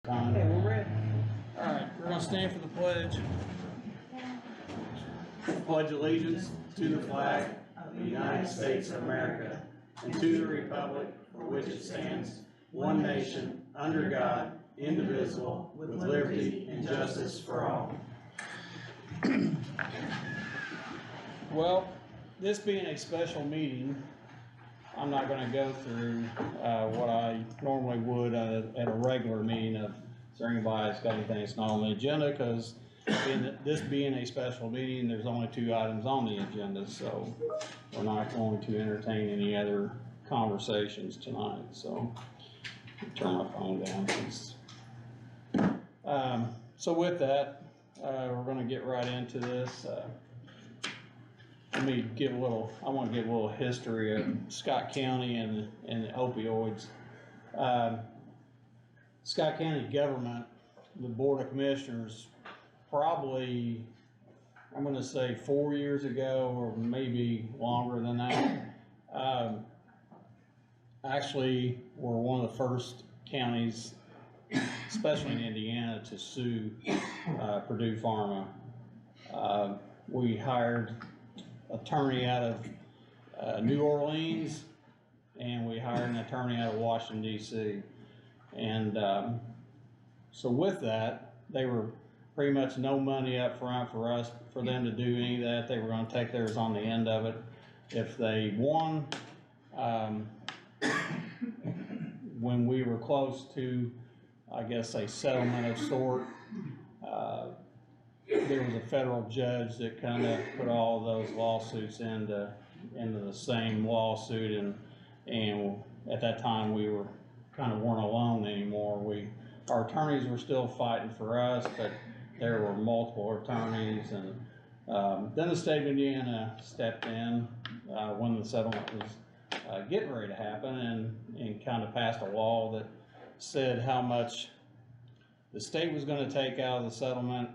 Okay, we're ready. All right, we're gonna stand for the pledge. Pledge allegiance to the flag of the United States of America and to the republic for which it stands, one nation, under God, indivisible, with liberty and justice for all. Well, this being a special meeting, I'm not going to go through what I normally would at a regular meeting of, is there anybody that's got anything that's not on the agenda? Because this being a special meeting, there's only 2 items on the agenda, so we're not going to entertain any other conversations tonight. So turn my phone down, please. So with that, we're going to get right into this. Let me give a little, I want to give a little history of Scott County and opioids. Scott County government, the Board of Commissioners, probably, I'm going to say 4 years ago, or maybe longer than that, actually were one of the first counties, especially in Indiana, to sue Purdue Pharma. We hired attorney out of New Orleans, and we hired an attorney out of Washington, D.C. And so with that, they were pretty much no money up front for them to do any of that. They were going to take theirs on the end of it. If they won, when we were close to, I guess, a settlement of sort, there was a federal judge that kind of put all of those lawsuits into the same lawsuit, and at that time we were kind of weren't alone anymore. Our attorneys were still fighting for us, but there were multiple attorneys, and then the state of Indiana stepped in when the settlement was getting ready to happen, and kind of passed a law that said how much the state was going to take out of the settlement,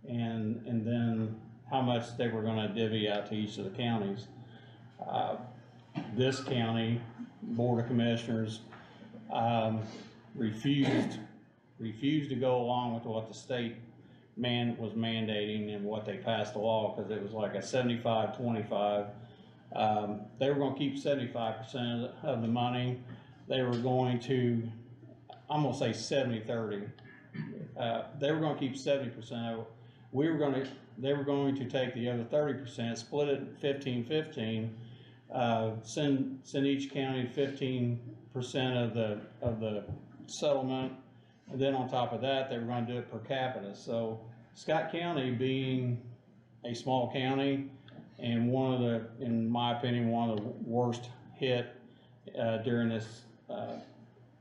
and then how much they were going to divvy out to each of the counties. This county Board of Commissioners refused to go along with what the state was mandating and what they passed the law, because it was like a 75-25. They were going to keep 75% of the money. They were going to, I'm going to say 70-30. They were going to keep 70% of it. They were going to take the other 30%, split it 15-15, send each county 15% of the settlement, and then on top of that, they were going to do it per capita. So Scott County, being a small county and in my opinion, one of the worst hit during this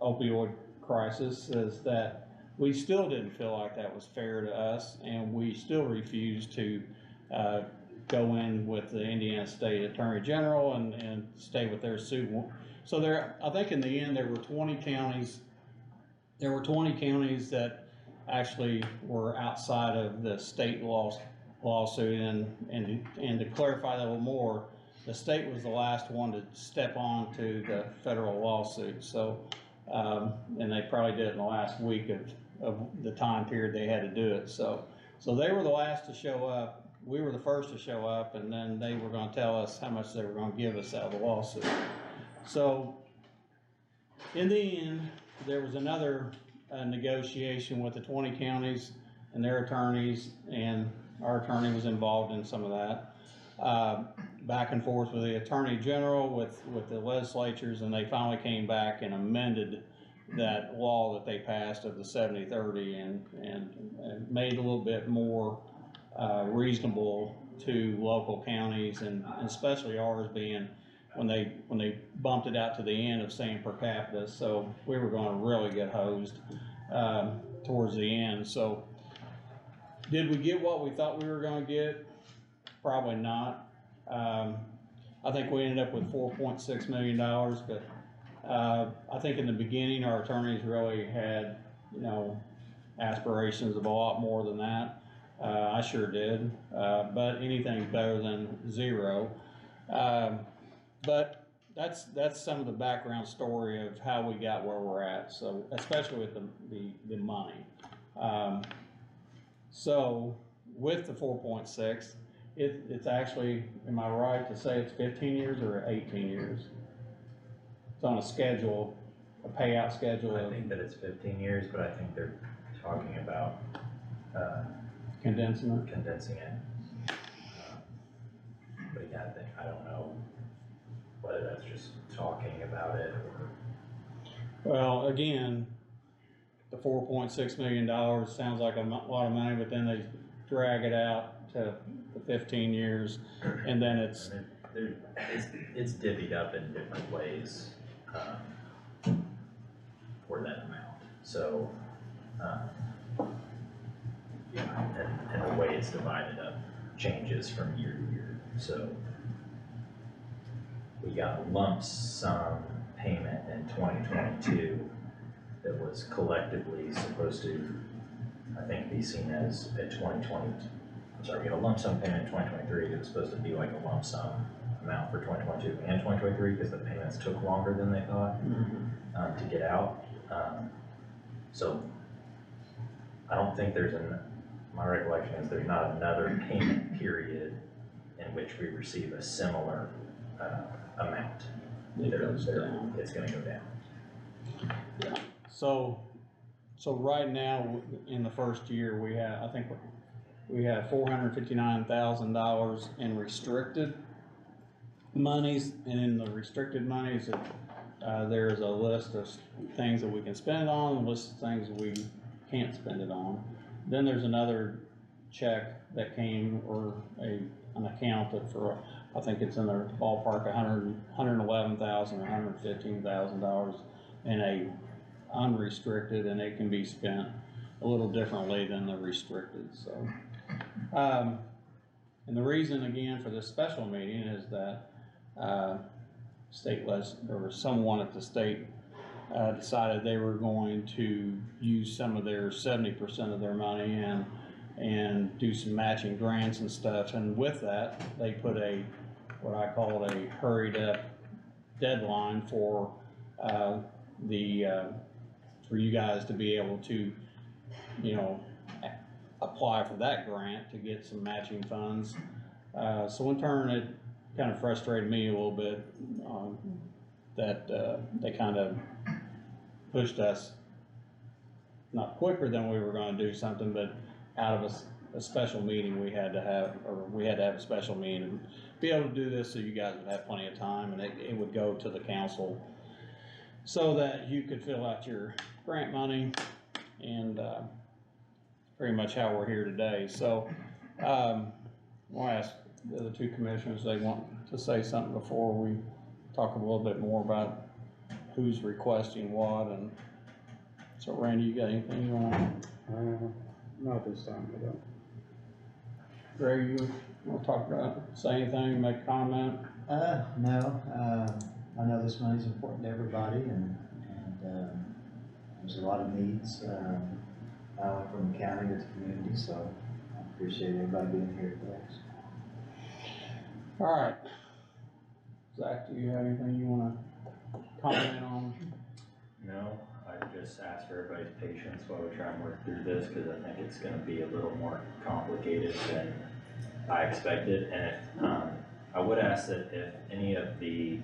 opioid crisis, is that we still didn't feel like that was fair to us, and we still refused to go in with the Indiana State Attorney General and stay with their suit. So I think in the end, there were 20 counties. There were 20 counties that actually were outside of the state lawsuit, and to clarify that a little more, the state was the last one to step on to the federal lawsuit. So, and they probably did it in the last week of the time period they had to do it. So they were the last to show up. We were the first to show up, and then they were going to tell us how much they were going to give us out of the lawsuit. So in the end, there was another negotiation with the 20 counties and their attorneys, and our attorney was involved in some of that, back and forth with the Attorney General, with the legislatures, and they finally came back and amended that law that they passed of the 70-30 and made it a little bit more reasonable to local counties, and especially ours, being when they bumped it out to the end of saying per capita. So we were going to really get hosed towards the end. So did we get what we thought we were going to get? Probably not. I think we ended up with $4.6 million, but I think in the beginning our attorneys really had, aspirations of a lot more than that. I sure did, but anything's better than zero. But that's some of the background story of how we got where we're at, so, especially with the money. So, with the 4.6, it's actually, am I right to say it's 15 years or 18 years? It's on a schedule, a payout schedule I of think that it's 15 years, but I think they're talking about, condensing it. condensing it. But again, I don't know whether that's just talking about it or. Well, again, the $4.6 million sounds like a lot of money, but then they drag it out to the 15 years, and then it's, It's divvied up in different ways, for that amount, so, yeah, and the way it's divided up changes from year to year, so. We got a lump sum payment in 2022 that was collectively supposed to, I think, be seen as a 2020, I'm sorry, we got a lump sum payment in 2023 that was supposed to be like a lump sum amount for 2022 and 2023 because the payments took longer than they thought to get out. So I don't think there's my recollection is there's not another payment period in which we receive a similar amount. it goes down. It's gonna go down. Yeah, so right now, in the first year, we have, I think, we have $459,000 in restricted monies, and in the restricted monies, there's a list of things that we can spend it on, a list of things we can't spend it on. Then there's another check that came, or an account that for, I think it's in the ballpark, $111,000 or $115,000 in a unrestricted, and it can be spent a little differently than the restricted, so. And the reason, again, for this special meeting is that, or someone at the state, decided they were going to use some of their 70% of their money and do some matching grants and stuff, and with that, they put what I call a hurried up deadline for, for you guys to be able to, apply for that grant to get some matching funds. So in turn, it kind of frustrated me a little bit, that, they kind of pushed us, not quicker than we were gonna do something, but out of a special meeting we had to have a special meeting and be able to do this so you guys would have plenty of time, and it would go to the council so that you could fill out your grant money, and, pretty much how we're here today. So, I'll ask the other two commissioners, they want to say something before we talk a little bit more about who's requesting what, and so Randy, you got anything you want? Not this time, I don't. Greg, you want to talk about, say anything, make a comment? No, I know this money's important to everybody, and there's a lot of needs, not only from the county but the community, so I appreciate everybody being here today. All right. Zach, do you have anything you want to comment on? No, I just ask for everybody's patience while we try and work through this, cause I think it's gonna be a little more complicated than I expected, and if, I would ask that if any of the,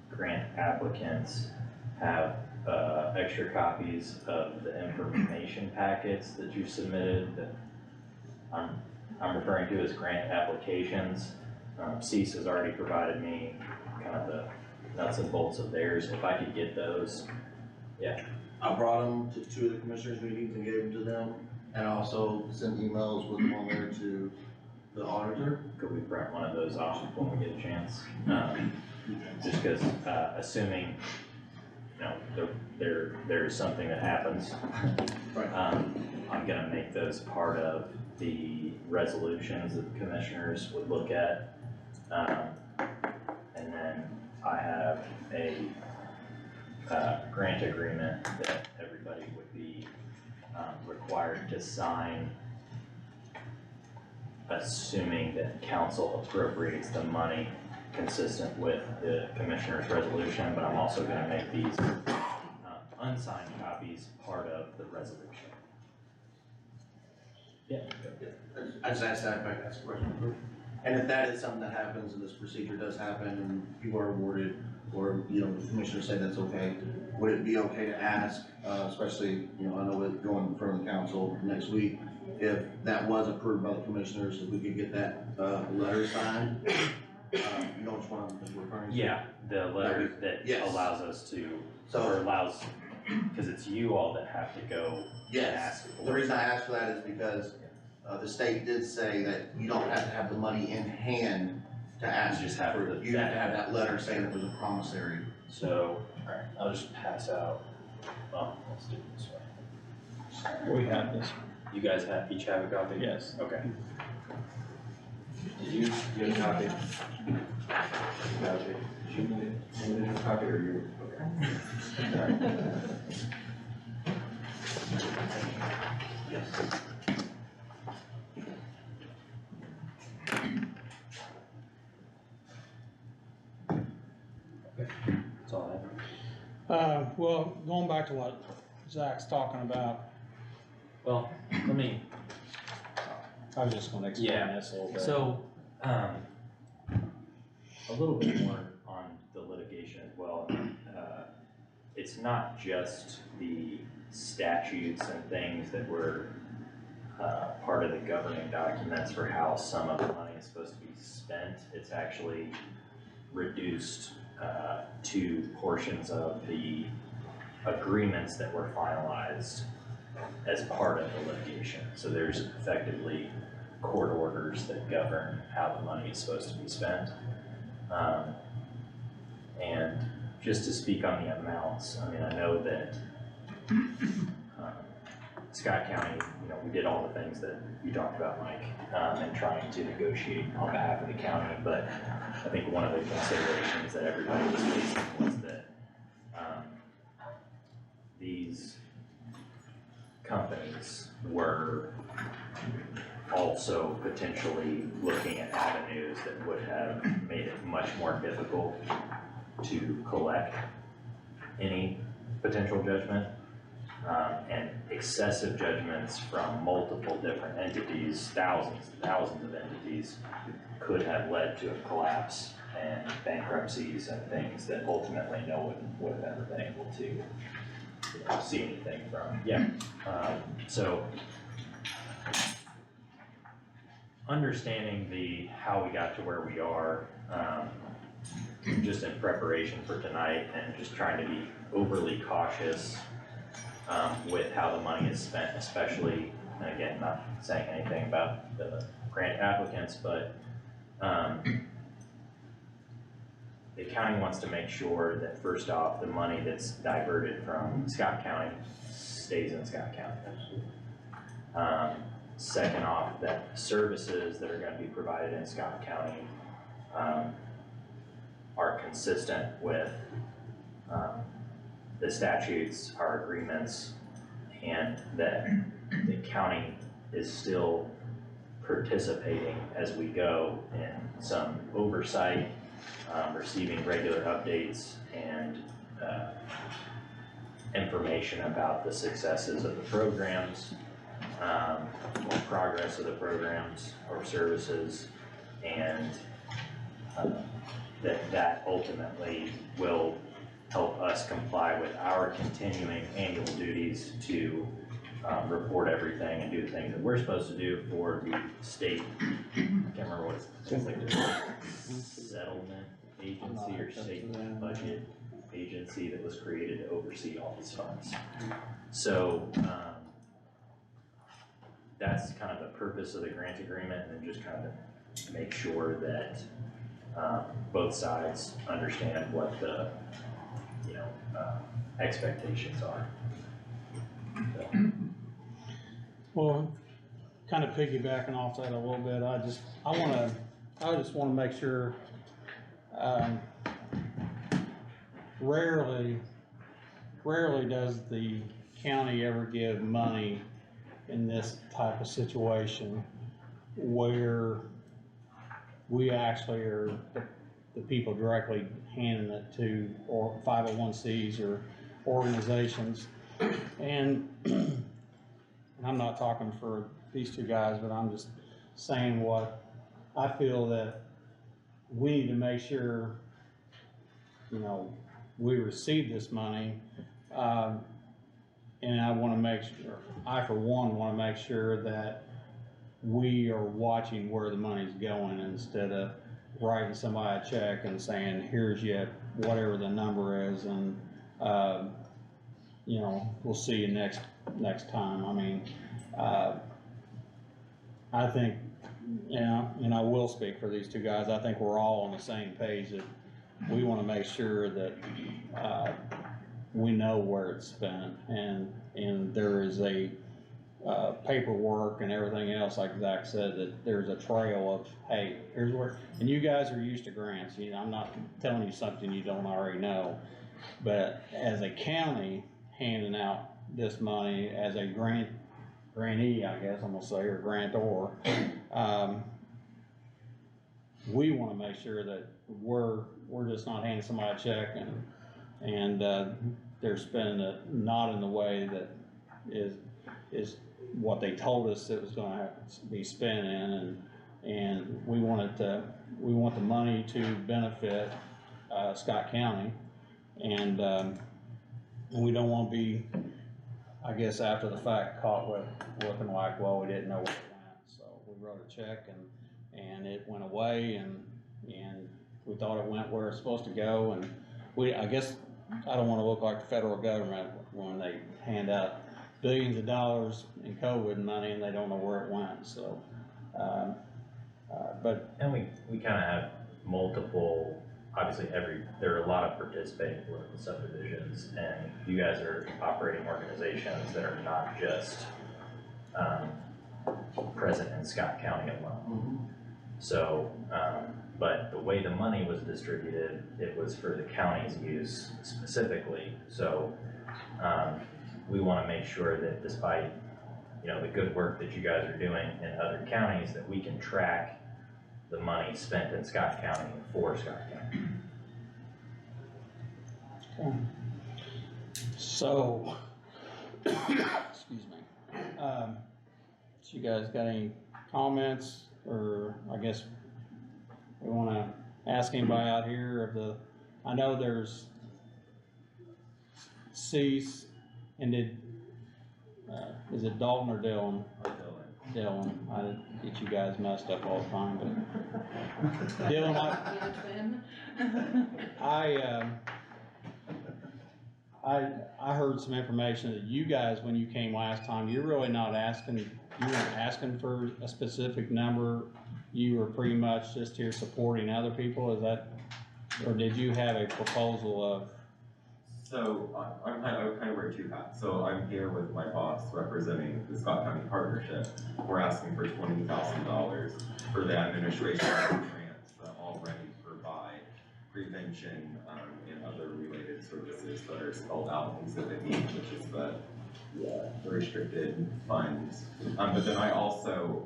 grant applicants have, extra copies of the information packets that you submitted, that I'm referring to as grant applications. Cease has already provided me kind of the nuts and bolts of theirs. If I could get those, yeah. I brought them to two of the commissioners meetings and gave them to them, and also sent emails with them on there to the auditor. Could we print one of those off when we get a chance? Just cause, assuming, there's something that happens. Right. I'm gonna make those part of the resolutions that the commissioners would look at. And then I have a, grant agreement that everybody would be, required to sign, assuming that council appropriates the money consistent with the commissioner's resolution, but I'm also gonna make these unsigned copies part of the resolution. Yeah. I just asked that, if I could ask a question. And if that is something that happens and this procedure does happen and you are awarded, or, you know, the commissioner said that's okay, would it be okay to ask, especially, you know, I know it going in front of the council next week, if that was approved by the commissioners, if we could get that, letter signed? You know which one I'm referring to? Yeah, the letter that Yes. allows us to, or So, allows, because it's you all that have to go and yes, ask for the it. reason I asked for that is because, the state did say that you don't have to have the money in hand to ask. You just have for the- it. You have to have that letter saying it was a promissory. So, alright, I'll just pass out, well, let's do it this way. We have this, You guys each have a copy? yes. Okay. Did you get a copy? Gotcha. Did you need a copy or you? Okay. Yes. That's all I have. Well, going back to what Zach's talking about, Well, let me, I was just gonna explain Yeah. this a little bit. so, a little bit more on the litigation as well. It's not just the statutes and things that were, part of the governing documents for how some of the money is supposed to be spent. It's actually reduced, to portions of the agreements that were finalized as part of the litigation. So there's effectively court orders that govern how the money is supposed to be spent. And just to speak on the amounts, I mean, I know that Scott County, you know, we did all the things that you talked about, Mike, and trying to negotiate on behalf of the county, but I think one of the considerations that everybody was facing was that these companies were also potentially looking at avenues that would have made it much more difficult to collect any potential judgment. And excessive judgments from multiple different entities, thousands of entities, could have led to a collapse and bankruptcies and things that ultimately no one would have ever been able to, you know, see anything from. Yeah, so understanding how we got to where we are, just in preparation for tonight and just trying to be overly cautious with how the money is spent, especially, and again, not saying anything about the grant applicants, but the county wants to make sure that first off, the money that's diverted from Scott County stays in Scott County. Second off, that services that are gonna be provided in Scott County are consistent with the statutes, our agreements, and that the county is still participating as we go in some oversight, receiving regular updates and information about the successes of the programs, or progress of the programs or services, and that ultimately will help us comply with our continuing annual duties to report everything and do the things that we're supposed to do for the state, I can't remember what it's like, the settlement agency or state budget agency that was created to oversee all these funds. So, that's kind of the purpose of the grant agreement, and then just kind of make sure that both sides understand what the, you know, expectations are. So. Well, kind of piggybacking off that a little bit, I just wanna make sure, rarely does the county ever give money in this type of situation where we actually are the people directly handing it to, or 501Cs or organizations. And I'm not talking for these two guys, but I'm just saying what I feel that we need to make sure, you know, we receive this money. And I wanna make sure, I for one wanna make sure that we are watching where the money's going instead of writing somebody a check and saying, here's yet whatever the number is, and, you know, we'll see you next time. I mean, I think, you know, and I will speak for these two guys, I think we're all on the same page that we wanna make sure that, we know where it's spent, and there is a, paperwork and everything else, like Zach said, that there's a trail of, hey, here's where, and you guys are used to grants, you know, I'm not telling you something you don't already know, but as a county handing out this money as a grantee, I guess I'm gonna say, or grantor, we wanna make sure that we're just not handing somebody a check and they're spending it not in the way that is what they told us it was gonna have to be spent in, and we want the money to benefit, Scott County, and we don't wanna be, I guess, after the fact, caught with looking like, well, we didn't know where it went, so we wrote a check and it went away, and we thought it went where it's supposed to go, and I guess, I don't wanna look like the federal government when they hand out billions of dollars in COVID money and they don't know where it went, so, but. And we kinda have multiple, obviously there are a lot of participating political subdivisions, and you guys are operating organizations that are not just, present in Scott County alone. So, but the way the money was distributed, it was for the county's use specifically, so, we wanna make sure that despite, you know, the good work that you guys are doing in other counties, that we can track the money spent in Scott County for Scott County. Okay. So, excuse me, so you guys got any comments, or I guess we wanna ask anybody out here I know there's Cease, and is it Dalton or Dillon? Dillon, I get you guys messed up all the time, but Dillon, I heard some information that you guys, when you came last time, you're really not asking, you weren't asking for a specific number, you were pretty much just here supporting other people, is that, or did you have a proposal of? So I'm kind of wear two hats. So I'm here with my boss representing the Scott County Partnership. We're asking for $20,000 for the administration of grants that already provide prevention and other related services that are spelled out in Exhibit E, which is the restricted funds. But then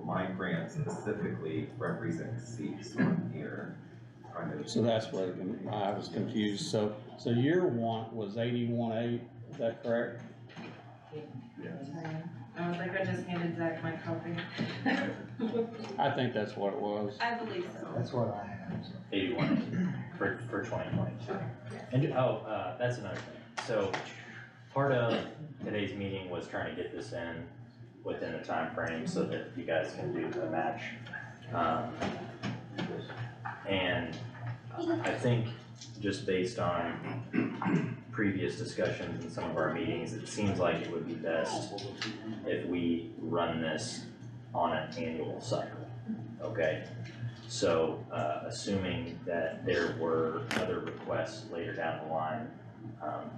my grant specifically represents Cease on here. So that's where I was confused. So your want was 81.8, is that correct? I think I just handed Zach my copy. I think that's what it was. I believe so. That's what I have. 81 for 2022. And, that's another thing. So part of today's meeting was trying to get this in within the time frame so that you guys can do the match. And I think just based on previous discussions in some of our meetings, it seems like it would be best if we run this on an annual cycle, okay? So, assuming that there were other requests later down the line,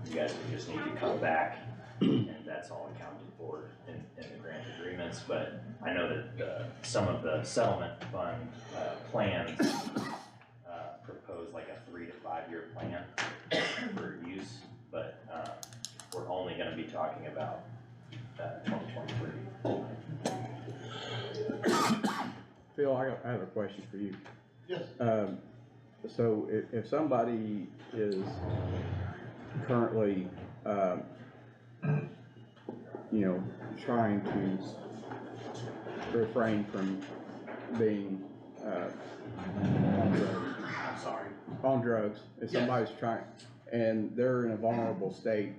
you guys would just need to come back and that's all accounted for in the grant agreements. But I know that some of the settlement fund plans propose like a 3 to 5 year plan for use, but we're only gonna be talking about 2023. Phil, I have a question for you. Yes. so if somebody is currently, you know, trying to refrain from being, I'm sorry. on drugs, if Yes. somebody's trying, and they're in a vulnerable state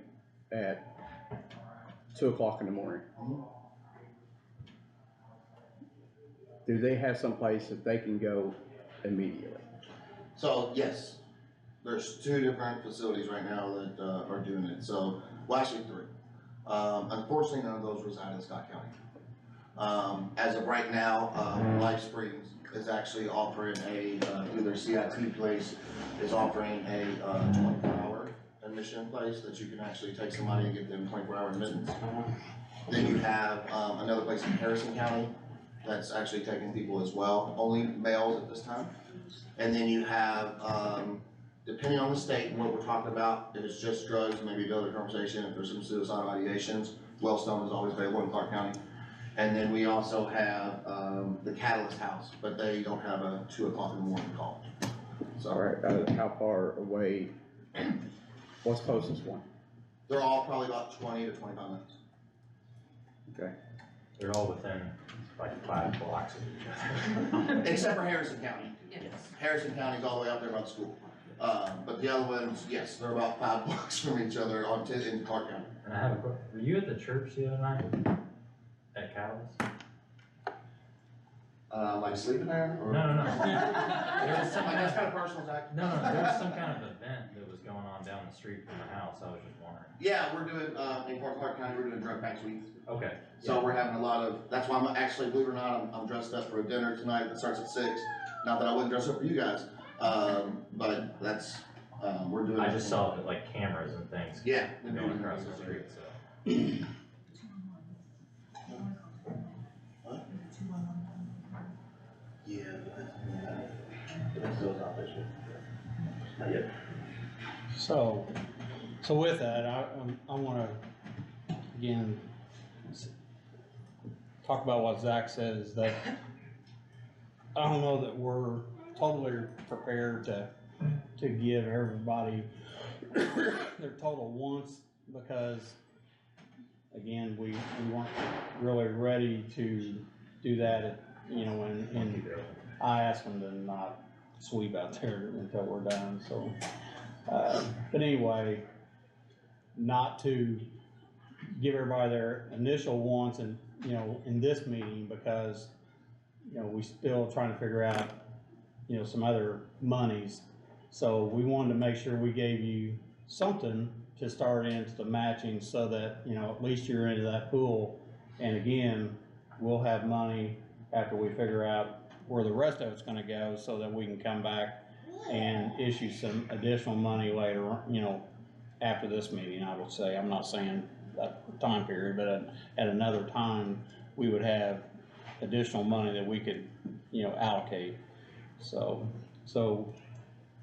at 2 o'clock in the morning. Do they have some place that they can go immediately? So, yes, there's 2 different facilities right now that, are doing it, so, well, actually 3. Unfortunately, none of those reside in Scott County. As of right now, Life Springs is actually offering through their CIT place, is offering a, 24-hour admission place that you can actually take somebody and get them 24-hour admittance. Then you have, another place in Harrison County that's actually taking people as well, only males at this time. And then you have, depending on the state and what we're talking about, if it's just drugs, maybe another conversation, if there's some suicidal ideations, Wellstone is always available in Clark County. And then we also have, the Catalyst House, but they don't have a 2 o'clock in the morning call. So, Alright, how far away, what's closest one? they're all probably about 20 to 25 minutes. They're all within like 5 blocks of each other. Except for Harrison County. Yes. Harrison County's all the way out there by the school. But the other ones, yes, they're about 5 blocks from each other in Clark County. And I have a question, were you at the church the other night? At Catalyst? Like sleeping there? Or? No. There was some Like, kind that's of, kind of personal, Zach. no, there was some kind of event that was going on down the street from the house, I was just wondering. Yeah, we're doing, in Clark County, we're doing Drug Packs Week. Okay. So we're having a lot of, that's why I'm actually, believe it or not, I'm dressed up for a dinner tonight that starts at 6. Not that I wouldn't dress up for you guys, but that's, we're doing. I just saw like cameras and things Yeah. going across the street, so. Yeah. That's those out this week. Not yet. So with that, I wanna, again, talk about what Zach said, is that I don't know that we're totally prepared to give everybody their total wants, because, again, we weren't really ready to do that, and I asked them to not sweep out there until we're done, so. But anyway, not to give everybody their initial wants and, in this meeting, because, we still trying to figure out, some other monies. So we wanted to make sure we gave you something to start into the matching, so that, at least you're into that pool. And again, we'll have money after we figure out where the rest of it's gonna go, so that we can come back and issue some additional money later on, after this meeting, I would say. I'm not saying that time period, but at another time, we would have additional money that we could, allocate. So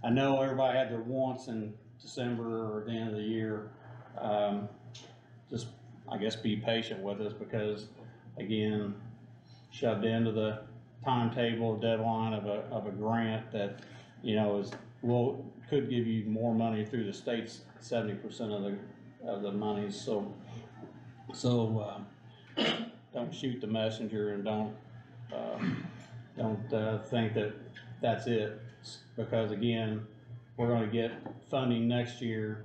I know everybody had their wants in December or at the end of the year. Just, I guess, be patient with us, because, again, shoved into the timetable deadline of a grant that, could give you more money through the state's 70% of the money, so don't shoot the messenger, and don't think that that's it, because again, we're gonna get funding next year,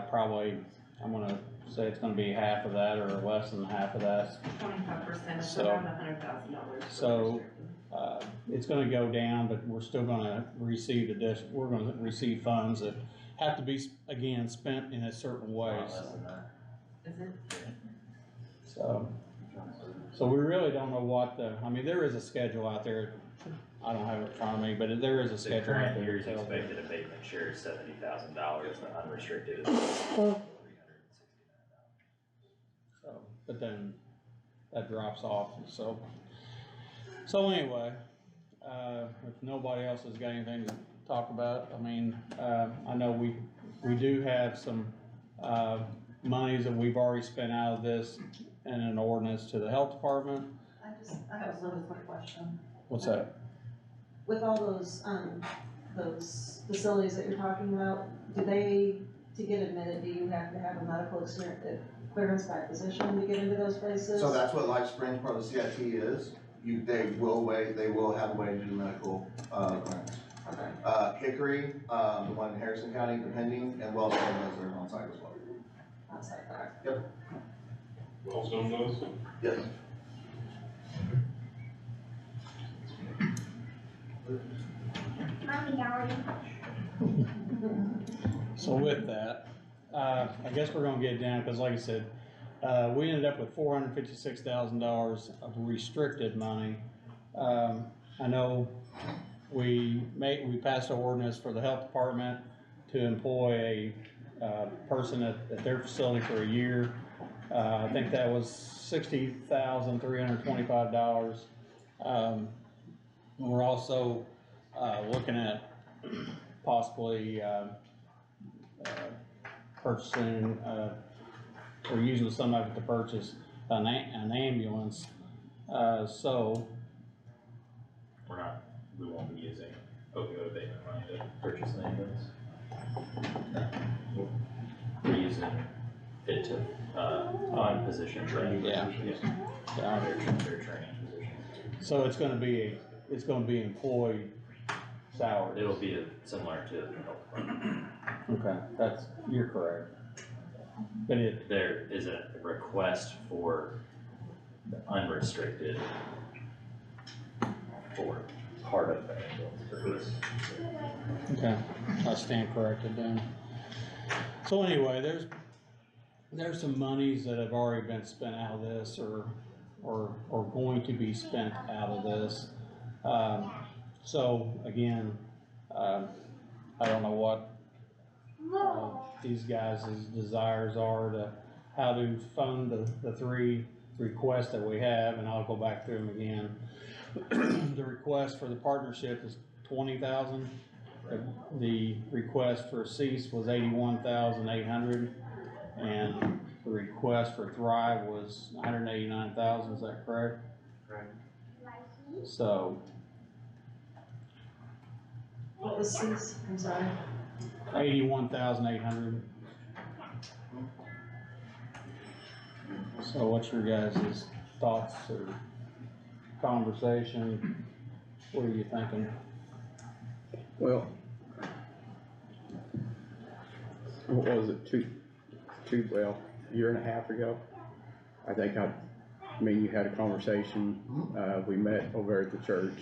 probably, I'm gonna say it's gonna be half of that or less than half of that. 25%, it's So- around $100,000. So, it's gonna go down, but we're still gonna receive we're gonna receive funds that have to be, again, spent in a certain way, Less so. than that. Is it? So we really don't know what there is a schedule out there. I don't have it in front of me, but there is a The schedule out current there. year's that tells you. expected abatement share is $70,000, the unrestricted is $369,000. So, but then that drops off, so anyway, if nobody else has got anything to talk about, I know we do have some, monies that we've already spent out of this in an ordinance to the health department. I have a really quick question. What's that? With all those, those facilities that you're talking about, do they, to get admitted, do you have to have a medical clearance by physician to get into those places? So that's what Life Springs part of the CIT is. They will have a way to do medical, clearance. Okay, Hickory, the one in Harrison County, depending, and Wellstone does theirs on site as well. outside that. Wellstone does? Yes. So with that, I guess we're gonna get it down, cause like I said, we ended up with $456,000 of restricted money. I know we passed an ordinance for the health department to employ a, person at their facility for a year. I think that was $60,325. We're also, looking at possibly, purchasing, or using somebody to purchase an ambulance, so, We won't be using opioid abatement money to purchase an ambulance. We're using it to, on position training. Yeah. Yeah, yeah. their training positions. So it's gonna be employee salary. It'll be similar to the health department. Okay, you're correct. But There is a request for the unrestricted for part of the ambulance purchase. okay, I stand corrected then. So anyway, there's some monies that have already been spent out of this or going to be spent out of this. So again, I don't know what these guys' desires are to, how to fund the three requests that we have, and I'll go back through them again. The request for the partnership is 20,000. The request for cease was 81,800, and the request for Thrive was 189,000, is that correct? Correct. So, What was cease, I'm sorry? 81,800. So what's your guys' thoughts or conversation? What are you thinking? Well, what was it, a year and a half ago? I think you had a conversation, we met over at the church,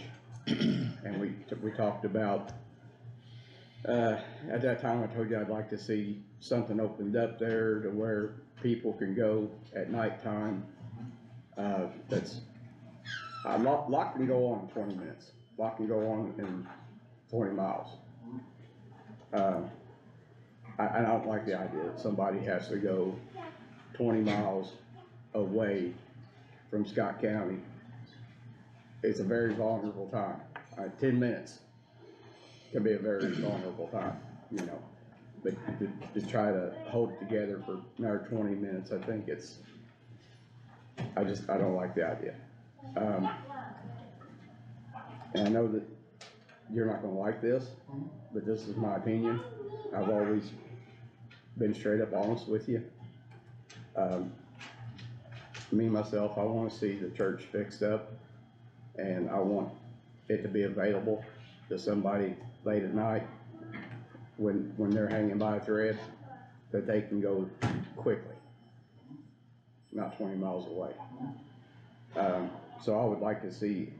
and we talked about, at that time I told you I'd like to see something opened up there to where people can go at nighttime. Lock can go on in 20 minutes, lock can go on in 20 miles. I don't like the idea that somebody has to go 20 miles away from Scott County. It's a very vulnerable time. 10 minutes can be a very vulnerable time, you know. But to try to hold it together for another 20 minutes, I think I don't like the idea. And I know that you're not gonna like this, but this is my opinion. I've always been straight up honest with you. Myself, I wanna see the church fixed up, and I want it to be available to somebody late at night when they're hanging by a thread, that they can go quickly, not 20 miles away. So I would like to see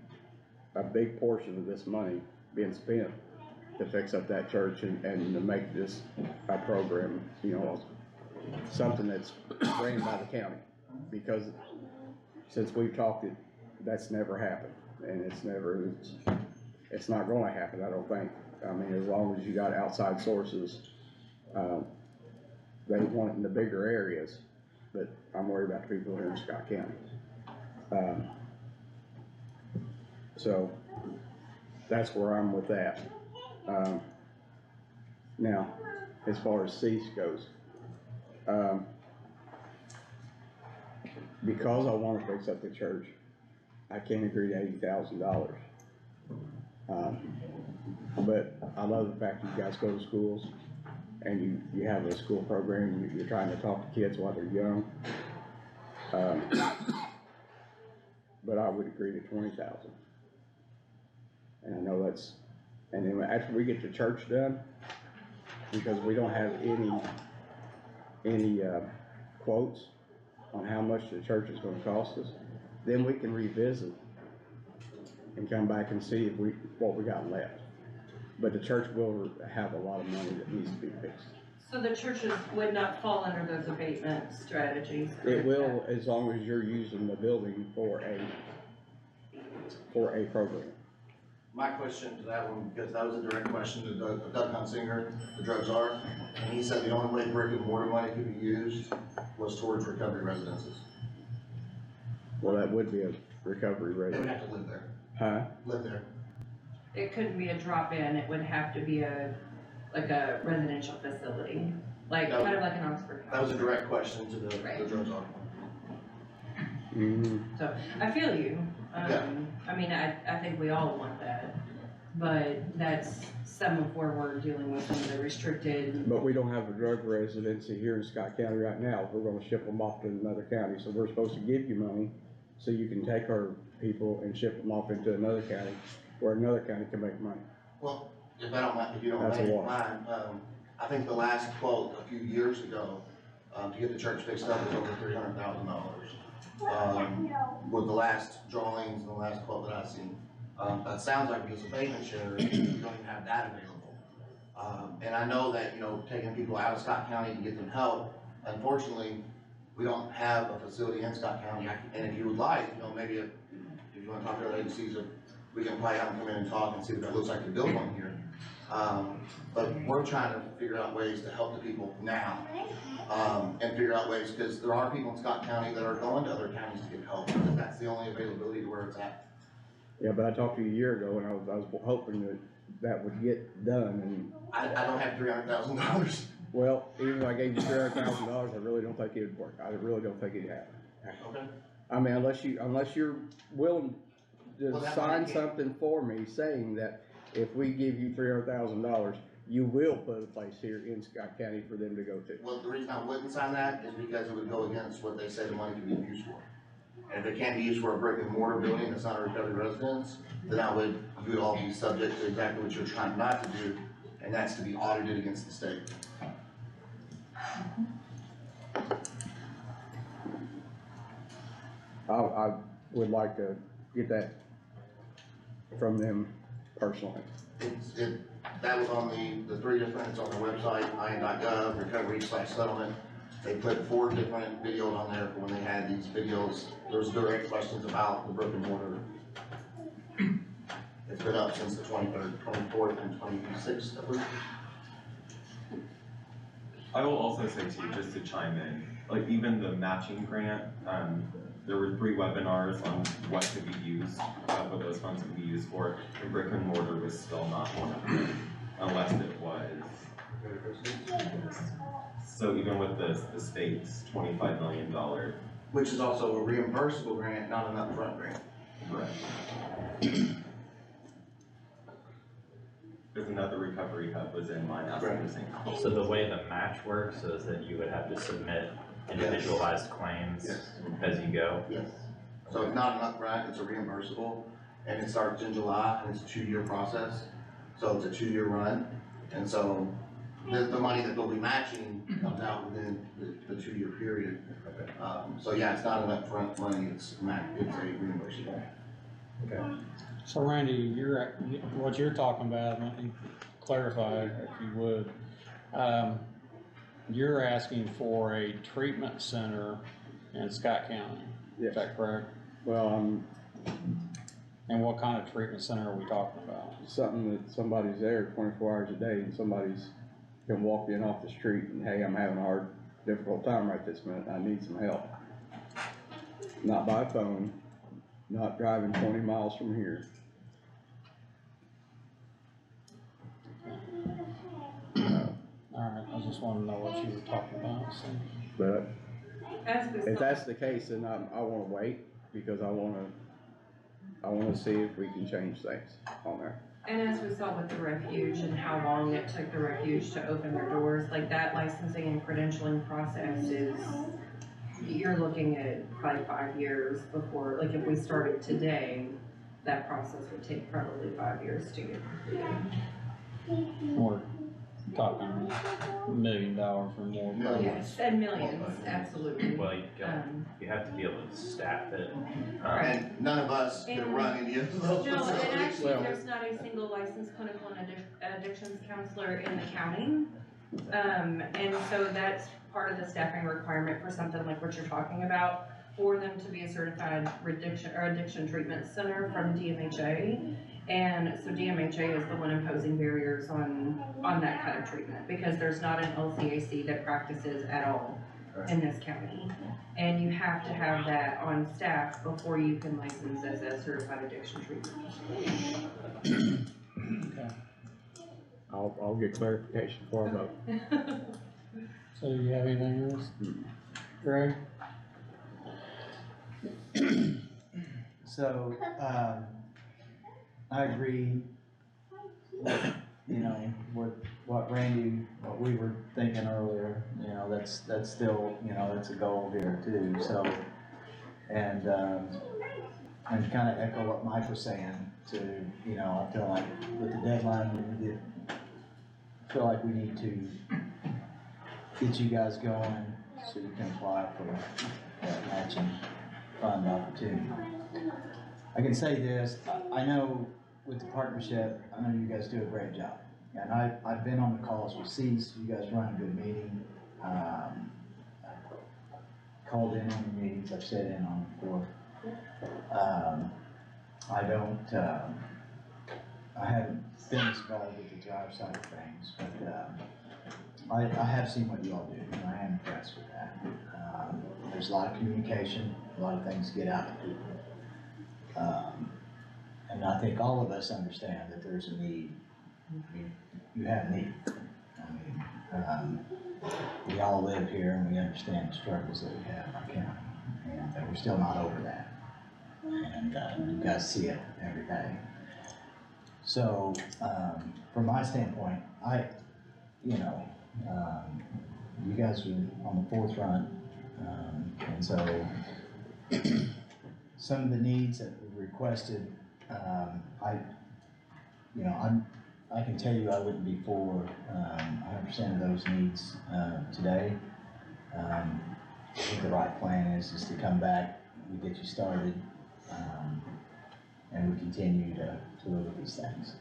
a big portion of this money being spent to fix up that church and to make this a program, you know, something that's ran by the county. Because since we've talked it, that's never happened, and it's not gonna happen, I don't think. I mean, as long as you got outside sources, they want it in the bigger areas, but I'm worried about the people here in Scott County. So that's where I'm with that. Now, as far as cease goes, because I wanna fix up the church, I can't agree to $80,000. But I love the fact you guys go to schools and you have a school program, you're trying to talk to kids while they're young. But I would agree to 20,000. And I know that's, and then after we get the church done, because we don't have any quotes on how much the church is gonna cost us, then we can revisit and come back and see what we got left. But the church will have a lot of money that needs to be fixed. So the churches would not fall under those abatement strategies? It will, as long as you're using the building for a program. My question to that one, because that was a direct question to Doug Hunsinger, the drug czar, and he said the only way brick and mortar money could be used was towards recovery residences. Well, that would be a recovery They would rate. have to live there, Huh? live there. It couldn't be a drop-in, it would have to be like a residential facility, like, That kind of like an Oxford That was a House. direct question to the Right. drug czar. Mm-hmm. So, I feel you, Yeah. I mean, I think we all want that, but that's some of where we're dealing with some of the restricted. But we don't have a drug residency here in Scott County right now. We're gonna ship them off to another county, so we're supposed to give you money so you can take our people and ship them off into another county, where another county can make money. Well, if I don't mind, if you don't That's a lot. mind, I think the last quote a few years ago, to get the church fixed up was over $300,000. With the last drawings and the last quote that I've seen. That sounds like because abatement share, you don't even have that available. And I know that, taking people out of Scott County to get them help, unfortunately, we don't have a facility in Scott County. And if you would like, maybe if you wanna talk to other agencies, we can probably have them come in and talk and see what that looks like to build one here. But we're trying to figure out ways to help the people now, and figure out ways, because there are people in Scott County that are going to other counties to get help, because that's the only availability to where it's at. Yeah, but I talked to you a year ago and I was hoping that would get done and, I don't have $300,000. well, even if I gave you $300,000, I really don't think it'd work. I really don't think it'd happen. Okay. I mean, unless you're willing Well, to that sign money- something for me saying that if we give you $300,000, you will put a place here in Scott County for them to go to. Well, the reason I wouldn't sign that is because it would go against what they say the money could be used for. And if it can't be used for a brick and mortar building that's not a recovery residence, then you would all be subject to exactly what you're trying not to do, and that's to be audited against the state. I would like to get that from them personally. That was on the three different, it's on their website, ian.gov, recovery/settlement. They put 4 different videos on there for when they had these videos. There was direct questions about the brick and mortar. It's been up since the 23rd, 24th, and 26th, I believe. I will also say too, just to chime in, like even the matching grant, there were 3 webinars on what could be used, what those funds could be used for, and brick and mortar was still not one of them, unless it was. So even with the state's $25 million. Which is also a reimbursable grant, not an upfront grant. Right. Because another recovery hub was in line asking the same question. So the way the match works is that you would have to submit individualized claims Yes. as you go. Yes. So it's not an upfront, it's a reimbursable, and it starts in July, and it's a 2-year process. So it's a 2-year run, and so the money that they'll be matching comes out within the 2-year period. So yeah, it's not an upfront money, it's a reimbursable. Okay. So Randy, what you're talking about, let me clarify if you would. You're asking for a treatment center in Scott County, Yes. is that correct? Well, And what kind of treatment center are we talking about? something that somebody's there 24 hours a day and somebody's can walk in off the street and, hey, I'm having a difficult time right this minute, I need some help. Not by phone, not driving 20 miles from here. Alright, I just wanna know what you were talking about, so. But Ask this. if that's the case, then I wanna wait, because I wanna see if we can change things on there. And as we saw with the refuge and how long it took the refuge to open their doors, like that licensing and credentialing process is, you're looking at probably 5 years before, like if we started today, that process would take probably 5 years to get completed. We're talking $1 million or more. Millions. Yes, and millions, absolutely. Well, you have to be able to staff it. And none of us can run any of those No, and facilities. actually, there's not a single licensed clinical and addictions counselor in the county. And so that's part of the staffing requirement for something like what you're talking about, for them to be a certified addiction treatment center from DMHA. And so DMHA is the one imposing barriers on that kind of treatment, because there's not an LCAC that practices at all in this county. And you have to have that on staff before you can license as a certified addiction treatment. I'll get clarification before I vote. So do you have anything else? Greg? So, I agree with, what Randy, what we were thinking earlier, that's still, that's a goal here too, so. And kinda echo what Mike was saying to, I feel like with the deadline, I feel like we need to get you guys going so you can apply for that matching fund opportunity. I can say this, I know with the partnership, I know you guys do a great job. And I've been on the calls with Cease, you guys run a good meeting. I've called in on the meetings, I've sat in on them before. I haven't been involved with the drive side of things, but I have seen what you all do, and I am impressed with that. There's a lot of communication, a lot of things get out to people. And I think all of us understand that there's a need. You have a need. We all live here and we understand the struggles that we have in our county, and we're still not over that. And you guys see it every day. So, from my standpoint, you guys are on the forefront, and so some of the needs that we requested, I can tell you I wouldn't be for 100% of those needs today. I think the right plan is to come back, we get you started, and we continue to look at these things.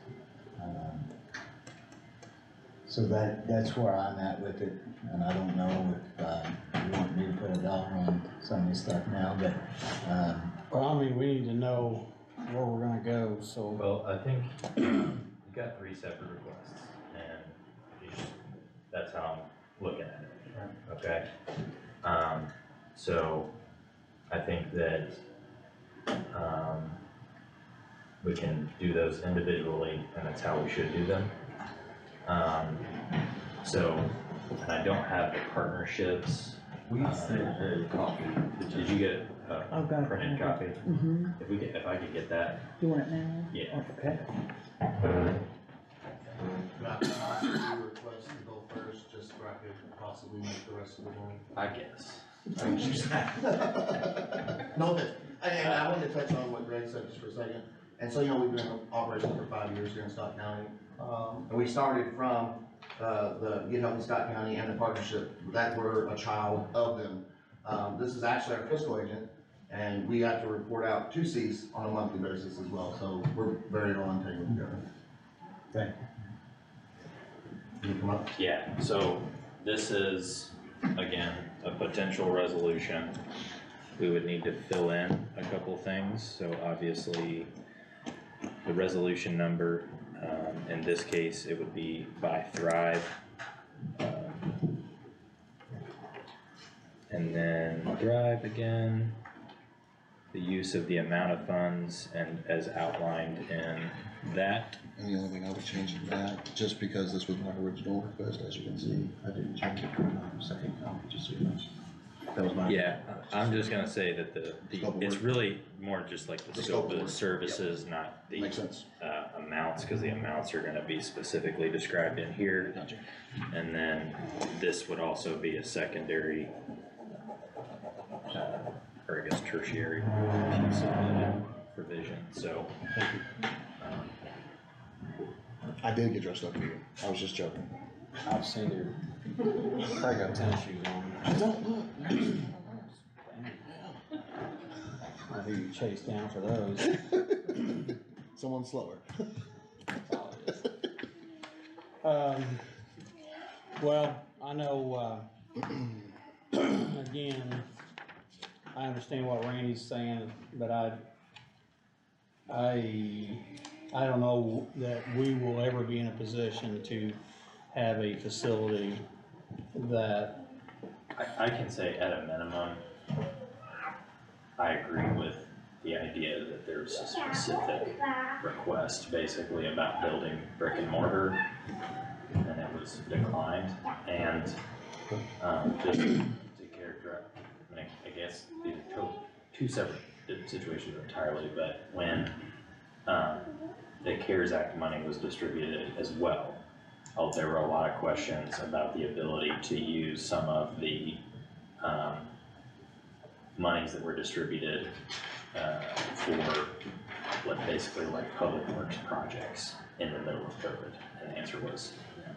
So that's where I'm at with it, and I don't know if you want me to put a dollar on some of this stuff now, but Well, I mean, we need to know where we're gonna go, so. Well, I think you got 3 separate requests, and that's how I'm looking at it, okay? So I think that we can do those individually, and that's how we should do them. And I don't have the partnerships. We sent a copy. Did you get a I've got a printed copy. copy? If I could get that, You want it now? yeah. Okay. About the request to go first, just so I could possibly make the rest of the morning. I guess. No, and I wanted to touch on what Greg said just for a second. And so, we've been in operation for 5 years here in Scott County. And we started from the Get Healthy Scott County and the partnership that we're a child of them. This is actually our fiscal agent, and we have to report out to Cease on a monthly basis as well. So we're very well entangled together. Thank Can you come up? Yeah, so this is, again, a potential resolution. We would need to fill in a couple things, so obviously the resolution number, in this case, it would be by Thrive. And then Thrive again, the use of the amount of funds and as outlined in that. And the only thing I would change in that, just because this was my original request, as you can see, I didn't change it from my second copy, just so you know. That was my. Yeah, I'm just gonna say that Scope of it's work. really more just like the The scope scope of of the work. services, not the Makes sense. amounts, cause the amounts are gonna be specifically described in here. Gotcha. And then this would also be a secondary, or I guess tertiary piece of the provision, so. I did get dressed up for you. I was just joking. I've seen your, probably got tennis shoes on. I don't look. I think you chased down for those. Someone slower. Well, I know, again, I understand what Randy's saying, but I don't know that we will ever be in a position to have a facility that, I can say at a minimum, I agree with the idea that there's a specific request basically about building brick and mortar, and it was declined, and, just to characterize, I mean, I guess these are two separate situations entirely, but when, the CARES Act money was distributed as well, there were a lot of questions about the ability to use some of the, monies that were distributed, for, like, basically like public works projects in the middle of COVID, and the answer was no.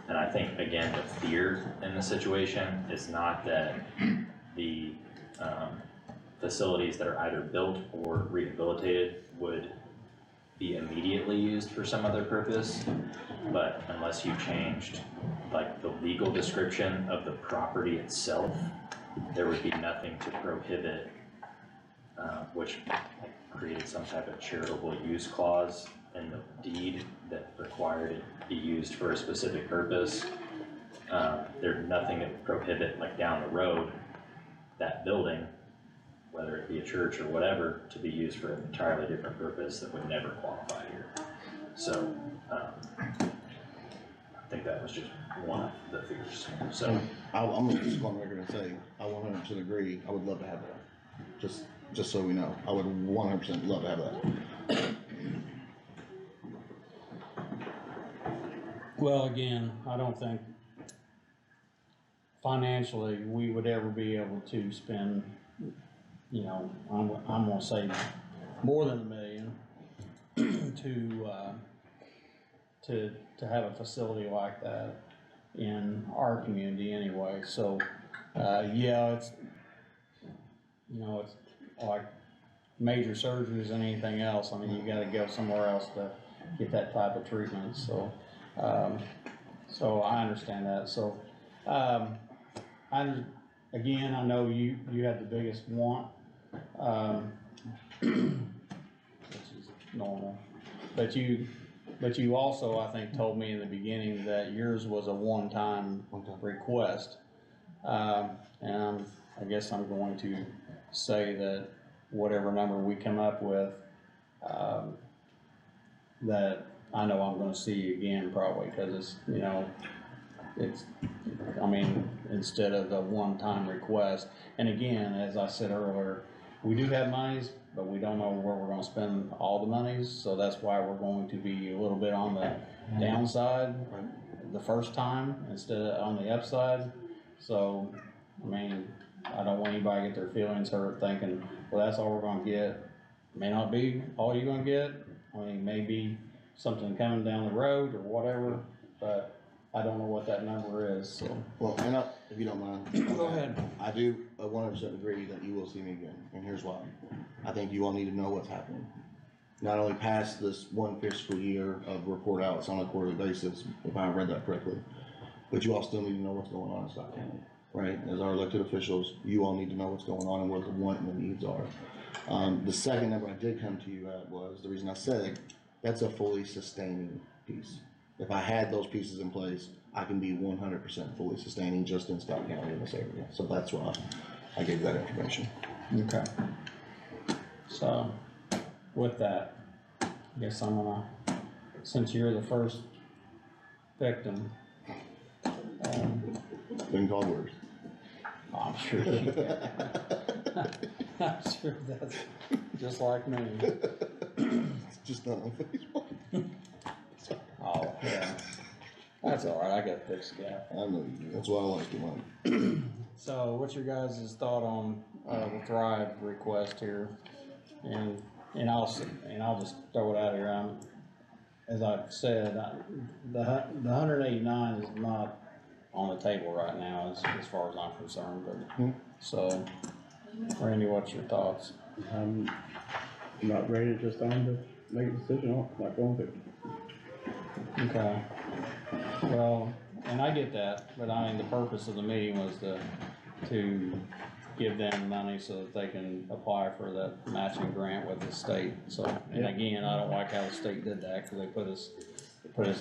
And I think, again, the fear in the situation is not that the, facilities that are either built or rehabilitated would be immediately used for some other purpose, but unless you changed like the legal description of the property itself, there would be nothing to prohibit, which created some type of charitable use clause in the deed that required it be used for a specific purpose. There's nothing that would prohibit, like down the road, that building, whether it be a church or whatever, to be used for an entirely different purpose that would never qualify here. So, I think that was just one of the fears, so. I'm gonna just go on record and say, I 100% agree. I would love to have that. Just so we know, I would 100% love to have that. well, again, I don't think financially we would ever be able to spend, you know, I'm gonna say more than $1 million to have a facility like that in our community anyway, so, yeah, it's, you know, it's like major surgeries and anything else, I mean, you gotta go somewhere else to get that type of treatment, so, so I understand that, so, again, I know you had the biggest want, which is normal, but you also, I think, told me in the beginning that yours was a one-time request. And I guess I'm going to say that whatever number we come up with, that I know I'm gonna see again probably, cause it's, you know, I mean, instead of the one-time request. And again, as I said earlier, we do have monies, but we don't know where we're gonna spend all the monies, so that's why we're going to be a little bit on the downside the first time instead of on the upside. So, I mean, I don't want anybody to get their feelings hurt thinking, well, that's all we're gonna get. May not be all you're gonna get, I mean, maybe something coming down the road or whatever, but I don't know what that number is, so. Well, and if you don't mind. Go ahead. I do 100% agree that you will see me again, and here's why. I think you all need to know what's happening. Not only past this one fiscal year of report outs on a quarterly basis, if I read that correctly, but you all still need to know what's going on in Scott County, right? As our elected officials, you all need to know what's going on and what the want and the needs are. The second number I did come to you at was, the reason I said, that's a fully sustaining piece. If I had those pieces in place, I can be 100% fully sustaining just in Scott County in this area. So that's why I gave that information. Okay. So, with that, I guess I'm gonna, since you're the first victim, thing called worse. I'm sure you can. I'm sure that's just like me. It's just not on Facebook. Oh, yeah. That's all right, I got fixed, yeah. I know you do, that's why I like it, Mike. So what's your guys' thought on, the Thrive request here? And I'll just throw it out here, as I've said, the 189 is not on the table right now as far as I'm concerned, but, so, Randy, what's your thoughts? I'm not ready just on to make a decision on, it, not going to. Okay. Well, and I get that, but I mean, the purpose of the meeting was to give them money so that they can apply for that matching grant with the state, so, and again, I don't like how the state did that, cause they put us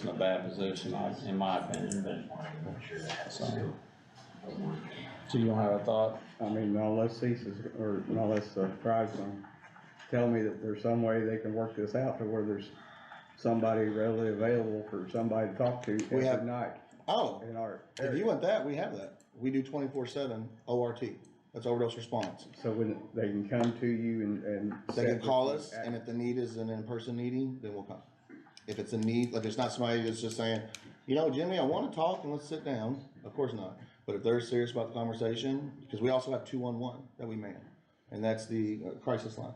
in a bad position, in my opinion, but, so. So you don't have a thought? I mean, unless ceases, or unless Thrive's gonna tell me that there's some way they can work this out to where there's somebody readily available for somebody to talk to We have- every night Oh, in our if you area. want that, we have that. We do 24/7 ORT. That's overdose response. So when they can come to you and. They set can with call you us, at- and if the need is an in-person meeting, then we'll come. If it's a need, like it's not somebody that's just saying, you know, Jimmy, I wanna talk and let's sit down, of course not. But if they're serious about the conversation, because we also have 211 that we man, and that's the crisis line.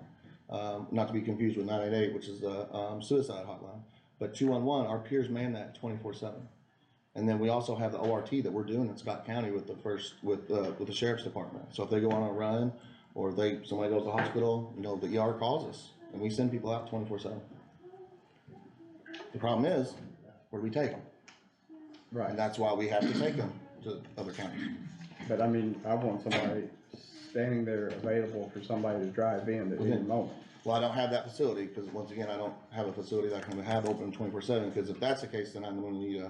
Not to be confused with 988, which is the suicide hotline, but 211, our peers man that 24/7. And then we also have the ORT that we're doing in Scott County with the sheriff's department. So if they go on a run, or somebody goes to the hospital, you know, the ER calls us, and we send people out 24/7. The problem is, where do we take them? Right, And that's why we have to take them to other counties. but I mean, I want somebody standing there available for somebody to drive in at any moment. Well, I don't have that facility, because once again, I don't have a facility that can have open 24/7, because if that's the case, then I'm gonna need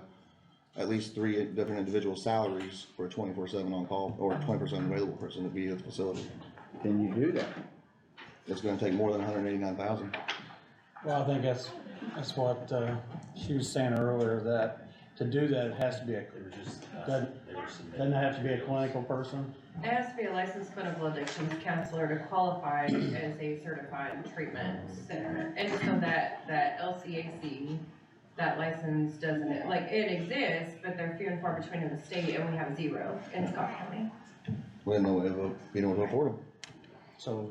at least 3 different individual salaries for a 24/7 on call, or a 24/7 available person to be at the facility. Can you do that? It's gonna take more than 189,000. Well, I think that's what, she was saying earlier, that to do that, it has to be doesn't it have to be a clinical person? It has to be a licensed clinical addictions counselor to qualify as a certified treatment center. And so that LCAC, that license doesn't, like, it exists, but they're few and far between in the state, and we have 0 in Scott County. We have no way to afford them. So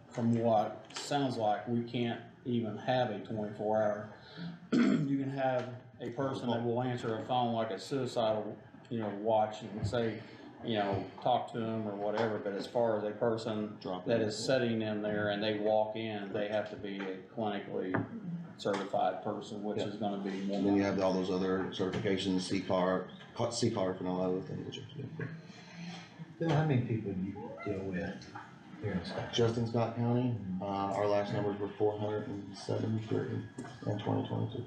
from what sounds like, we can't even have a 24-hour. You can have a person that will answer a phone like a suicidal, watch and say, talk to them or whatever, but as far as a person that is sitting in there and they walk in, they have to be a clinically certified person, which is gonna be more. And then you have all those other certifications, CCARF and all other things that you have to do. Bill, how many people do you deal with here in Scott? Just in Scott County, our last numbers were 473 in 2022.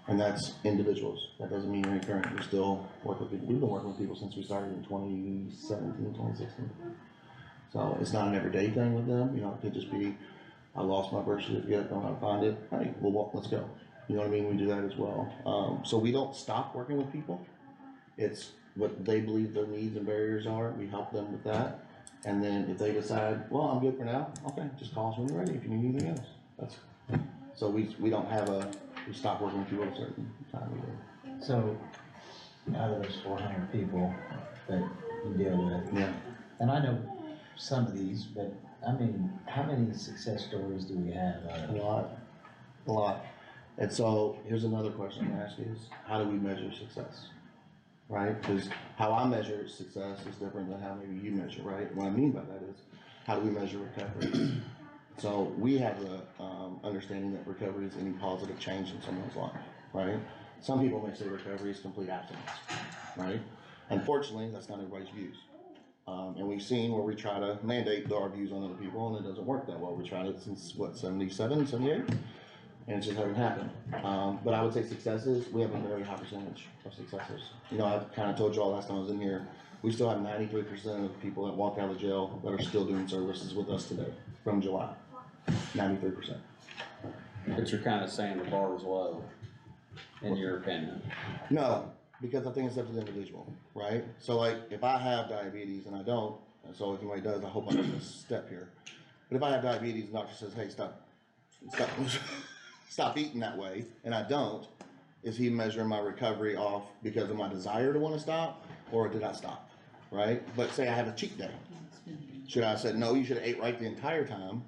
And that's individuals. That doesn't mean any current. We still work with people. We've been working with people since we started in 2017, 2016. So it's not an everyday thing with them. It could just be, I lost my birth certificate, don't know how to find it. Hey, we'll walk, let's go. You know what I mean? We do that as well. So we don't stop working with people. It's what they believe their needs and barriers are. We help them with that. And then if they decide, well, I'm good for now, okay, just call us when you're ready if you need anything else. So we don't have we stop working with people at a certain time either. So, out of those 400 people that you deal with, Yeah. and I know some of these, but I mean, how many success stories do we have? A lot. And so here's another question I'm gonna ask you is, how do we measure success? Right? Because how I measure success is different than how maybe you measure, right? What I mean by that is, how do we measure recovery? So we have the understanding that recovery is any positive change in someone's life, right? Some people may say recovery is complete abstinence, right? Unfortunately, that's not everybody's views. And we've seen where we try to mandate our views on other people, and it doesn't work that well. We tried it since, 77, 78? And it just hasn't happened. But I would say successes, we have a very high percentage of successes. I kind of told you all last time I was in here, we still have 93% of people that walk out of jail that are still doing services with us today, from July. 93%. But you're kinda saying the bar is low, in your opinion. No, because I think it's up to the individual, right? So like, if I have diabetes and I don't, and so if anybody does, I hope I don't misstep here. But if I have diabetes, the doctor says, hey, stop, stop eating that way, and I don't, is he measuring my recovery off because of my desire to wanna stop, or did I stop, right? But say I have a cheat day. Should I have said, no, you should have ate right the entire time?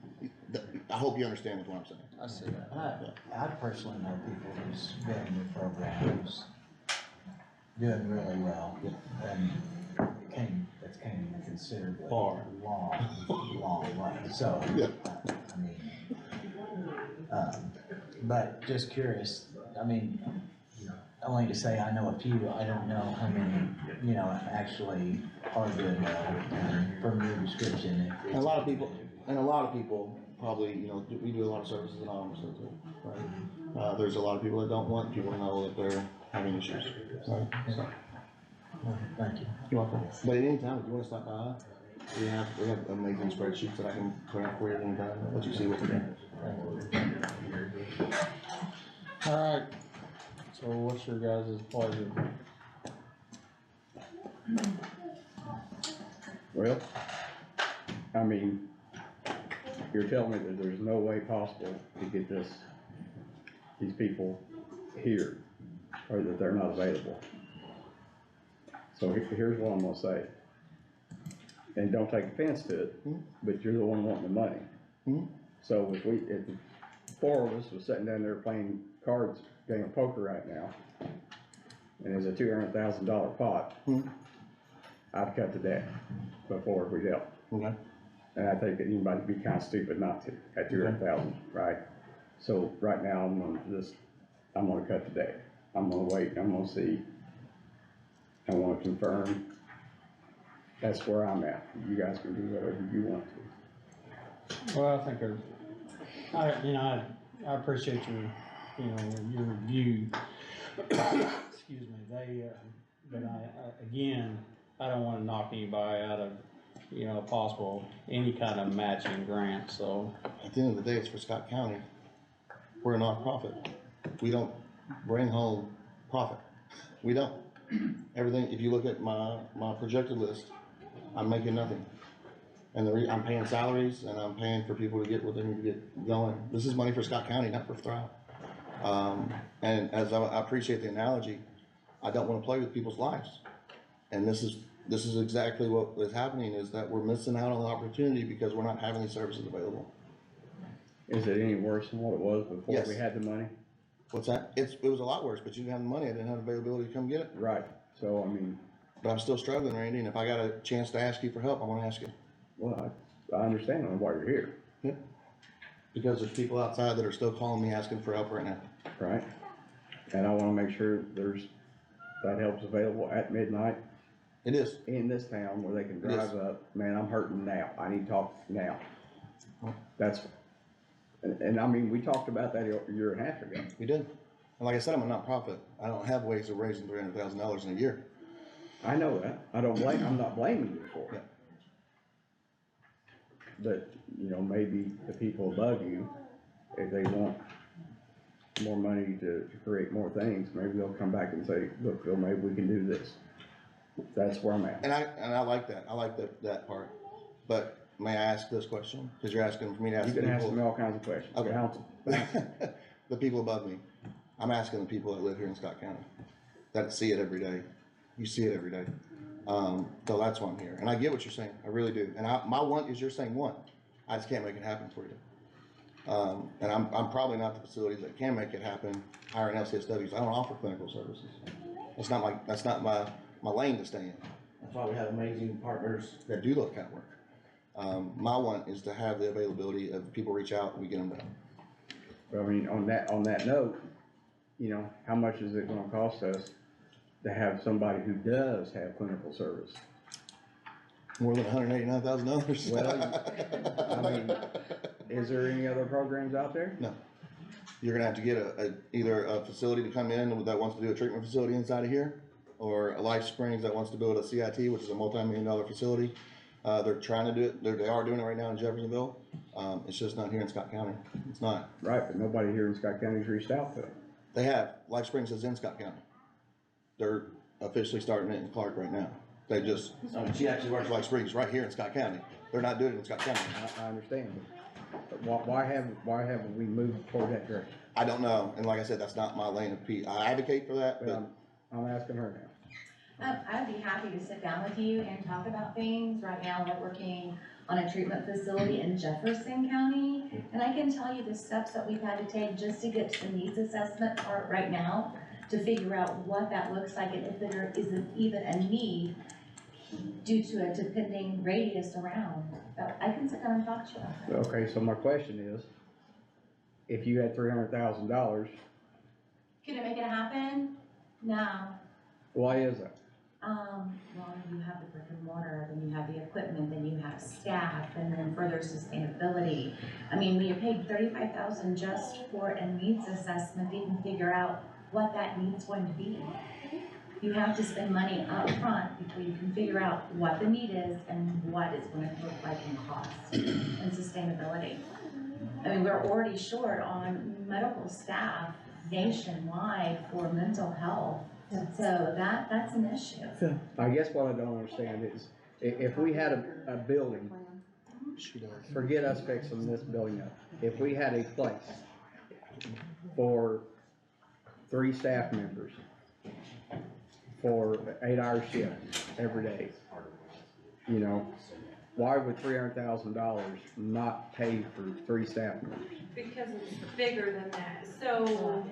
I hope you understand what I'm saying. I see that. I personally know people who's been in your program who's doing really well, and that's came considerably Far. long way, so, Yeah. I mean, but just curious, I mean, only to say I know a few, I don't know how many, actually are doing well, from your description. And a lot of people probably, we do a lot of services anonymously too, right? There's a lot of people that don't want people to know that they're having issues, right? So, Thank you. you're welcome. But at any time, if you wanna stop by, we have amazing spreadsheets that I can print out for you at any time, let you see what we're doing. Alright, so what's your guys' pleasure? Well, I mean, you're telling me that there's no way possible to get these people here, or that they're not available. So here's what I'm gonna say. And don't take offense to it, but you're the one wanting the money. Mhm. So if the four of us was sitting down there playing cards, game of poker right now, and there's a $200,000 pot, I'd cut the deck before we dealt. Okay. And I think that anybody'd be kinda stupid not to, at 200,000, right? So right now, I'm gonna cut the deck. I'm gonna wait, I'm gonna see. I wanna confirm. That's where I'm at. You guys can do whatever you want to. Well, I think I appreciate your review. Excuse me, but again, I don't wanna knock anybody out of, possible, any kind of matching grant, so. At the end of the day, it's for Scott County. We're a nonprofit. We don't bring home profit. We don't. Everything, if you look at my projected list, I'm making nothing. And I'm paying salaries and I'm paying for people to get what they need to get going. This is money for Scott County, not for Thrive. And as I appreciate the analogy, I don't wanna play with people's lives. And this is exactly what is happening, is that we're missing out on the opportunity because we're not having these services available. Is it any worse than what it was before Yes. we had the money? What's that? It was a lot worse, but you didn't have the money, I didn't have the availability to come get it. Right, so I mean, But I'm still struggling, Randy, and if I got a chance to ask you for help, I wanna ask you. well, I understand why you're here, Because there's people outside that are still calling me asking for help right now. right? And I wanna make sure that help's available at midnight It is. in this town where they can It is. drive up, man, I'm hurting now, I need to talk now. That's, and I mean, we talked about that a year and a half ago. We did. And like I said, I'm a nonprofit. I don't have ways of raising $300,000 in a year. I know that, I'm not blaming you for Yeah. it. But, maybe the people above you, if they want more money to create more things, maybe they'll come back and say, look, Phil, maybe we can do this. That's where I'm at. And I like that. I like that part. But may I ask this question? Because you're asking for me to ask You the can ask people. me all kinds of questions. Okay. Counsel. The people above me. I'm asking the people that live here in Scott County, that see it every day. You see it every day. So that's why I'm here. And I get what you're saying. I really do. And my want is you're saying want. I just can't make it happen for you. And I'm probably not the facilities that can make it happen, hiring LCSWs. I don't offer clinical services. That's not my lane to stay in. That's why we have amazing partners that do that kind of work. My want is to have the availability of people reach out and we get them done. I mean, on that note, how much is it gonna cost us to have somebody who does have clinical service? More than $189,000. Well, I mean, is there any other programs out there? No. You're gonna have to get either a facility to come in that wants to do a treatment facility inside of here, or a Life Springs that wants to build a CIT, which is a multi-million-dollar facility. They're trying to do it, they are doing it right now in Jeffersonville. It's just not here in Scott County. It's not. Right, but nobody here in Scott County's reached out to them. They have. Life Springs is in Scott County. they're officially starting it in Clark right now. They just, I mean, she actually works for Light Springs right here in Scott County. They're not doing it in Scott County. I understand, but why haven't we moved toward that direction? I don't know, and like I said, that's not my lane of I advocate for that, But but I'm asking her now. I'd be happy to sit down with you and talk about things. Right now, we're working on a treatment facility in Jefferson County. And I can tell you the steps that we've had to take just to get to the needs assessment part right now, to figure out what that looks like and if there isn't even a need due to a depending radius around. But I can sit down and talk to you about that. Okay, so my question is, if you had $300,000, Could it make it happen? No. why is that? Well, you have the brick and mortar, then you have the equipment, then you have staff, and then further sustainability. I mean, we paid $35,000 just for a needs assessment, to even figure out what that need's going to be. You have to spend money up front before you can figure out what the need is and what it's going to look like in cost and sustainability. I mean, we're already short on medical staff nationwide for mental health. So that's an issue. I guess what I don't understand is, if we had a building, forget us fixing this building up, if we had a place for 3 staff members for 8-hour shifts every day, you know, why would $300,000 not pay for 3 staff members? Because it's bigger than that, so,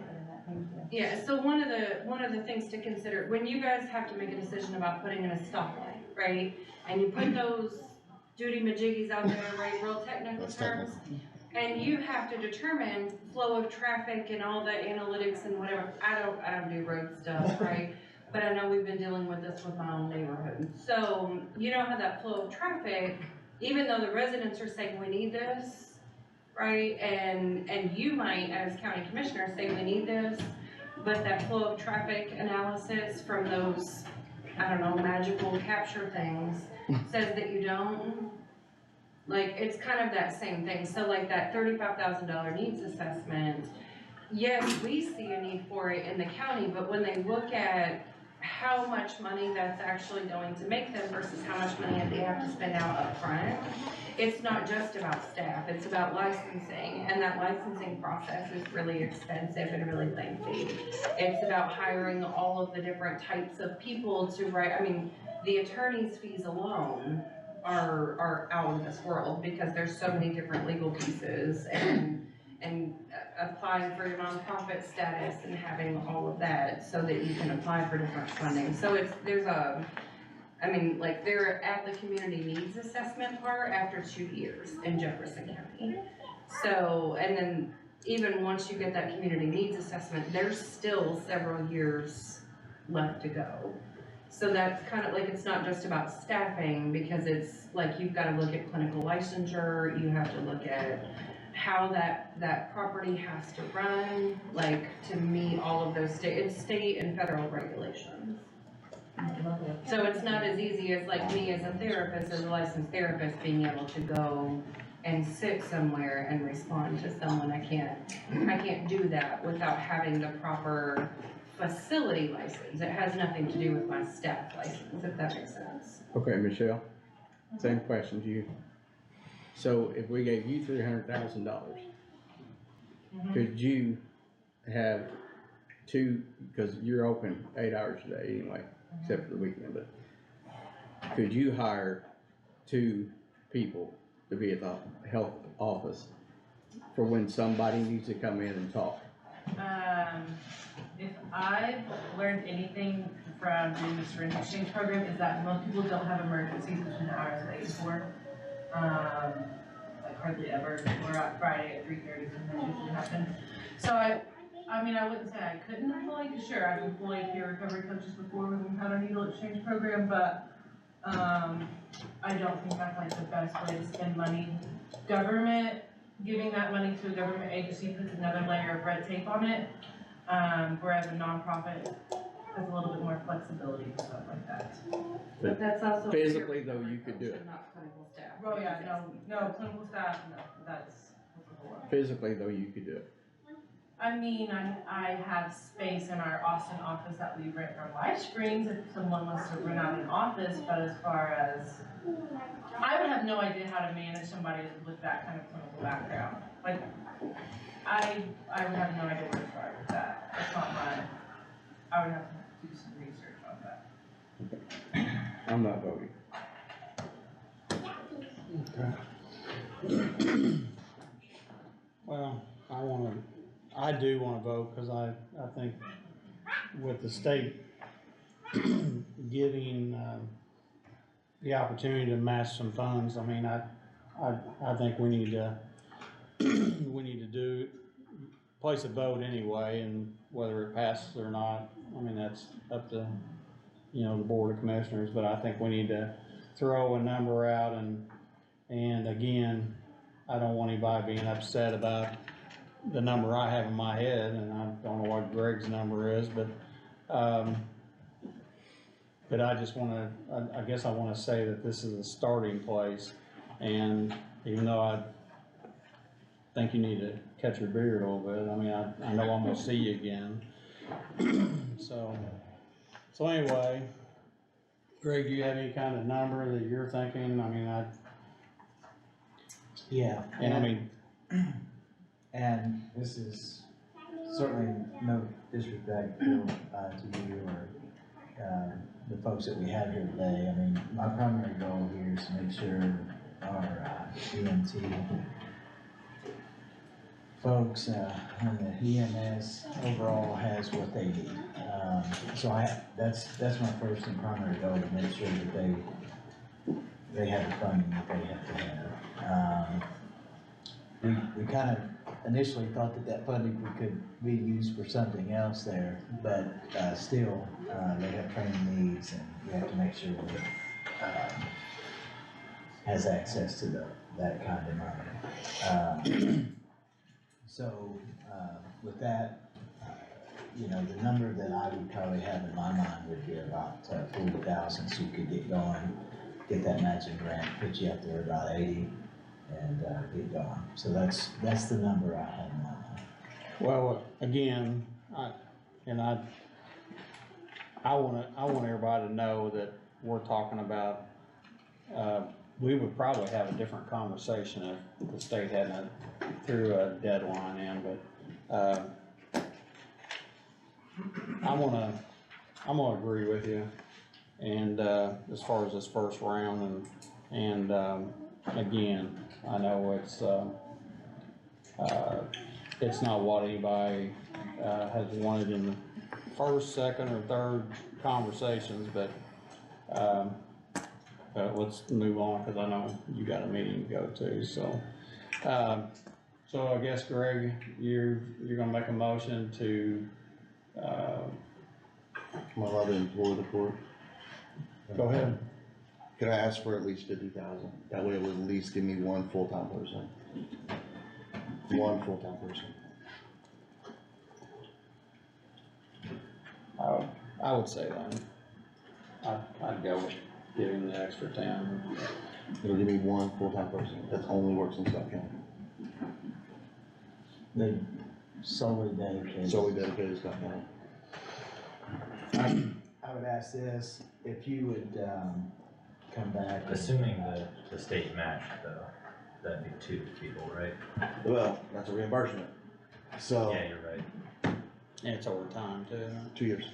yeah, so one of the things to consider, when you guys have to make a decision about putting in a stoplight, right? And you put those duty majiggies out there, right, real technical That's terms, and you have to determine flow of traffic and all the analytics and whatever. I don't do road stuff, right? But I know we've been dealing with this with my own neighborhood. So you know how that flow of traffic, even though the residents are saying we need this, right? And you might, as county commissioner, say we need this, but that flow of traffic analysis from those, I don't know, magical capture things says that you don't. Like, it's kind of that same thing. So like that $35,000 needs assessment, yes, we see a need for it in the county, but when they look at how much money that's actually going to make them versus how much money they have to spend out up front, it's not just about staff, it's about licensing, and that licensing process is really expensive and really lengthy. It's about hiring all of the different types of people to write, I mean, the attorney's fees alone are out of this world, because there's so many different legal pieces, and applying for your nonprofit status and having all of that so that you can apply for different funding. So they're at the community needs assessment part after 2 years in Jefferson County. So, and then even once you get that community needs assessment, there's still several years left to go. So that's kind of like, it's not just about staffing, because it's like, you've got to look at clinical licensure, you have to look at how that property has to run, like, to meet all of those state and federal regulations. So it's not as easy as like me as a therapist, as a licensed therapist, being able to go and sit somewhere and respond to someone. I can't do that without having the proper facility license. It has nothing to do with my staff license, if that makes sense. Okay, Michelle, same question to you. So if we gave you $300,000, could you have 2, because you're open 8 hours a day anyway, except for the weekend, but could you hire 2 people to be at the health office for when somebody needs to come in and talk? If I've learned anything from doing the syringe exchange program, is that most people don't have emergencies between the hours of 8 and 4. Like hardly ever, or on Friday at 3:30, sometimes usually happens. So I mean, I wouldn't say I couldn't employ, because sure, I've employed peer recovery coaches before when we've had our needle exchange program, but I don't think that's like the best way to spend money. Government, giving that money to a government agency puts another layer of red tape on it, whereas a nonprofit has a little bit more flexibility and stuff like that. But that's also. Physically though, you could do it. Not clinical staff. Oh yeah, no, clinical staff, no, that's a whole lot. Physically though, you could do it. I mean, I have space in our Austin office that we rent from Life Springs if someone wants to rent out an office, but as far as, I would have no idea how to manage somebody with that kind of clinical background. Like, I would have no idea where to start with that. That's not my, I would have to do some research on that. I'm not voting. Well, I do wanna vote, cause I think with the state giving, the opportunity to match some funds, I mean, I think we need to, place a vote anyway, and whether it passes or not, I mean, that's up to, the Board of Commissioners, but I think we need to throw a number out, and again, I don't want anybody being upset about the number I have in my head, and I don't know what Greg's number is, but I just wanna, I guess I wanna say that this is a starting place, and even though I think you need to catch your beard a little bit, I mean, I know I'm gonna see you again. So anyway, Greg, do you have any kind of number that you're thinking? I mean, Yeah. and I mean, And this is certainly no disrespect to you or the folks that we have here today. I mean, my primary goal here is to make sure our EMT folks and the EMS overall has what they need. So that's my first and primary goal, to make sure that they have the funding that they have to have. We kind of initially thought that funding could be used for something else there, but still, they have training needs, and we have to make sure that has access to that kind of money. So with that, the number that I would probably have in my mind would be about 40,000, so you could get going, get that matching grant, put you up there about 80. And get going. So that's the number I had in mind. well, again, I want everybody to know that we're talking about, we would probably have a different conversation if the state hadn't threw a deadline in, but, I'm gonna agree with you. And, as far as this first round and again, I know it's not what anybody, has wanted in the first, second, or third conversations, but let's move on, cause I know you got a meeting to go to, so. So I guess, Greg, you're gonna make a motion to, Am I allowed to employ the court? go ahead. Could I ask for at least 50,000? That way it would at least give me one full-time person. One full-time person. I would say that. I'd go with giving the extra 10. It'll give me one full-time person that only works in Scott County. They solely dedicated. Solely dedicated to Scott County. I would ask this, if you would come back. Assuming the state matched though, that'd be 2 people, right? Well, that's a reimbursement. So, Yeah, you're right. And it's over time too. 2 years.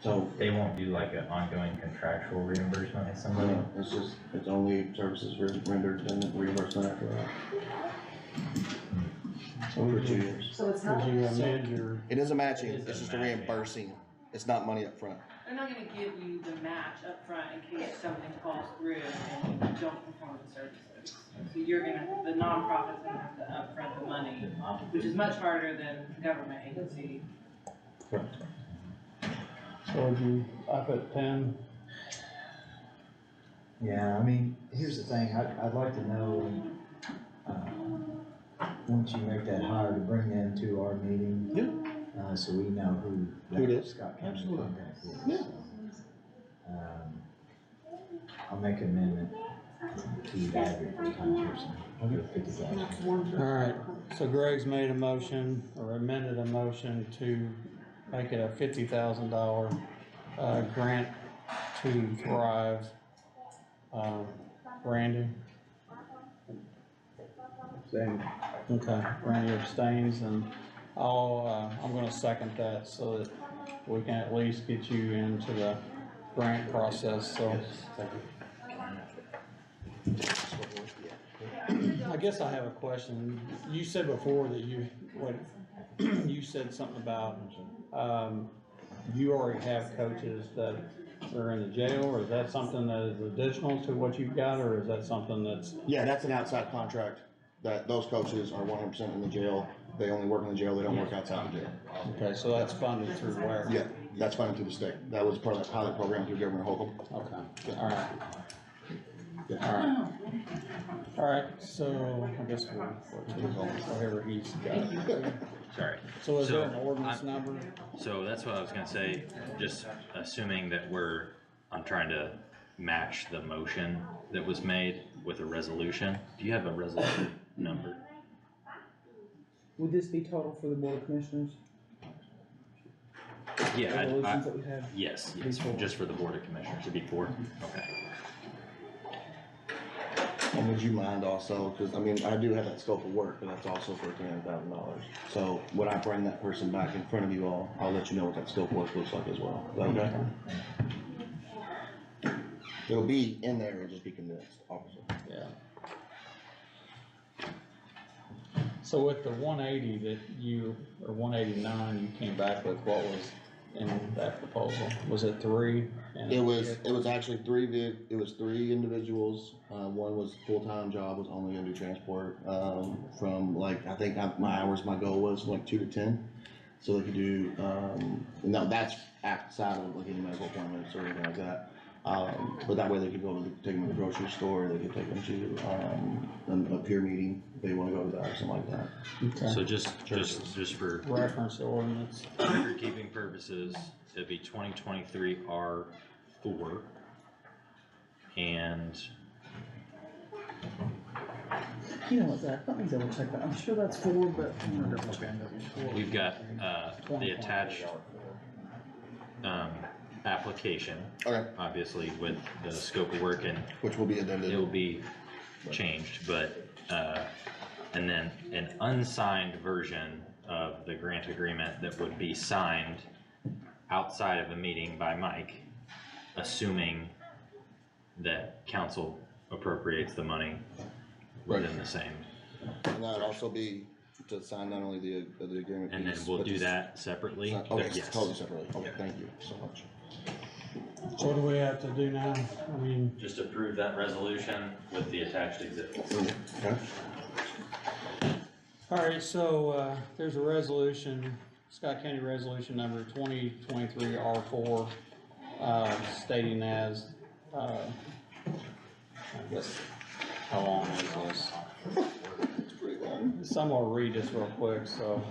So, They won't do like an ongoing contractual reimbursement with somebody? it's only services rendered and reimbursement after that. So For 2 years. So it's not, Would you amend your, It isn't matching, It is it's just a matching. reimbursing. It's not money up front. They're not gonna give you the match up front in case something falls through and you don't perform the services. So the nonprofit's gonna have to upfront the money, which is much harder than government agency. so would you up at 10? Yeah, I mean, here's the thing, I'd like to know, once you make that hire, to bring them to our meeting. So we know who Who it is. Scott County Absolutely. contact is. Yeah. So, I'll make an amendment to add your full-time person, $50,000. Alright, so Greg's made a motion, or amended a motion to make it a $50,000, grant to Thrive. Randy? Same. Okay, Randy abstains, and I'm gonna second that so that we can at least get you into the grant process, so. I guess I have a question. You said before that you said something about, you already have coaches that are in the jail, or is that something that is additional to what you've got, or is that something that's? Yeah, that's an outside contract, that those coaches are 100% in the jail, they only work in the jail, they don't work outside the jail. Okay, so that's funded through where? Yeah, that's funded through the state, that was part of that pilot program through Governor Holcomb. Okay, alright. Alright. Alright, so I guess whatever he's got. Sorry. So is there So, an ordinance number? So that's what I was gonna say, just assuming that I'm trying to match the motion that was made with a resolution. Do you have a resolution number? Would this be total for the board of commissioners? Yeah, Resolutions that we have? yes, Before. just for the board of commissioners, it'd be 4, okay. And would you mind also, cause I mean, I do have that scope of work, but that's also for $300,000. So when I bring that person back in front of you all, I'll let you know what that scope of work looks like as well. Is that okay? It'll be in there, it'll just be condensed, obviously. Yeah. So with the 180 that or 189 you came back with, what was in that proposal? Was it 3? It was actually it was 3 individuals, one was full-time job, was only gonna do transport, from like, I think my goal was like 2 to 10. So they could do, no, that's outside of like any medical appointments or anything like that. But that way they could take them to the grocery store, they could take them to, a peer meeting, if they wanna go to that or something like that. Okay. So just for Reference the ordinance. record keeping purposes, it'd be 2023 R4. And You know what, Zach, let me double check that, I'm sure that's 4, but I'm gonna double check. we've got, the attached, application. Okay. Obviously with the scope of work, and Which will be addended. it will be changed, but, and then an unsigned version of the grant agreement that would be signed outside of a meeting by Mike, assuming that council appropriates the money within the same. And that would also be to sign not only the agreement And then piece, we'll but do just- that separately? Okay, Yes. totally separately, okay, thank you so much. So what do we have to do now? I mean, Just approve that resolution with the attached exhibits. Okay. alright, so, there's a resolution, Scott County Resolution number 2023 R4, stating as, I guess, how long is this? It's pretty long. So I'm gonna read this real quick, so.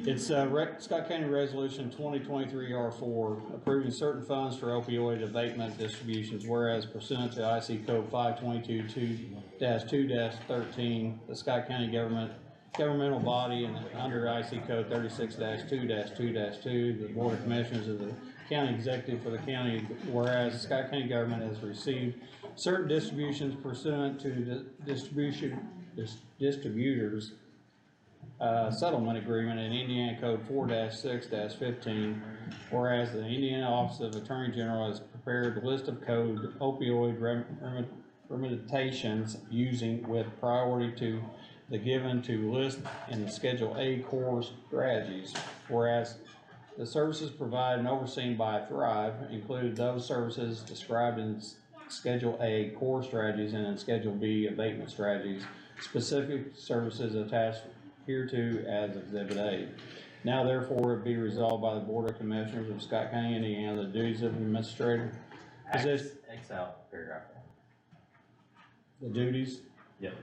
It's, Scott County Resolution 2023 R4, approving certain funds for opioid abatement distributions, whereas pursuant to IC Code 5222-2-13, the Scott County governmental body and under IC Code 36-2-2-2, the Board of Commissioners of the County Executive for the county, whereas the Scott County government has received certain distributions pursuant to the distributors settlement agreement in Indiana Code 4-6-15, whereas the Indiana Office of Attorney General has prepared a list of code opioid remediations using with priority to the given to list in the Schedule A core strategies, whereas the services provided and overseen by Thrive include those services described in Schedule A core strategies and in Schedule B abatement strategies, specific services attached hereto as Exhibit A. Now therefore it be resolved by the Board of Commissioners of Scott County, Indiana, the duties of administrator. Is this X out paragraph 1. the duties? Yep.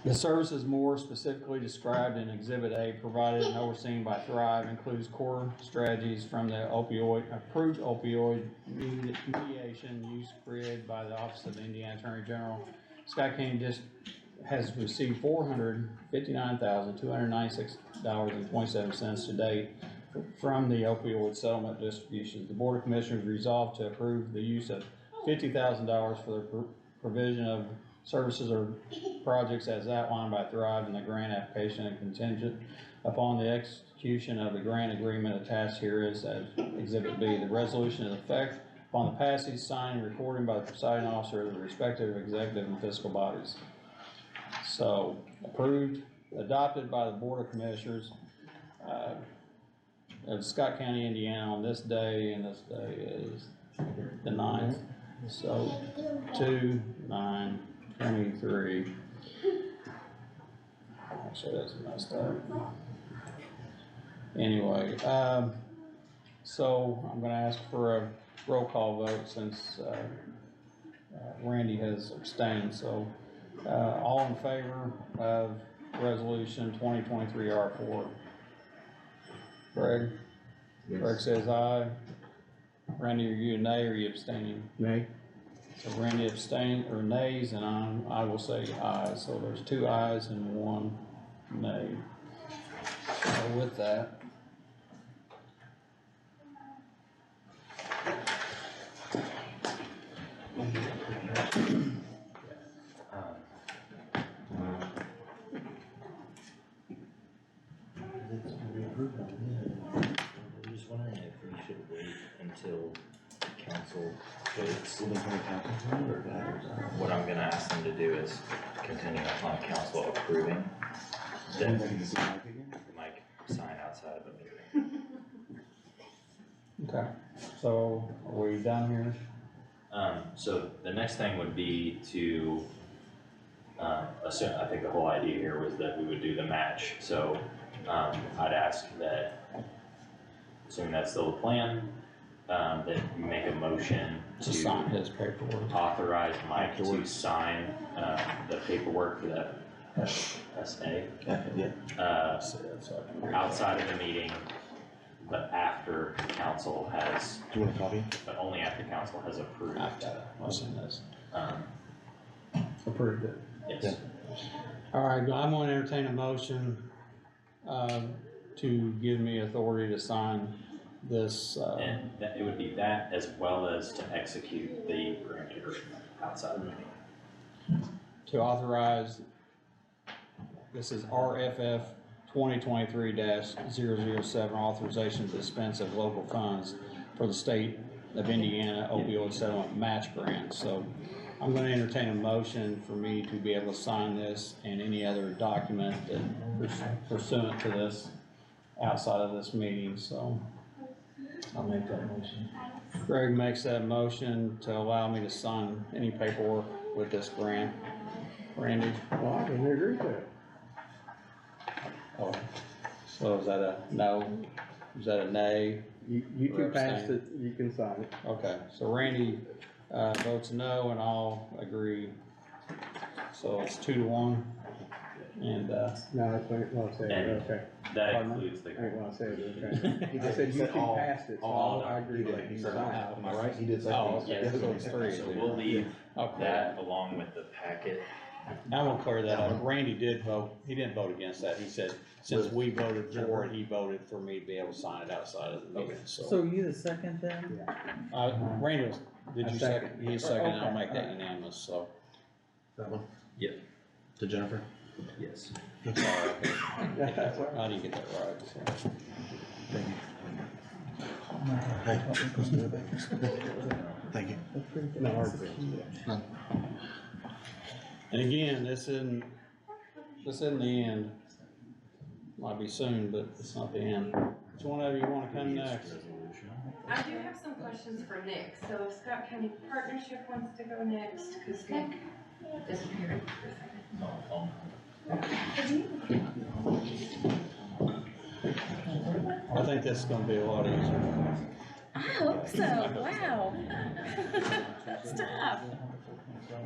The services more specifically described in Exhibit A provided and overseen by Thrive includes core strategies from the approved opioid mediation use created by the Office of the Indiana Attorney General. Scott County has received $459,296.27 to date from the opioid settlement distributions. The Board of Commissioners resolved to approve the use of $50,000 for the provision of services or projects as outlined by Thrive in the grant application and contingent upon the execution of the grant agreement attached here is as Exhibit B. The resolution is effect upon the passage, signing, and recording by the presiding officer of the respective executive and fiscal bodies. So, adopted by the Board of Commissioners of Scott County, Indiana on this day, and this day is the 9th. So, 2/9/23. Actually, that's messed up. Anyway, so I'm gonna ask for a roll call vote since, Randy has abstained, so, all in favor of resolution 2023 R4? Greg? Yes. Greg says aye. Randy, are you a nay or are you abstaining? Nay? So Randy abstain, or nays, and I will say aye, so there's 2 ayes and 1 nay. So with that. I'm just wondering if we should wait until council votes. What I'm gonna ask them to do is contingent upon council approving, then Mike sign outside of the meeting. Okay, so are we done here? So the next thing would be to, assume, I think the whole idea here was that we would do the match, so, I'd ask that, assuming that's still the plan, that you make a motion To sign his paperwork. authorize Mike to sign, the paperwork for that FSA, outside of the meeting, but after council has, Do you want a copy? but only after council has approved. Listen this. Approved it. Yes. All right, I'm gonna entertain a motion, to give me authority to sign this, And that, it would be that as well as to execute the grant agreement outside of the meeting. to authorize, this is RFF 2023-007, authorization to dispense of local funds for the state of Indiana opioid settlement match grant. So I'm gonna entertain a motion for me to be able to sign this and any other document that pursuant to this outside of this meeting, so. I'll make that motion. Greg makes that motion to allow me to sign any paperwork with this grant. Randy? Well, I can agree to it. Oh, so is that a no? Is that a nay? You Or two passed abstain. it, you can sign it. Okay, so Randy, votes no and I'll agree. So it's 2-1. And, No, that's what I said, And- okay. That Pardon? includes the I ain't gonna say it, okay. He I did- said he you said two all- passed it, so all, I agree he that did, you he said signed all. it. Am I right? He did say. Oh, okay, so it's 3. So we'll leave Okay. that along with the packet. I'm gonna clear that up. Randy did vote, he didn't vote against that. He said, since we voted for it, he voted for me to be able to sign it outside of the meeting, So you the second then? Randy was, did I you second. second? He seconded, I'll Okay, make that alright. unanimous, so. That one? Yep. To Jennifer? Yes. How do you get that right? So. Hey, let's do it. Thank you. No, ours is. And again, this isn't the end. Might be soon, but it's not the end. Which one of you wanna come next? I do have some questions for Nick, so if Scott County Partnership wants to go next, cause Nick disappeared for a second. I think this is gonna be a lot easier. I hope so, wow. Stop.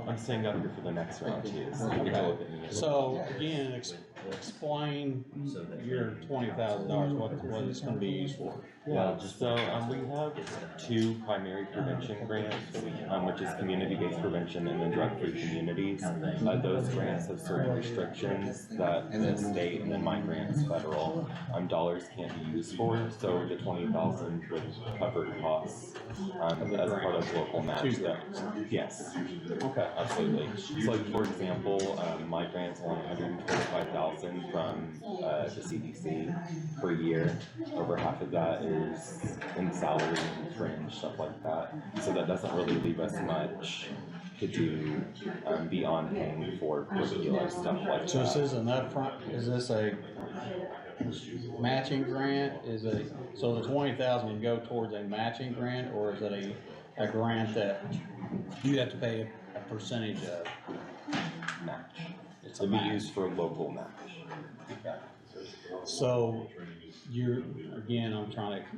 I'm staying up here for the next round too, so you can look at me. So again, explain your $20,000, what it's gonna be used for. Yeah, so, we have two primary prevention grants, which is community-based prevention and then drug-free communities. Those grants have certain restrictions that the state and then my grant's federal, dollars can't be used for, so the 20,000 would cover costs, as part of local match. Yes. Okay. Absolutely. So like, for example, my grant's only 125,000 from, the CDC per year. Over half of that is in salary and fringe, stuff like that. So that doesn't really leave us much to do, beyond paying for curricular stuff like that. So this isn't upfront, is this a matching grant? Is it, so the 20,000 would go towards a matching grant, or is it a grant that you have to pay a percentage of? Match. It's to be used for a local match. So you're, again, I'm trying to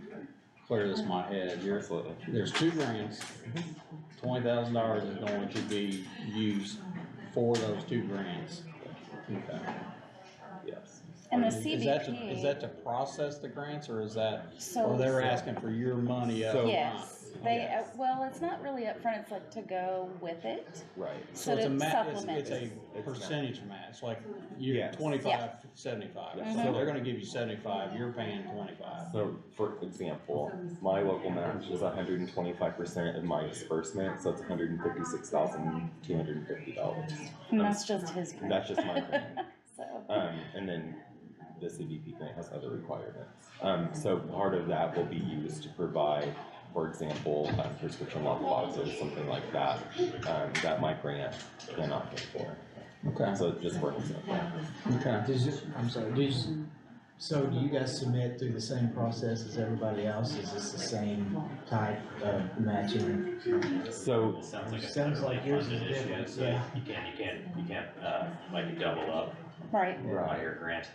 clear this in my head. There's two grants. $20,000 is going to be used for those two grants. Okay. Yes. And the Is that CBP. to process the grants, or is that, So- or they're asking for your money up front? Yes, they, well, it's not really upfront, it's like to go with it. Right. So to it's a supplement. it's a percentage match, like you, Yes. 25, 75. Yes. So they're gonna give you 75, you're paying 25. So, for example, my local match is 125% of my disbursement, so it's $156,250. And that's just his grant. That's just my grant. So, And then the CBP grant has other requirements. So part of that will be used to provide, for example, prescription lockbox or something like that, that my grant cannot pay for. Okay. So it just works like that. Okay. So do you guys submit through the same process as everybody else? Is this the same type of matching? So, Sounds like yours is different, yeah. You can't, like double up right, by your grant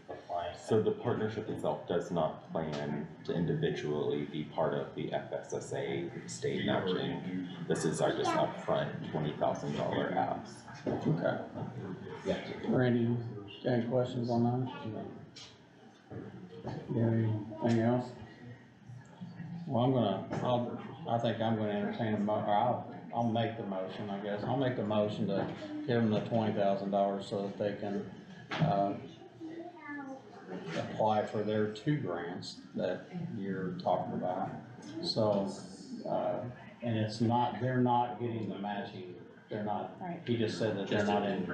applying. so the partnership itself does not plan to individually be part of the FSSA state matching. This is our just upfront $20,000 ask. Okay. Randy, any questions on that? You have anything else? Well, I think I'm gonna entertain I'll make the motion, I guess. I'll make the motion to give them the $20,000 so that they can, apply for their two grants that you're talking about. So, and it's not, they're not getting the matching, they're not, right. he just said that they're not in,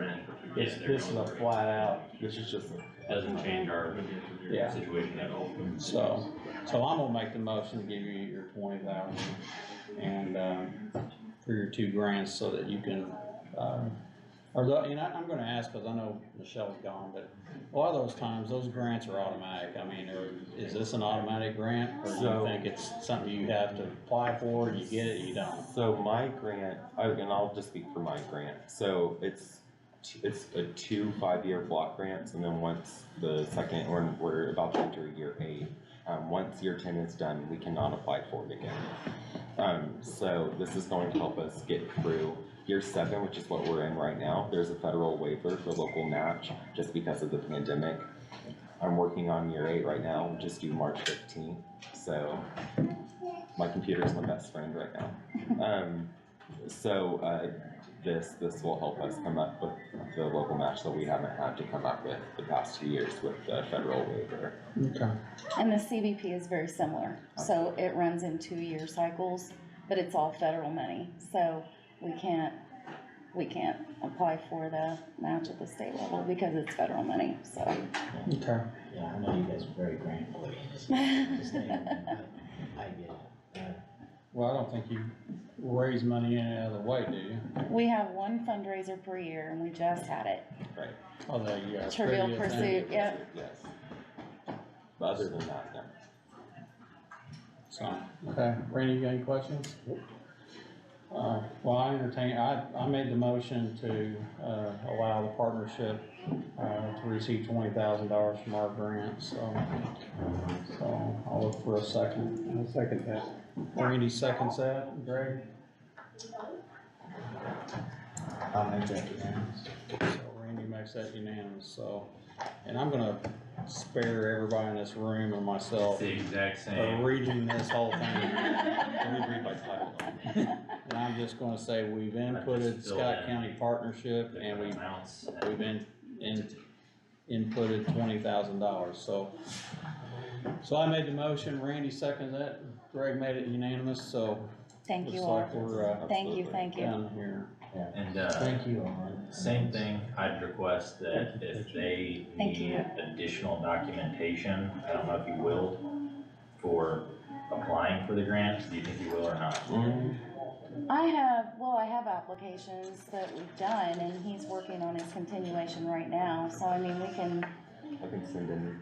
this is a flat out, This is just, Doesn't change our yeah. situation at all. So I'm gonna make the motion to give you your 20,000 and, for your two grants so that you can, I'm gonna ask, cause I know Michelle's gone, but a lot of those times, those grants are automatic. I mean, is this an automatic grant, or do you think it's something you have to apply for, and you get it, you don't? so my grant, and I'll just speak for my grant, so it's a 2 5-year block grants, and then once the second, we're about to enter year 8, once year 10 is done, we cannot apply for it again. So this is going to help us get through year 7, which is what we're in right now. There's a federal waiver for local match just because of the pandemic. I'm working on year 8 right now, which is due March 15th. So my computer's my best friend right now. This will help us come up with the local match that we haven't had to come up with the past 2 years with the federal waiver. Okay. And the CBP is very similar, so it runs in 2-year cycles, but it's all federal money, so we can't apply for the match at the state level because it's federal money, so. Okay. Yeah, I know you guys are very grant oriented. I get it. Well, I don't think you raise money any other way, do you? We have one fundraiser per year and we just had it. Right. Oh, there you go. Trivial Pursuit, yep. Yes. But other than that, no. So, okay, Randy, you got any questions? Well, I made the motion to, allow the partnership, to receive $20,000 from our grant, so I'll look for a second. I'll second that. Randy seconds that, Greg? I'll make that unanimous. So Randy makes that unanimous, so, and I'm gonna spare everybody in this room and myself the exact of same. reading this whole thing. Let me read by title. And I'm just gonna say, we've inputted filled Scott in County Partnership and we've Amounts. inputted $20,000, so. So I made the motion, Randy seconds that, Greg made it unanimous, so. Thank you looks all. like we're, Thank you. down here. And, Thank you all. same thing, I'd request that if they Thank you. need additional documentation, I don't know if you will, for applying for the grant, do you think you will or not? I have applications that we've done, and he's working on his continuation right now, so I mean, we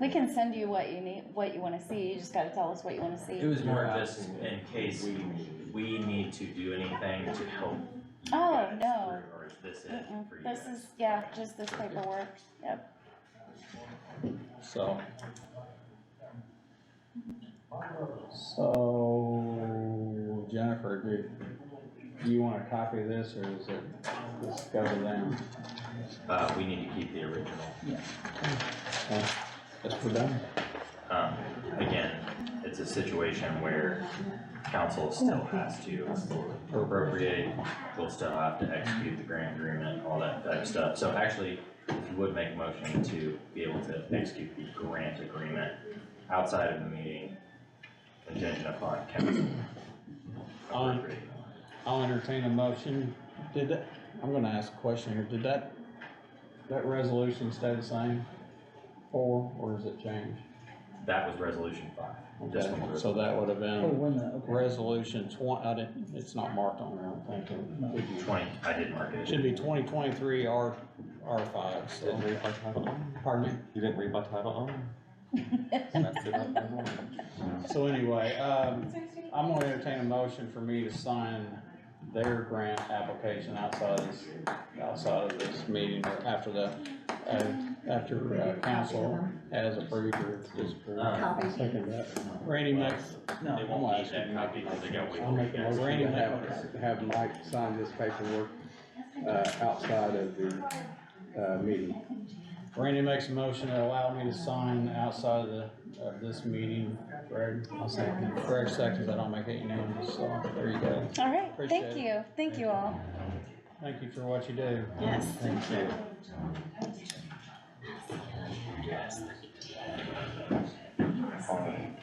can send you what you need, what you wanna see, you just gotta tell us what you wanna see. It was more just in case we need to do anything to help you Oh, guys no. through, or is this it for you This guys? is, yeah, just this paperwork, yep. So. So, Jennifer, do you want a copy of this, or is it, just go to them? We need to keep the original. Okay, guess we're done. Again, it's a situation where council still has to appropriate, we'll still have to execute the grant agreement, all that type of stuff. So actually, if you would make a motion to be able to execute the grant agreement outside of the meeting, contingent upon council appropriating. I'll entertain a motion. I'm gonna ask a question here, did that resolution stay the same? Or is it changed? That was resolution 5. This one was- So that would have Oh, been when that, okay. resolution it's not marked on there, I don't think. 20, I did mark It it. should be 2023 R5, so. Pardon me? You didn't read by title only? So anyway, I'm gonna entertain a motion for me to sign their grant application outside of this meeting, or after council has approved or disapproved. Second that. Randy makes, No. They won't need that copy because they got way I'll more. make a motion Randy, to have Mike sign this paperwork, outside of the, meeting. Randy makes a motion to allow me to sign outside of this meeting. Greg? I'll second. Greg seconds, I don't make it unanimous, so there you go. All right, Appreciate it. thank you all. Thank you for what you do. Yes. Thank you.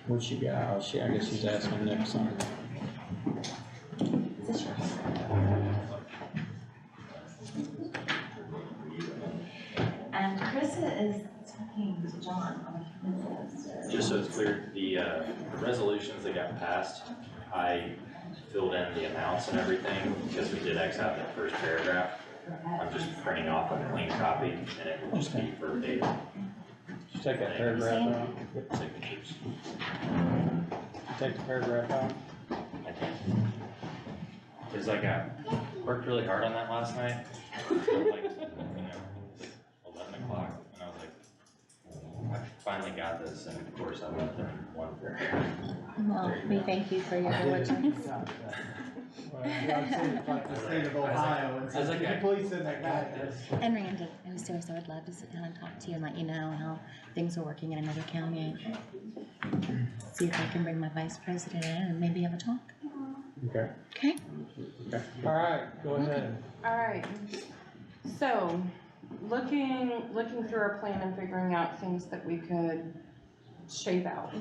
What she got? Oh, I guess she's asking Nick something. And Krista is talking to John on the. Just so it's clear, the resolutions that got passed, I filled in the amounts and everything, because we did X out that first paragraph. I'm just printing off a clean copy, and it will just be for data Did you take that paragraph out? signatures. Take the paragraph out? I think. Cause I worked really hard on that last night, like, 11 o'clock, and I was like, I finally got this, and of course I left in one paragraph. Well, we thank you for your diligence. Like the state of Ohio, and I was like, says, "Could you please send that guy this?" And Randy, I was serious, I would love to sit down and talk to you and let you know how things are working in another county. See if I can bring my vice president in and maybe have a talk. Okay. Okay? All right, go ahead. Alright, so, looking through our plan and figuring out things that we could shave out,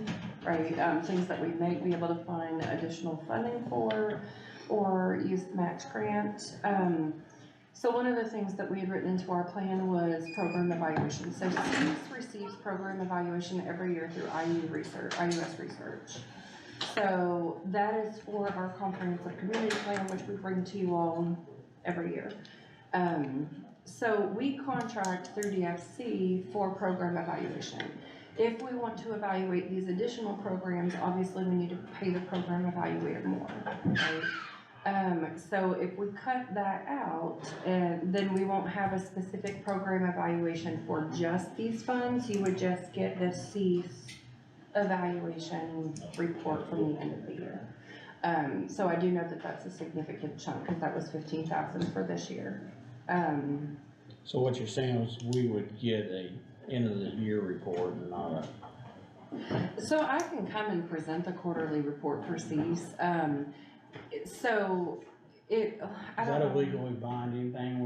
right? Things that we may be able to find additional funding for, or use the max grant. So one of the things that we had written into our plan was program evaluation. So CEAS receives program evaluation every year through IUS research. So that is for our comprehensive community plan, which we bring to you all every year. So we contract through DFC for program evaluation. If we want to evaluate these additional programs, obviously we need to pay the program evaluator more, right? So if we cut that out, then we won't have a specific program evaluation for just these funds. You would just get the CEAS evaluation report from the end of the year. So I do know that that's a significant chunk, because that was $15,000 for this year. So what you're saying is we would get a end of the year report and not So I can come and present the quarterly report for C's, so it, I is don't that a know. legally binding thing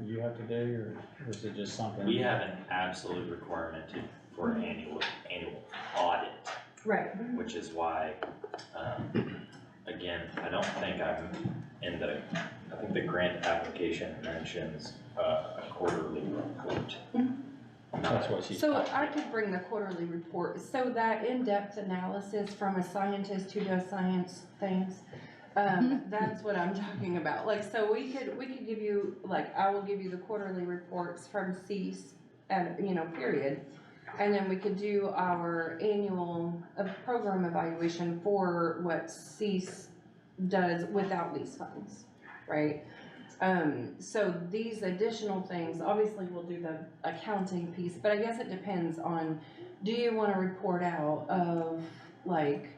you have to do, or is it just something? We have an absolute requirement for annual audit, Right. which is why, again, I don't think I'm in I think the grant application mentions a quarterly report. That's what she's. So I could bring the quarterly report, so that in-depth analysis from a scientist who does science things, that's what I'm talking about. Like, so we could give you, like, I will give you the quarterly reports from CEAS and, period. And then we could do our annual program evaluation for what CEAS does without these funds, right? So these additional things, obviously we'll do the accounting piece, but I guess it depends on, do you wanna report out of, like,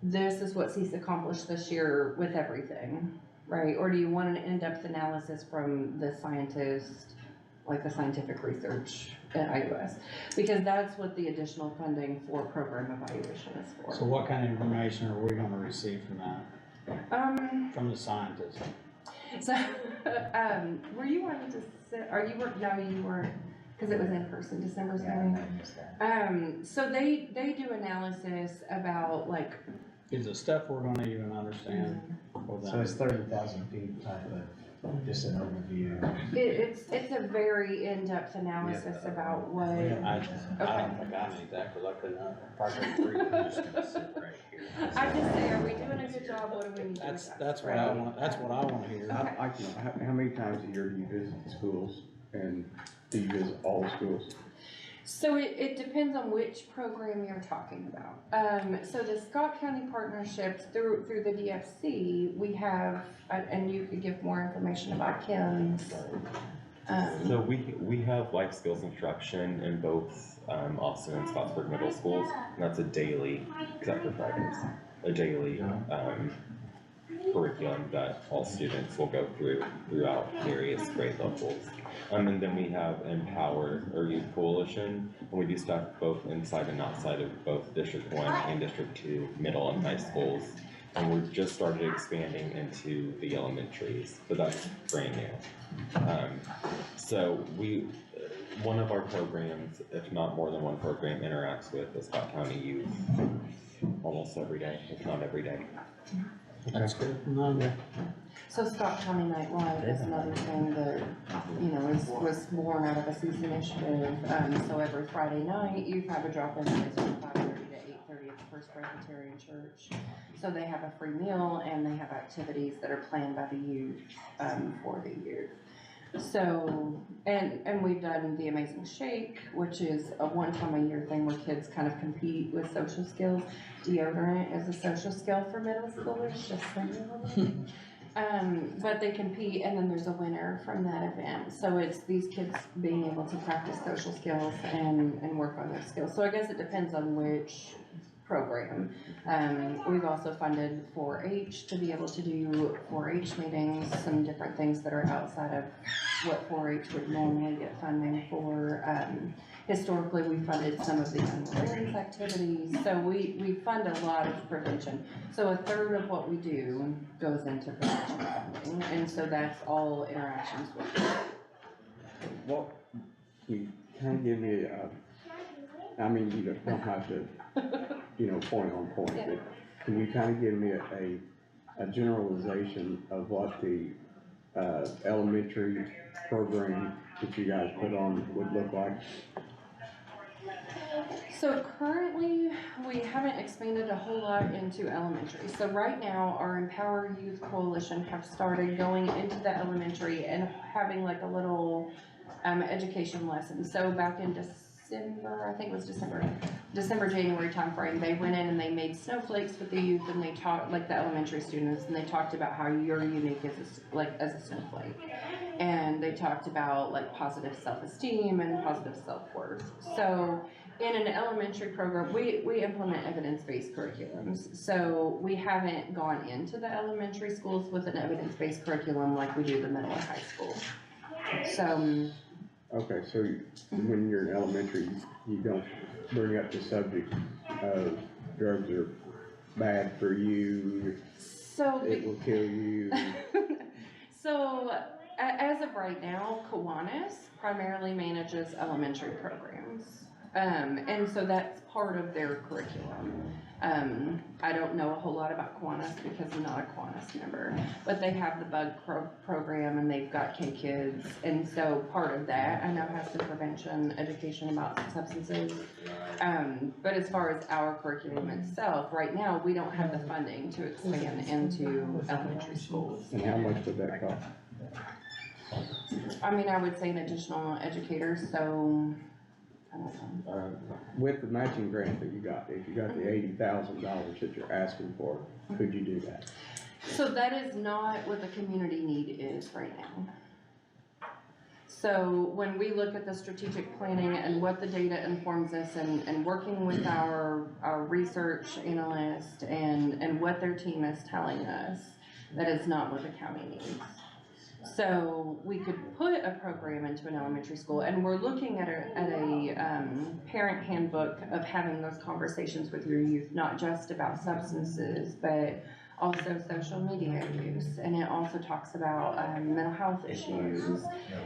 this is what CEAS accomplished this year with everything, right? Or do you want an in-depth analysis from the scientist, like the scientific research at IUS? Because that's what the additional funding for program evaluation is for. So what kind of information are we gonna receive from that, from the scientists? So, were you wanting to sit, you weren't, cause it was in person, December's meeting. So they do analysis about like. Is it stuff we're gonna even understand? So it's 30,000 feet type of, just an overview. It's a very in-depth analysis about what. I don't think I need that, cause I couldn't, project three, I'm just gonna sit right here. I just say, are we doing a good job, what do we need to do? That's what I wanna hear. How many times a year do you visit the schools, and do you visit all the schools? So it depends on which program you're talking about. So the Scott County partnerships through the DFC, we have, and you could give more information about Kim's. So we have life skills instruction in both Austin and Scottsburg middle schools, and that's a daily, except for Fridays, a daily curriculum that all students will go throughout various grade levels. And then we have Empower, or Youth Coalition, and we do stuff both inside and outside of both District 1 and District 2 middle and high schools. And we've just started expanding into the elementaries, but that's brand new. So one of our programs, if not more than one program, interacts with the Scott County youth almost every day, if not every day. That's good. So Scott County Night Live is another thing that, was born out of a CEAS initiative. So every Friday night, you have a drop-in place from 5:30 to 8:30 at the First Presbyterian Church. So they have a free meal and they have activities that are planned by the youth, for the youth. So, and we've done the Amazing Shake, which is a one-time-a-year thing where kids kind of compete with social skills. Deodorant is a social skill for middle schoolers, just so you know. But they compete, and then there's a winner from that event. So it's these kids being able to practice social skills and work on their skills. So I guess it depends on which program. We've also funded 4-H to be able to do 4-H meetings, some different things that are outside of what 4-H would normally get funding for. Historically, we funded some of the Young Marines activities, so we fund a lot of prevention. So a third of what we do goes into prevention funding, and so that's all interactions with. Well, you kind of give me, I mean, you don't have to, point on point, but can you kind of give me a generalization of what the elementary program that you guys put on would look like? So currently, we haven't expanded a whole lot into elementary. So right now, our Empower Youth Coalition have started going into the elementary and having like a little education lesson. So back in December, I think it was December, January timeframe, they went in and they made snowflakes with the youth, and they taught, like the elementary students, and they talked about how you're unique as a snowflake. And they talked about like positive self-esteem and positive self-worth. So in an elementary program, we implement evidence-based curriculums. So we haven't gone into the elementary schools with an evidence-based curriculum like we do the middle and high school. So, Okay, so when you're in elementary, you don't bring up the subject of drugs are bad for you, so. it will kill you. So, as of right now, Kiwanis primarily manages elementary programs. And so that's part of their curriculum. I don't know a whole lot about Kiwanis because I'm not a Kiwanis member, but they have the bug program and they've got K-Kids. And so part of that, I know, has some prevention education about substances. But as far as our curriculum itself, right now, we don't have the funding to expand into elementary schools. And how much would that cost? I mean, I would say an additional educator, so, I don't know. With the matching grant that you got, if you got the $80,000 that you're asking for, could you do that? So that is not what the community need is right now. So when we look at the strategic planning and what the data informs us and working with our research analyst and what their team is telling us, that is not what the county needs. So we could put a program into an elementary school, and we're looking at a parent handbook of having those conversations with your youth, not just about substances, but also social media use, and it also talks about mental health issues,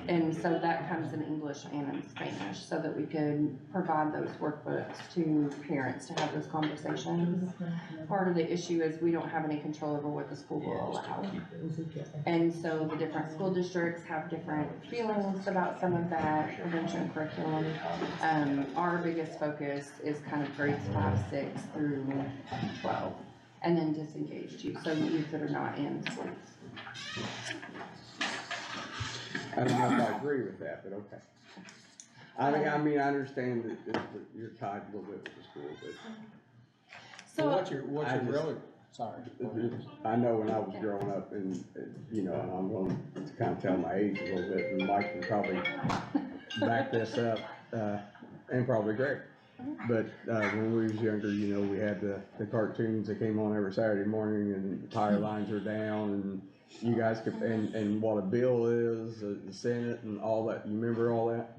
and so that comes in English and in Spanish, so that we could provide those workbooks to parents to have those conversations. Part of the issue is we don't have any control over what the school will allow, and so the different school districts have different feelings about some of that prevention curriculum. Our biggest focus is kind of grades 5, 6 through 12. And then disengaged youth, so youth that are not in schools. I don't know if I agree with that, but okay. I mean, I understand that you're tied a little bit with the school, but. So what's your really, sorry. I know when I was growing up and, you know, and I'm going to kind of tell my age a little bit, and Mike can probably back this up, and probably Greg. But, when we was younger, you know, we had the cartoons that came on every Saturday morning, and the tire lines are down, and you guys could, and what a bill is, the Senate and all that, you remember all that?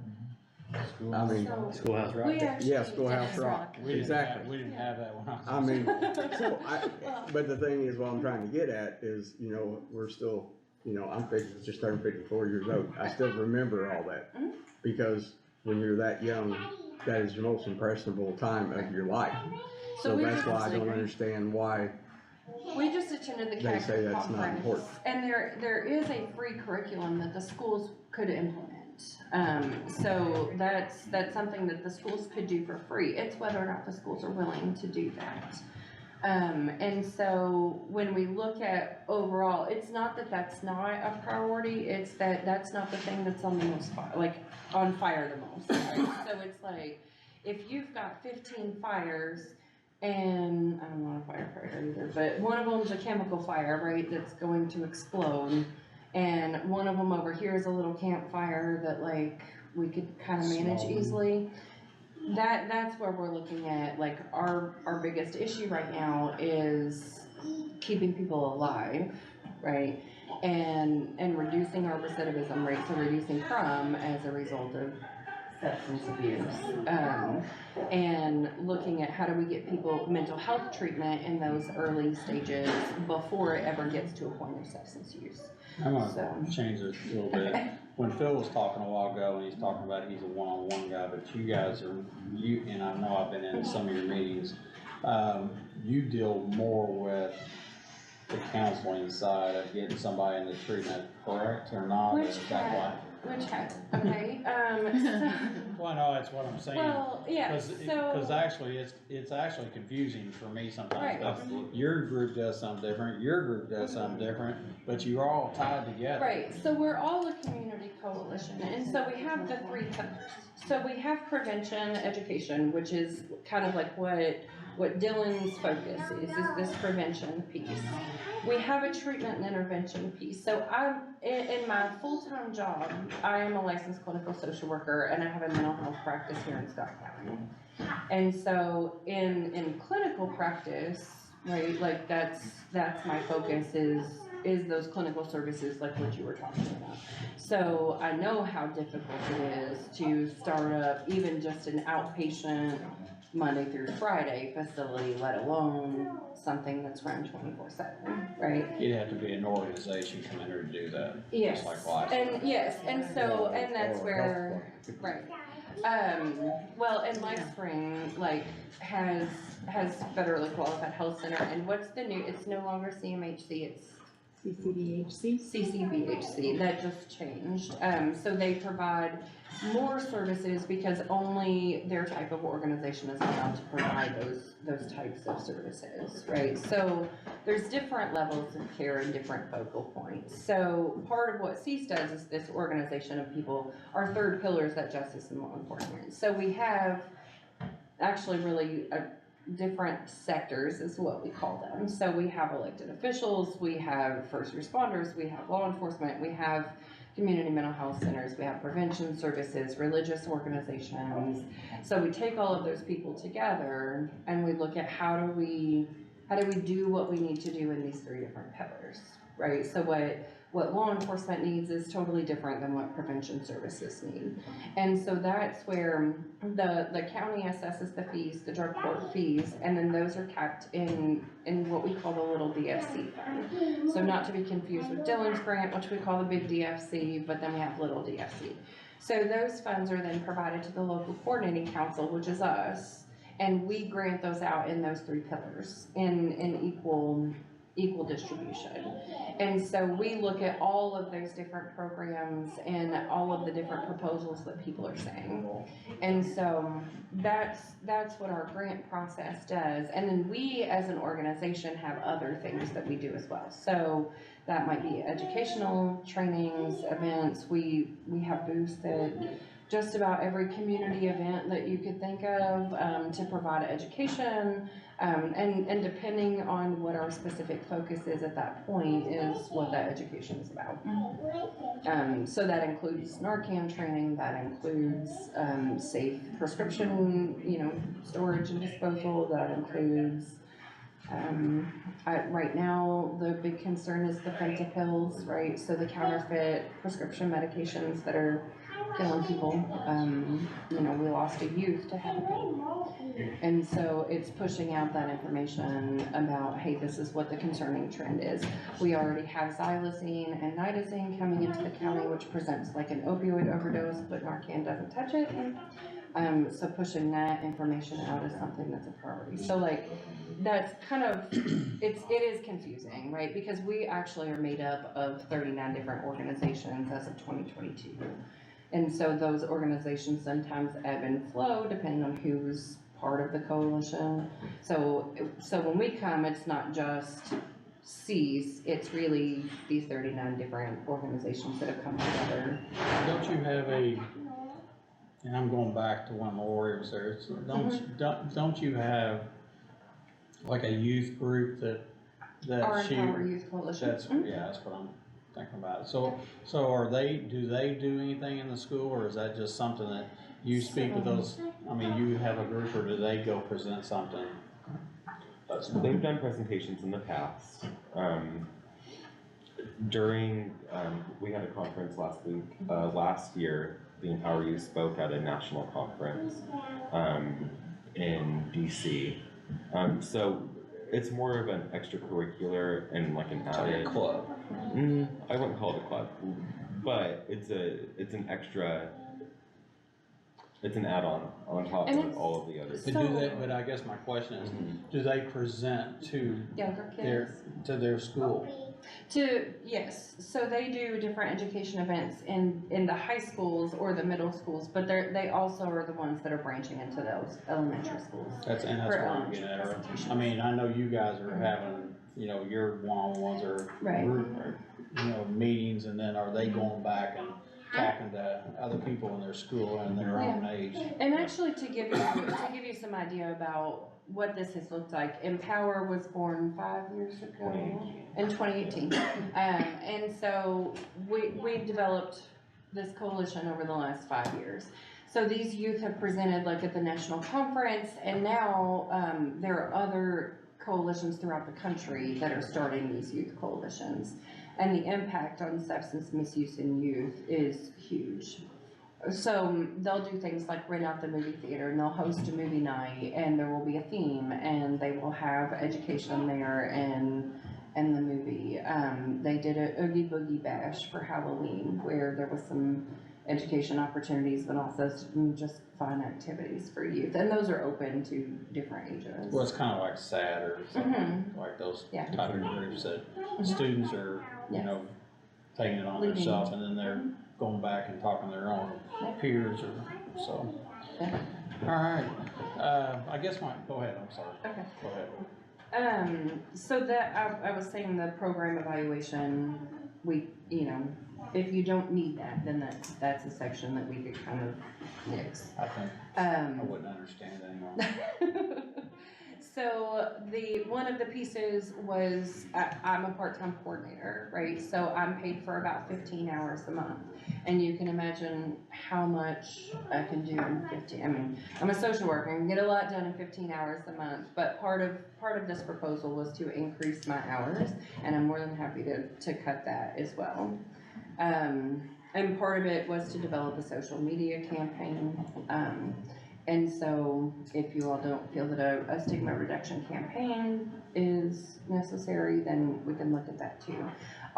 I mean. Schoolhouse Rock. Yeah, Schoolhouse Rock, exactly. We didn't have that when I was. I mean, so but the thing is, what I'm trying to get at is, you know, we're still, you know, I'm just turned 54 years old, I still remember all that, because when you're that young, that is the most impressionable time of your life. So that's why I don't understand why We just attended the they say CAC that's not conference, important. and there is a free curriculum that the schools could implement. So that's something that the schools could do for free. It's whether or not the schools are willing to do that. And so when we look at overall, it's not that that's not a priority, it's that that's not the thing that's on the most on fire the most, right? So it's like, if you've got 15 fires, and I'm not a firefighter either, but one of them's a chemical fire, right, that's going to explode, and one of them over here is a little campfire that like we could kind of manage easily. That's where we're looking at, like, our biggest issue right now is keeping people alive, right? And reducing our recidivism rate, so reducing crime as a result of substance abuse. And looking at how do we get people mental health treatment in those early stages before it ever gets to a point of substance use. I'm gonna change this a little bit. When Phil was talking a while ago, and he's talking about he's a one-on-one guy, but you guys are, and I know I've been in some of your meetings, you deal more with the counseling side of getting somebody into treatment, correct, or not? Which Is that hat? Which hat? Okay, Well, no, that's what I'm saying. well, yeah, Cause actually, it's actually confusing for me sometimes. Right. Your group does something different, your group does something different, but you're all tied together. Right, so we're all a community coalition, and so we have the 3 pillars. So we have prevention education, which is kind of like what Dylan's focus is this prevention piece. We have a treatment and intervention piece. So I'm, in my full-time job, I am a licensed clinical social worker, and I have a mental health practice here in Scott County. And so in clinical practice, right, like that's my focus is those clinical services like what you were talking about. So I know how difficult it is to start up even just an outpatient Monday through Friday facility, let alone something that's run 24/7, right? You'd have to be an organization coming here to do that. Yes, Just like life. and yes, and so, and that's where, right. Well, and LifeSpring, like, has federally qualified health center, and what's the new, it's no longer CMHC, it's CCBHC, that just changed. So they provide more services because only their type of organization is allowed to provide those types of services, right? So there's different levels of care and different focal points. So part of what CEAS does is this organization of people, our third pillar is that justice and law enforcement. So we have actually really different sectors is what we call them. So we have elected officials, we have first responders, we have law enforcement, we have community mental health centers, we have prevention services, religious organizations. So we take all of those people together and we look at how do we do what we need to do in these three different pillars, right? So what law enforcement needs is totally different than what prevention services need. And so that's where the county assesses the fees, the drug court fees, and then those are kept in what we call the little DFC fund. So not to be confused with Dillon's grant, which we call the big DFC, but then we have little DFC. So those funds are then provided to the local coordinating council, which is us, and we grant those out in those three pillars in equal distribution. And so we look at all of those different programs and all of the different proposals that people are saying. And so that's what our grant process does. And then we as an organization have other things that we do as well. So that might be educational trainings, events. We have booths at just about every community event that you could think of to provide education. And depending on what our specific focus is at that point is what that education is about. So that includes Narcan training, that includes safe prescription, storage and disposal, that includes right now, the big concern is the fentanyls, right? So the counterfeit prescription medications that are killing people. We lost a youth to heroin. And so it's pushing out that information about, hey, this is what the concerning trend is. We already have xylazine and nitazene coming into the county, which presents like an opioid overdose, but Narcan doesn't touch it. So pushing that information out is something that's a priority. So like, that's kind of, it is confusing, right? Because we actually are made up of 39 different organizations as of 2022. And so those organizations sometimes ebb and flow depending on who's part of the coalition. So when we come, it's not just CEAS, it's really these 39 different organizations that have come together. Don't you have and I'm going back to when Lori was there, so don't you have like a youth group that Our she, Empower Youth Coalition. yeah, that's what I'm thinking about. So do they do anything in the school, or is that just something that you speak with those, you have a group, or do they go present something? They've done presentations in the past. We had a conference last year, the Empower Youth spoke at a national conference in DC. So it's more of an extracurricular and like an added club. I wouldn't call it a club, but it's an extra. It's an add-on on top of all of the others. But I guess my question is, do they present to younger kids? their school? Yes, so they do different education events in the high schools or the middle schools, but they also are the ones that are branching into those elementary schools. That's what I'm getting at. I know you guys are having, your one-on-ones or group, meetings, and then are they going back and talking to other people in their school and their own age? And actually, to give you some idea about what this has looked like, Empower was born 5 years ago, in 2018. And so we've developed this coalition over the last 5 years. So these youth have presented like at the national conference, and now there are other coalitions throughout the country that are starting these youth coalitions. And the impact on substance misuse in youth is huge. So they'll do things like rent out the movie theater and they'll host a movie night and there will be a theme and they will have education there and the movie. They did a Oogie Boogie Bash for Halloween where there was some education opportunities, but also some just fun activities for youth. And those are open to different ages. Well, it's kind of like SAD or something, like those Yeah. type of groups that students are, you Yes. know, taking it on Leading. themselves and then they're going back and talking to their own peers or, so. Yeah. Alright, I guess go ahead, I'm sorry. Okay. Go ahead. So that, I was saying the program evaluation, if you don't need that, then that's a section that we could kind of nix. I think I wouldn't understand anymore. So one of the pieces was, I'm a part-time coordinator, right? So I'm paid for about 15 hours a month. And you can imagine how much I can do in 15, I mean, I'm a social worker, I can get a lot done in 15 hours a month, but part of this proposal was to increase my hours, and I'm more than happy to cut that as well. And part of it was to develop a social media campaign. And so if you all don't feel that a stigma reduction campaign is necessary, then we can look at that too.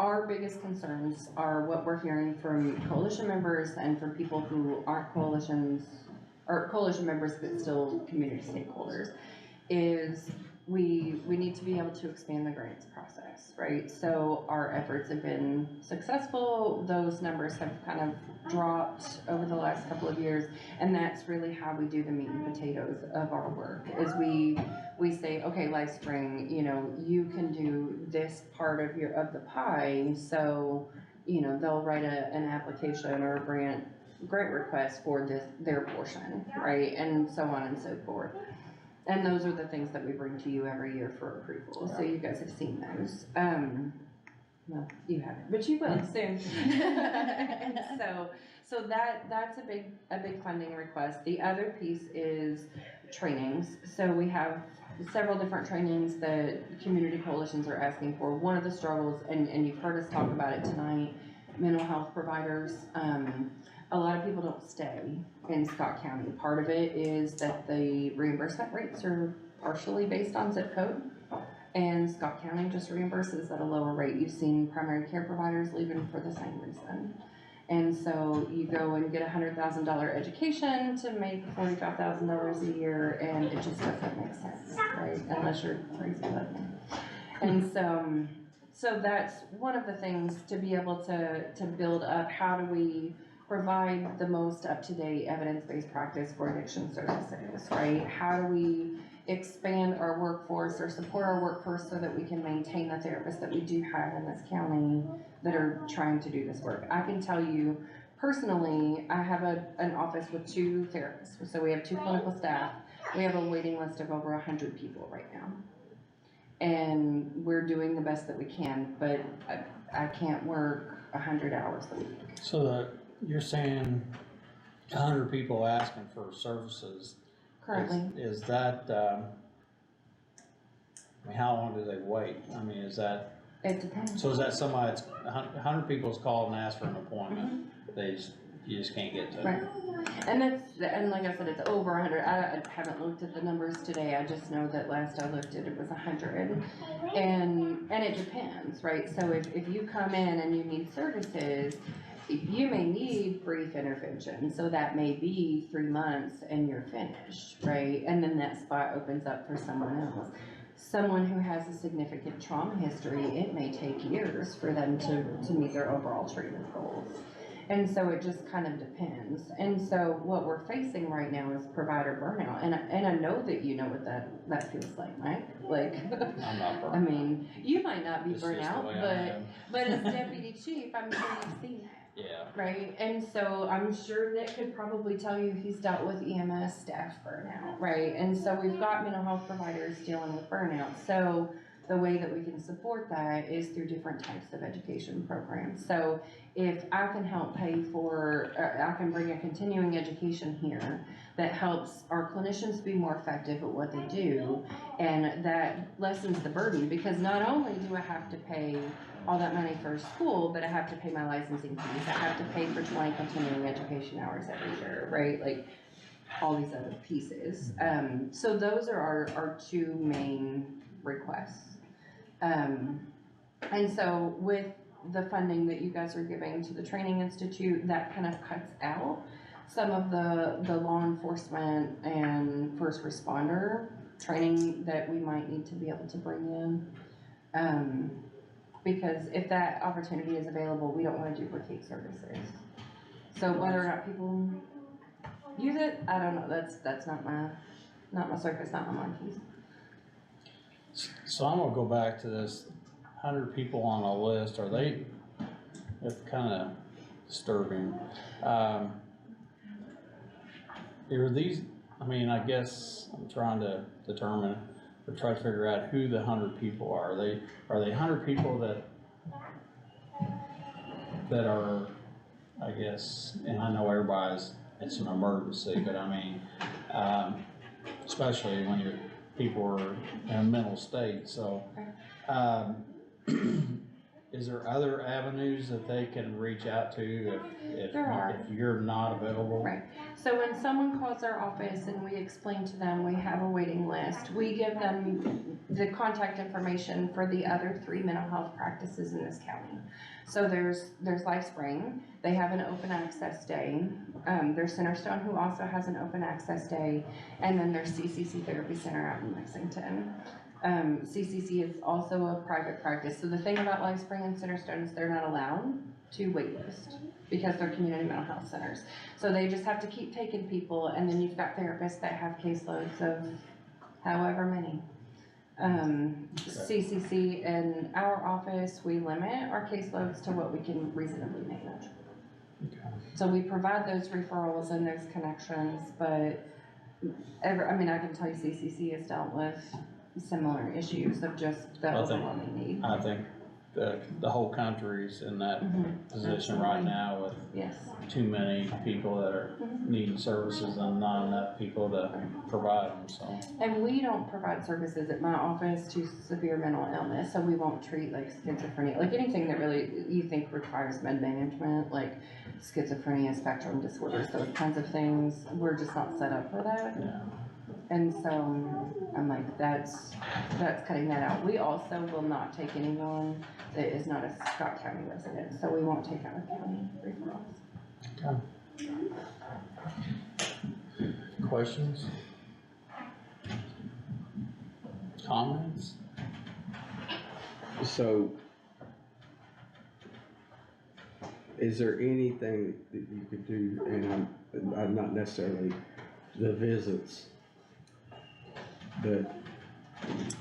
Our biggest concerns are what we're hearing from coalition members and from people who aren't coalitions, or coalition members but still community stakeholders, is we need to be able to expand the grants process, right? So our efforts have been successful. Those numbers have kind of dropped over the last couple of years, and that's really how we do the meat and potatoes of our work, is we say, okay, LifeSpring, you can do this part of the pie, so, they'll write an application or a grant request for their portion, right? And so on and so forth. And those are the things that we bring to you every year for approval, so you guys have seen those. Well, you haven't, but you will soon. And so that's a big funding request. The other piece is trainings. So we have several different trainings that community coalitions are asking for. One of the struggles, and you've heard us talk about it tonight, mental health providers. A lot of people don't stay in Scott County. Part of it is that the reimbursement rates are partially based on zip code, and Scott County just reimburses at a lower rate. You've seen primary care providers leaving for the same reason. And so you go and get a $100,000 education to make $45,000 a year, and it just doesn't make sense, right? Unless you're crazy like me. And so that's one of the things to be able to build up. How do we provide the most up-to-date evidence-based practice for addiction services, right? How do we expand our workforce or support our workforce so that we can maintain the therapists that we do have in this county that are trying to do this work? I can tell you personally, I have an office with 2 therapists. So we have 2 clinical staff. We have a waiting list of over 100 people right now. And we're doing the best that we can, but I can't work 100 hours a week. So you're saying 100 people asking for services. Currently. Is that, I mean, how long do they wait? I mean, is that? It depends. So is that somebody that's, 100 people's called and asked for an appointment, you just can't get to? Right. And like I said, it's over 100. I haven't looked at the numbers today. I just know that last I looked at it was 100. And it depends, right? So if you come in and you need services, you may need brief intervention, so that may be 3 months and you're finished, right? And then that spot opens up for someone else. Someone who has a significant trauma history, it may take years for them to meet their overall treatment goals. And so it just kind of depends. And so what we're facing right now is provider burnout. And I know that you know what that feels like, Mike. Like, I'm not burnt. I mean, you might not be It's burnt just the out, way I am. but as deputy chief, I'm sure you've seen that. Yeah. Right, and so I'm sure Nick could probably tell you he's dealt with EMS staff burnout, right? And so we've got mental health providers dealing with burnout. So the way that we can support that is through different types of education programs. So if I can help pay for, or I can bring a continuing education here that helps our clinicians be more effective at what they do, and that lessens the burden, because not only do I have to pay all that money for school, but I have to pay my licensing fees, I have to pay for 20 continuing education hours every year, right? Like, all these other pieces. So those are our two main requests. And so with the funding that you guys are giving to the Training Institute, that kind of cuts out some of the law enforcement and first responder training that we might need to be able to bring in. Because if that opportunity is available, we don't wanna duplicate services. So whether or not people use it, I don't know, that's not my circus, not my monkeys. So I'm gonna go back to this 100 people on a list, it's kinda disturbing. Are these, I mean, I guess I'm trying to determine, or try to figure out who the 100 people are. Are they 100 people that are, I guess, and I know everybody's, it's an emergency, but I mean, especially when people are in a mental state, so, is there other avenues that they can reach out to if you're not available? Right, so when someone calls our office and we explain to them we have a waiting list, we give them the contact information for the other 3 mental health practices in this county. So there's LifeSpring, they have an open access day. There's Centerstone, who also has an open access day, and then there's CCC Therapy Center out in Lexington. CCC is also a private practice. So the thing about LifeSpring and Centerstone is they're not allowed to waitlist because they're community mental health centers. So they just have to keep taking people, and then you've got therapists that have caseloads of however many. CCC in our office, we limit our caseloads to what we can reasonably manage. So we provide those referrals and those connections, but I mean, I can tell you CCC has dealt with similar issues of just the overwhelming need. I think the whole country's in that position right now with yes, too many people that are needing services and not enough people to provide them, so. And we don't provide services at my office to severe mental illness, so we won't treat like schizophrenia, like anything that really you think requires med management, like schizophrenia, spectrum disorders, those kinds of things. We're just not set up for that. Yeah. And so I'm like, that's cutting that out. We also will not take anyone that is not a Scott County resident, so we won't take out of county referrals. Okay. Questions? Comments? So, is there anything that you could do, and I'm not necessarily the visits, but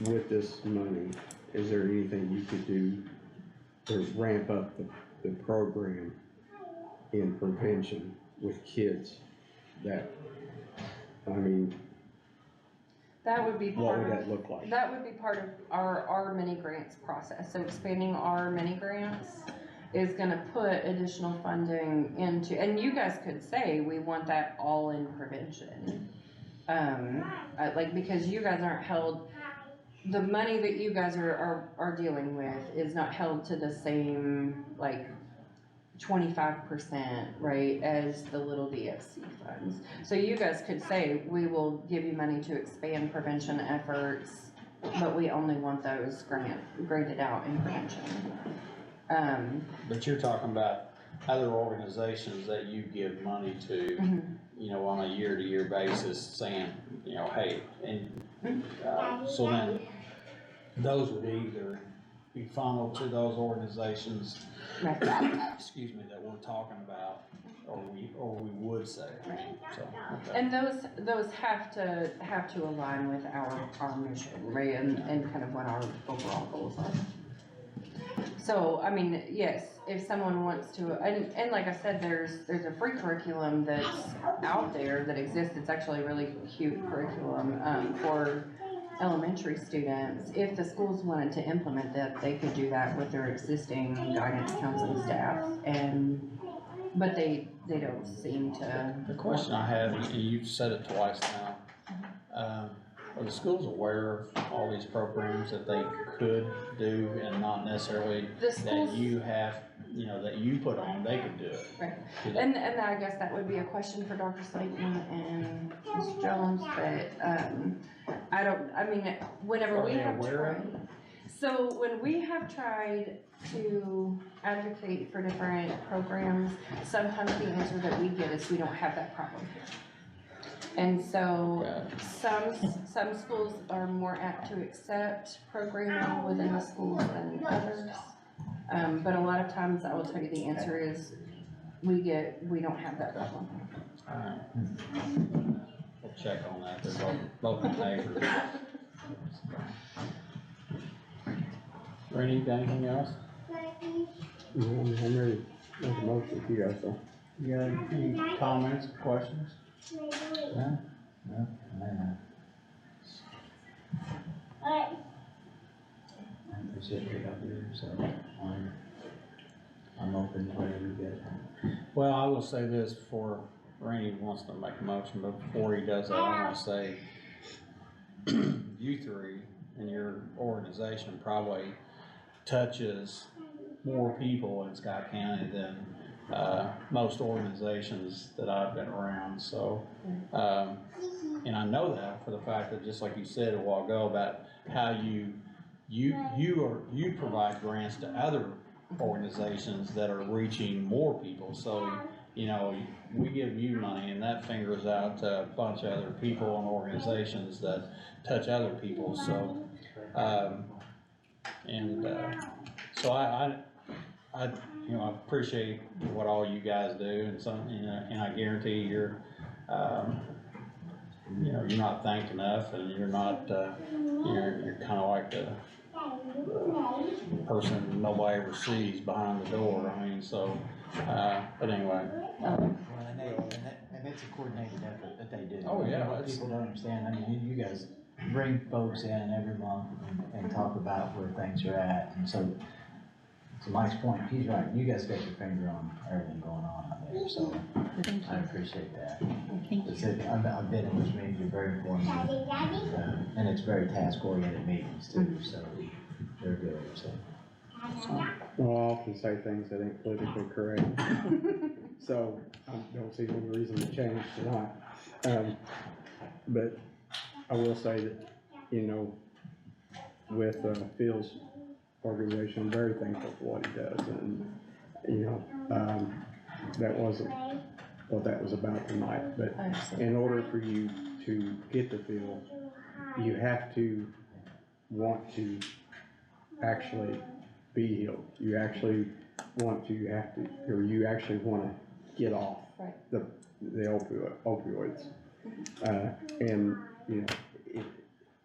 with this money, is there anything you could do to ramp up the program in prevention with kids that, I mean, That would be what part would of, that look like? that would be part of our mini grants process. So expanding our mini grants is gonna put additional funding into, and you guys could say, we want that all in prevention. Like, because you guys aren't held, the money that you guys are dealing with is not held to the same, like, 25%, right, as the little DFC funds. So you guys could say, we will give you money to expand prevention efforts, but we only want those graded out in prevention. But you're talking about other organizations that you give money to, you know, on a year-to-year basis, saying, you know, hey, and, so then those would either be funneled to those organizations, excuse me, that we're talking about, or we would say, so. Okay. And those have to align with our mission, right, and kind of what our overall goals are. So, I mean, yes, if someone wants to, and like I said, there's a free curriculum that's out there that exists. It's actually a really cute curriculum, for elementary students. If the schools wanted to implement that, they could do that with their existing guidance counseling staff and but they don't seem to. The question I have, and you've said it twice now, are the schools aware of all these programs that they could do and not necessarily The that schools, you have, you know, that you put on, they could do it? right, and I guess that would be a question for Dr. Slayton and Mr. Jones, but, whenever Are we they have aware of tried. So when we have tried to advocate for different programs, sometimes the answer that we get is we don't have that problem here. And so some schools are more apt to accept programming within the schools than others. But a lot of times I will tell you the answer is we don't have that problem. Alright. We'll check on that, they're both neighbors. Randy, you got anything else? No, I'm ready to make a motion if you guys don't. You got any comments, questions? I appreciate what y'all do, so I'm open to whatever you guys want. Well, I will say this before Randy wants to make a motion, but before he does that, I wanna say you three and your organization probably touches more people in Scott County than most organizations that I've been around, so, and I know that for the fact that, just like you said a while ago, about how you provide grants to other organizations that are reaching more people, so, you know, we give you money and that fingers out to a bunch of other people and organizations that touch other people, so, so I you know, I appreciate what all you guys do, and I guarantee you're, you know, you're not thanked enough, and you're not, you're kinda like the person nobody ever sees behind the door, I mean, so, but anyway. Well, and it's a coordinated effort that they do. Oh, yeah, What people don't understand, I mean, you guys bring folks in every month and talk about where things are at, and so to Mike's point, he's right, you guys got your finger on everything going on out there, so I appreciate that. I've been in those meetings, you're very informative, and it's very task-oriented meetings too, so they're good, so. Well, I often say things that ain't politically correct, so I don't see any reason to change tonight. But I will say that, you know, with Phil's organization, I'm very thankful for what he does, and, you know, that wasn't what that was about tonight, but in order for you to get the Phil, you have to want to actually be healed. You actually want to, you actually wanna get off the opioids. And, you know,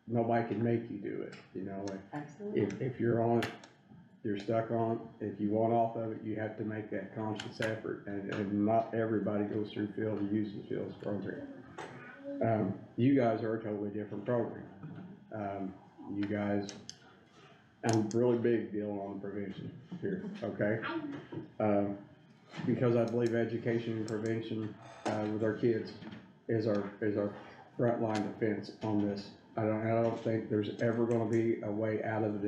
nobody can make you do it, you know, if you're on it, you're stuck on it. If you want off of it, you have to make that conscious effort, and not everybody goes through Phil to use the Phil's program. You guys are a totally different program. You guys, I'm really big deal on prevention here, okay? Because I believe education and prevention, with our kids is our front line defense on this. I don't think there's ever gonna be a way out of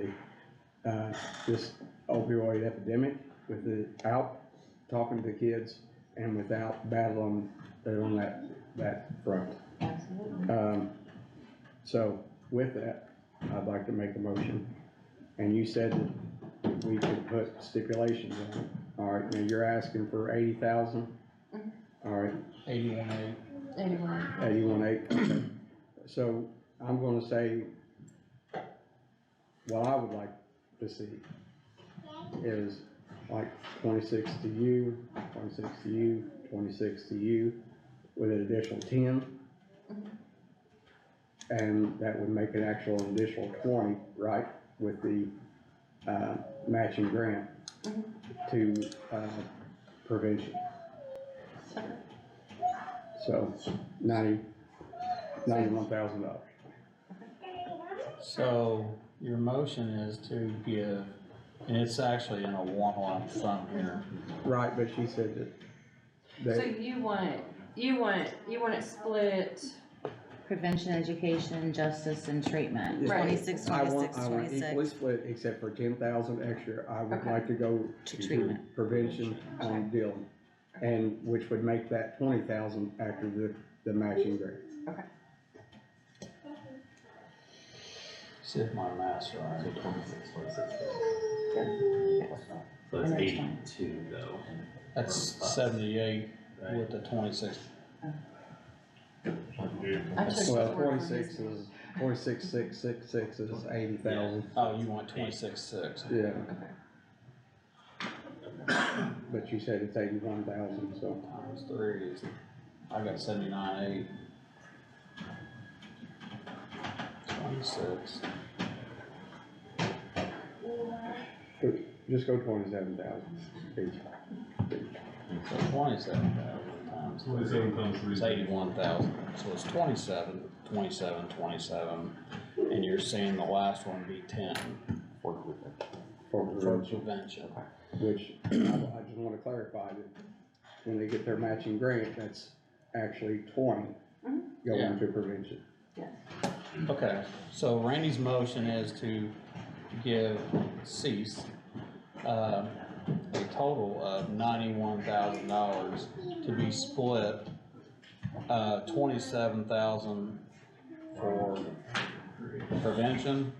this opioid epidemic without talking to kids and without battling on that front. So with that, I'd like to make a motion. And you said that we could put stipulations on it. All right, now you're asking for 80,000? All right. 81.8. 81.8, okay. So I'm gonna say, what I would like to see is like 26 to you, 26 to you, 26 to you, with an additional 10. And that would make an actual additional 20, right, with the matching grant to prevention. So $91,000. So your motion is to give, and it's actually in a one lump sum here. Right, but she said that So you want it split, Prevention, education, justice, and treatment, Yeah. 26, I 26, want equally 26. split, except for 10,000 extra, I would Okay. like to go To to treatment. prevention on Dillon. And which would make that 20,000 after the matching grant. See if my math's right. So 26, 26. So And it's that's fine. 82 though. That's for us, 78 right? with the 26. I took Well, your word for 26 his. is, 46,666 is 80,000. Oh, you want 26.6. Yeah. But you said it's 81,000, so. Times 3 is, I got 79.8. 26. Just go 27,000 each. So 27,000 times 3. 27 times 3. It's 81,000. So it's 27, 27, 27. And you're saying the last one be 10 For for prevention. prevention. Which, I just wanna clarify that when they get their matching grant, that's actually 20 Yeah. going to prevention. Okay, so Randy's motion is to give Cease, a total of $91,000 to be split, 27,000 for prevention,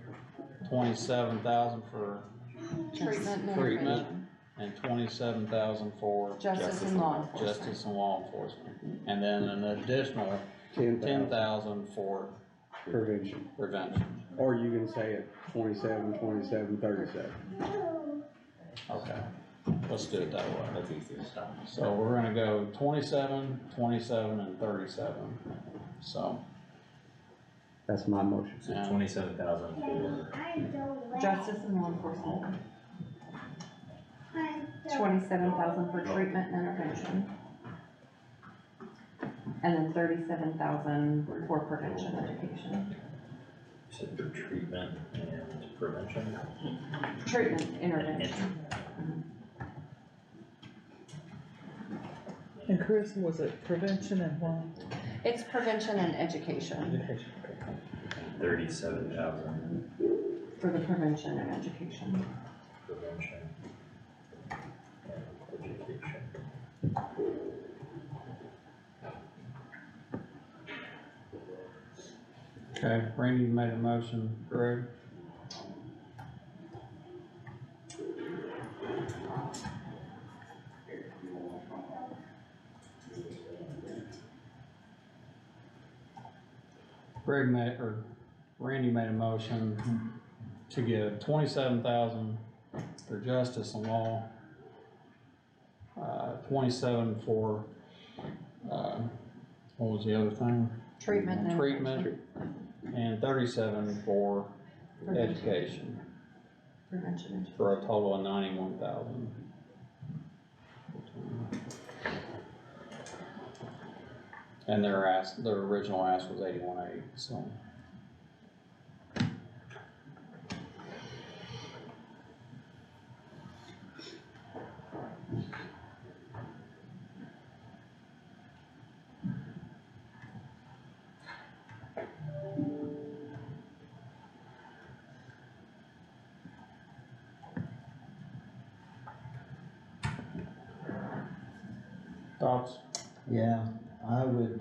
27,000 for Treatment and treatment, intervention. and 27,000 for Justice and law enforcement. justice and law enforcement. And then an additional 10,000 10,000 for prevention. prevention. Or you can say it 27, 27, 37. Okay, let's do it that way. That's easier. So we're gonna go 27, 27, and 37, so. That's my motion. So 27,000 for, Justice and law enforcement. 27,000 for treatment and intervention. And then 37,000 for prevention education. you said for treatment and prevention? Treatment, intervention. And Chris, was it prevention and what? It's prevention and education 37,000 for the prevention and education. prevention and education. Okay, Randy made a motion, Greg. Greg made, or Randy made a motion to give 27,000 for justice and law, 27 for, what was the other thing? Treatment and intervention. Treatment, and 37 for education, Prevention. for a total of 91,000. And their original ask was 81.8, so. Thoughts? Yeah, I would,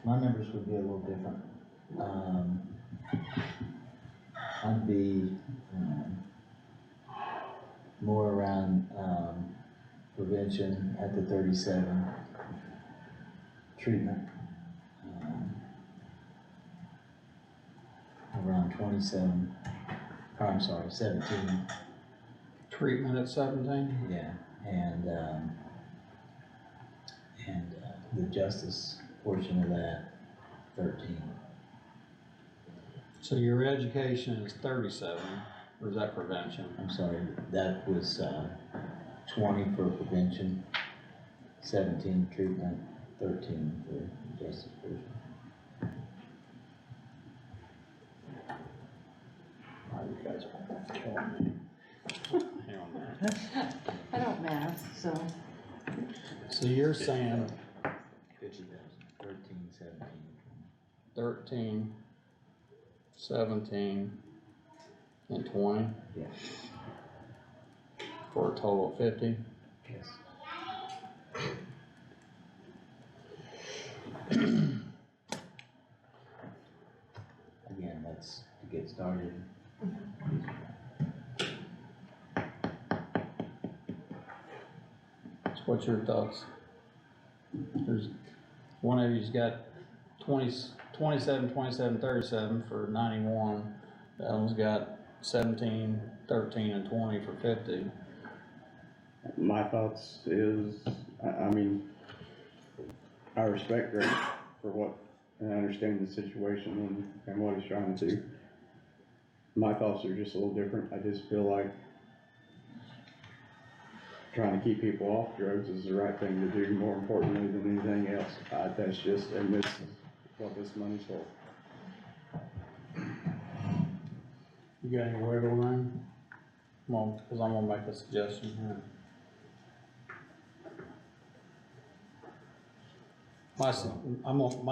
my numbers would be a little different. I'd be, more around, prevention at the 37, treatment, around 27, or I'm sorry, 17, Treatment at 17? yeah, and the justice portion of that, 13. So your education is 37, or is that prevention? I'm sorry, that was, 20 for prevention, 17 treatment, 13 for justice portion. Oh, you guys are killing me. Hang on a minute. I don't math, so. So you're saying 13, 17. 13, 17, and 20? Yeah. For a total of 50? Yes. Again, that's to get started. So what's your thoughts? There's, one of you's got 27, 37 for 91. The other one's got 17, 13, and 20 for 50. My thoughts is, I mean, I respect Greg for what, and I understand the situation and what he's trying to do. My thoughts are just a little different. I just feel like trying to keep people off drugs is the right thing to do, more importantly than anything else. That's just, and this is what this money's for. You got any wiggle room? Come on, cause I'm gonna make a suggestion here. My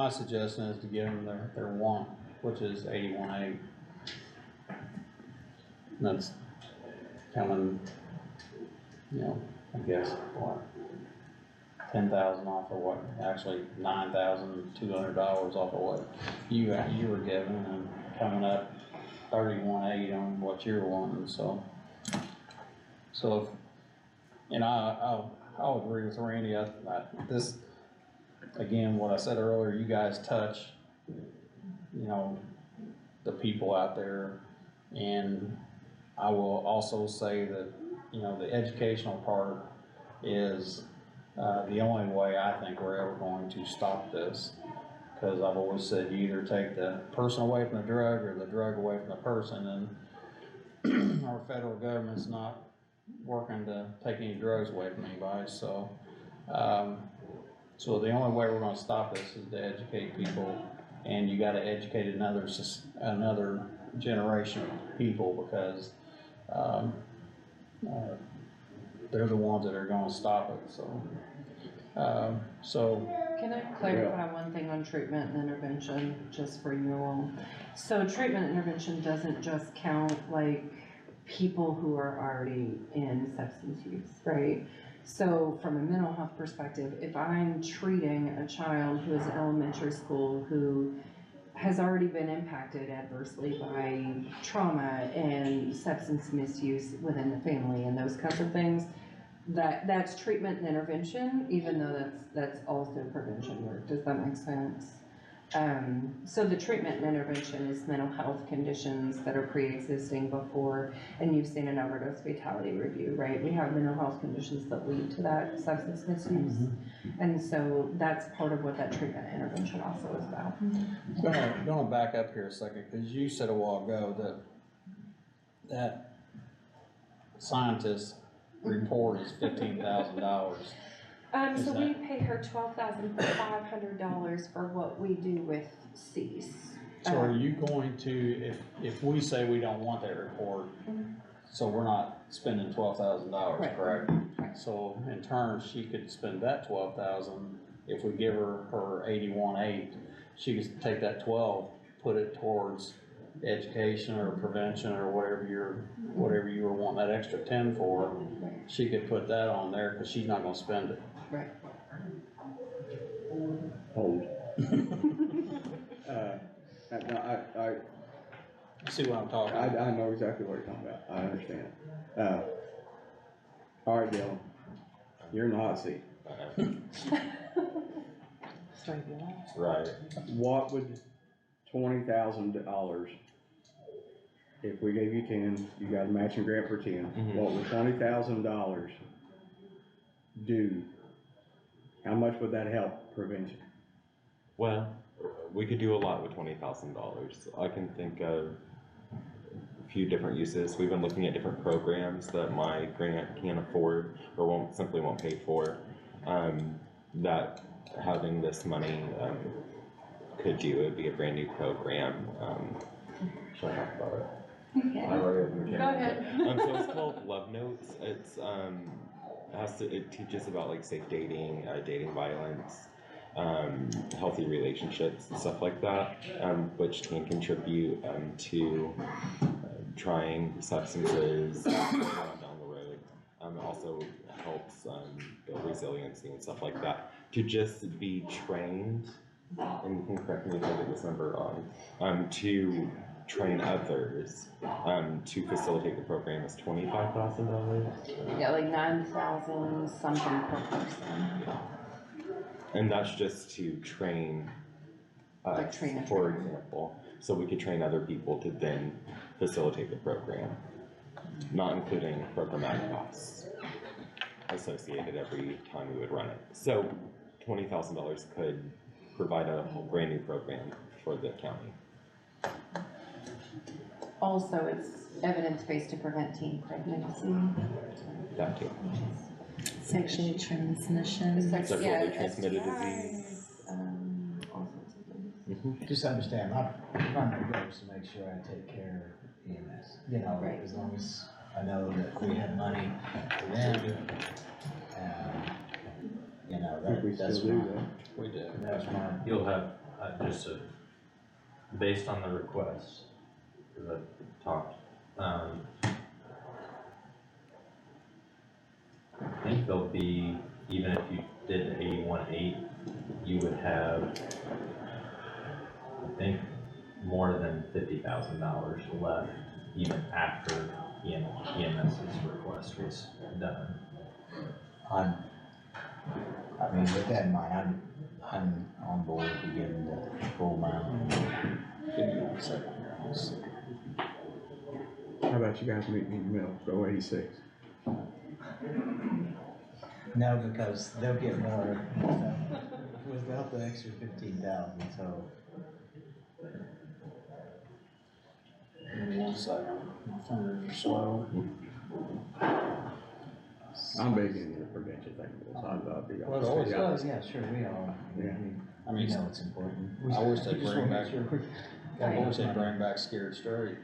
suggestion is to give them their want, which is 81.8. That's coming, you know, I guess, what, 10,000 off of what, actually $9,200 off of what you were given, and coming up 31.8 on what you're wanting, so if, and I'll agree with Randy, this, again, what I said earlier, you guys touch, you know, the people out there, and I will also say that, you know, the educational part is the only way I think we're ever going to stop this. Because I've always said you either take the person away from the drug or the drug away from the person, and our federal government's not working to take any drugs away from anybody, so so the only way we're gonna stop this is to educate people, and you gotta educate another generation of people, because they're the ones that are gonna stop it, so. Can I clarify one thing on treatment and intervention, just for you all? So treatment and intervention doesn't just count like people who are already in substance use, right? So from a mental health perspective, if I'm treating a child who is in elementary school who has already been impacted adversely by trauma and substance misuse within the family and those kinds of things, that's treatment and intervention, even though that's also prevention work. Does that make sense? So the treatment and intervention is mental health conditions that are pre-existing before, and you've seen an overdose fatality review, right? We have mental health conditions that lead to that substance misuse. And so that's part of what that treatment and intervention also is about. Gonna back up here a second, because you said a while ago that scientist report is $15,000. So we pay her $12,500 for what we do with cease. So are you going to, if we say we don't want that report, so we're not spending $12,000, Right. correct? So in turn, she could spend that 12,000, if we give her 81.8, she could take that 12, put it towards education or prevention or whatever you were wanting that extra 10 for. She could put that on there, cause she's not gonna spend it. Right. Hold. I See what I'm talking about? I know exactly what you're talking about. I understand. All right, Dylan, you're in the hot seat. Right. What would $20,000, if we gave you 10, you got a matching grant for 10, what would $20,000 do? How much would that help prevention? Well, we could do a lot with $20,000. I can think of a few different uses. We've been looking at different programs that my grant can't afford or simply won't pay for, that having this money could do. It would be a brand new program. Should I talk about it? Okay. Go ahead. So it's called Love Notes. It's it teaches about like safe dating, dating violence, healthy relationships and stuff like that, which can contribute to trying substances down the road. It also helps build resiliency and stuff like that. To just be trained, and you can correct me if I get this number wrong, to train others to facilitate the program is $25,000. Yeah, like 9,000 something per person. And that's just to train us, Like train a for trainer. example. So we could train other people to then facilitate the program, not including programmatic costs associated every time we would run it. So $20,000 could provide a whole brand new program for the county. Also, it's evidence-based to prevent teen pregnancy. That too. Sexual transmission. Sexually Yeah, transmitted STIs, disease. all sorts of things. Just understand, my primary goal is to make sure I take care of EMS, you know, Right. as long as I know that we have money for them. You know, I think we that's still do my, that. We do. that's my, You'll have, based on the request, because I've talked, I think there'll be, even if you did the 81.8, you would have, I think, more than $50,000 left even after EMS's request was done. I mean, with that in mind, I'm on board to give them the full amount. Give me 1 second here, I'll see. How about you guys meet me in the middle, go 86? No, because they'll get more without the extra 15,000, so. 1 second, my fingers are slow. I'm big into the prevention thing, so I'd be. Well, it's always- Yeah. Yeah, sure, we are. Yeah. I mean, You know it's important. I wish they'd We just bring wanna back, make sure I wish they'd bring back Scared Straight.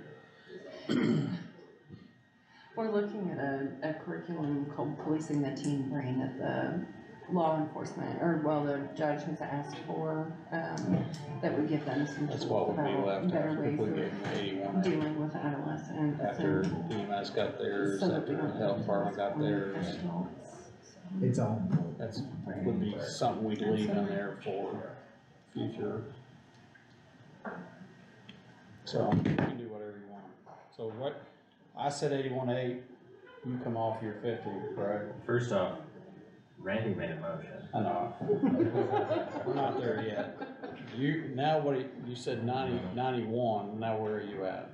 We're looking at a curriculum called Policing the Teen Brain at the law enforcement, or well, the judge has asked for, that would give them some That's tools what would be about left better after if ways we gave of them 81. dealing with adolescents. After and EMS got theirs, so that after we the don't health department got theirs. adults. It's on. That's, would be something we'd leave in there for future. So, you can do whatever you want. So what, I said 81.8, you come off your 50, correct? First off, Randy made a motion. I know. We're not there yet. You, now what, you said 91, now where are you at?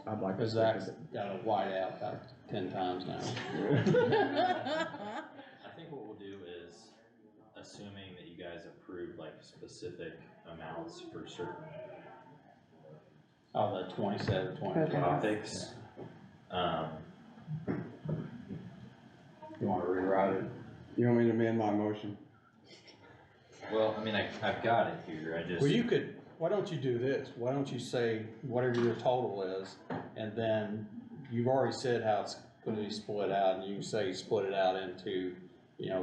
I'd like to. Cause Zach's got a white out about 10 times now. I think what we'll do is, assuming that you guys approve like specific amounts for certain Oh, the 27, 22. topics, You wanna rewrite it? You want me to amend my motion? well, I mean, I've got it here, I just. Well, you could, why don't you do this? Why don't you say whatever your total is, and then you've already said how it's gonna be split out, and you can say split it out into,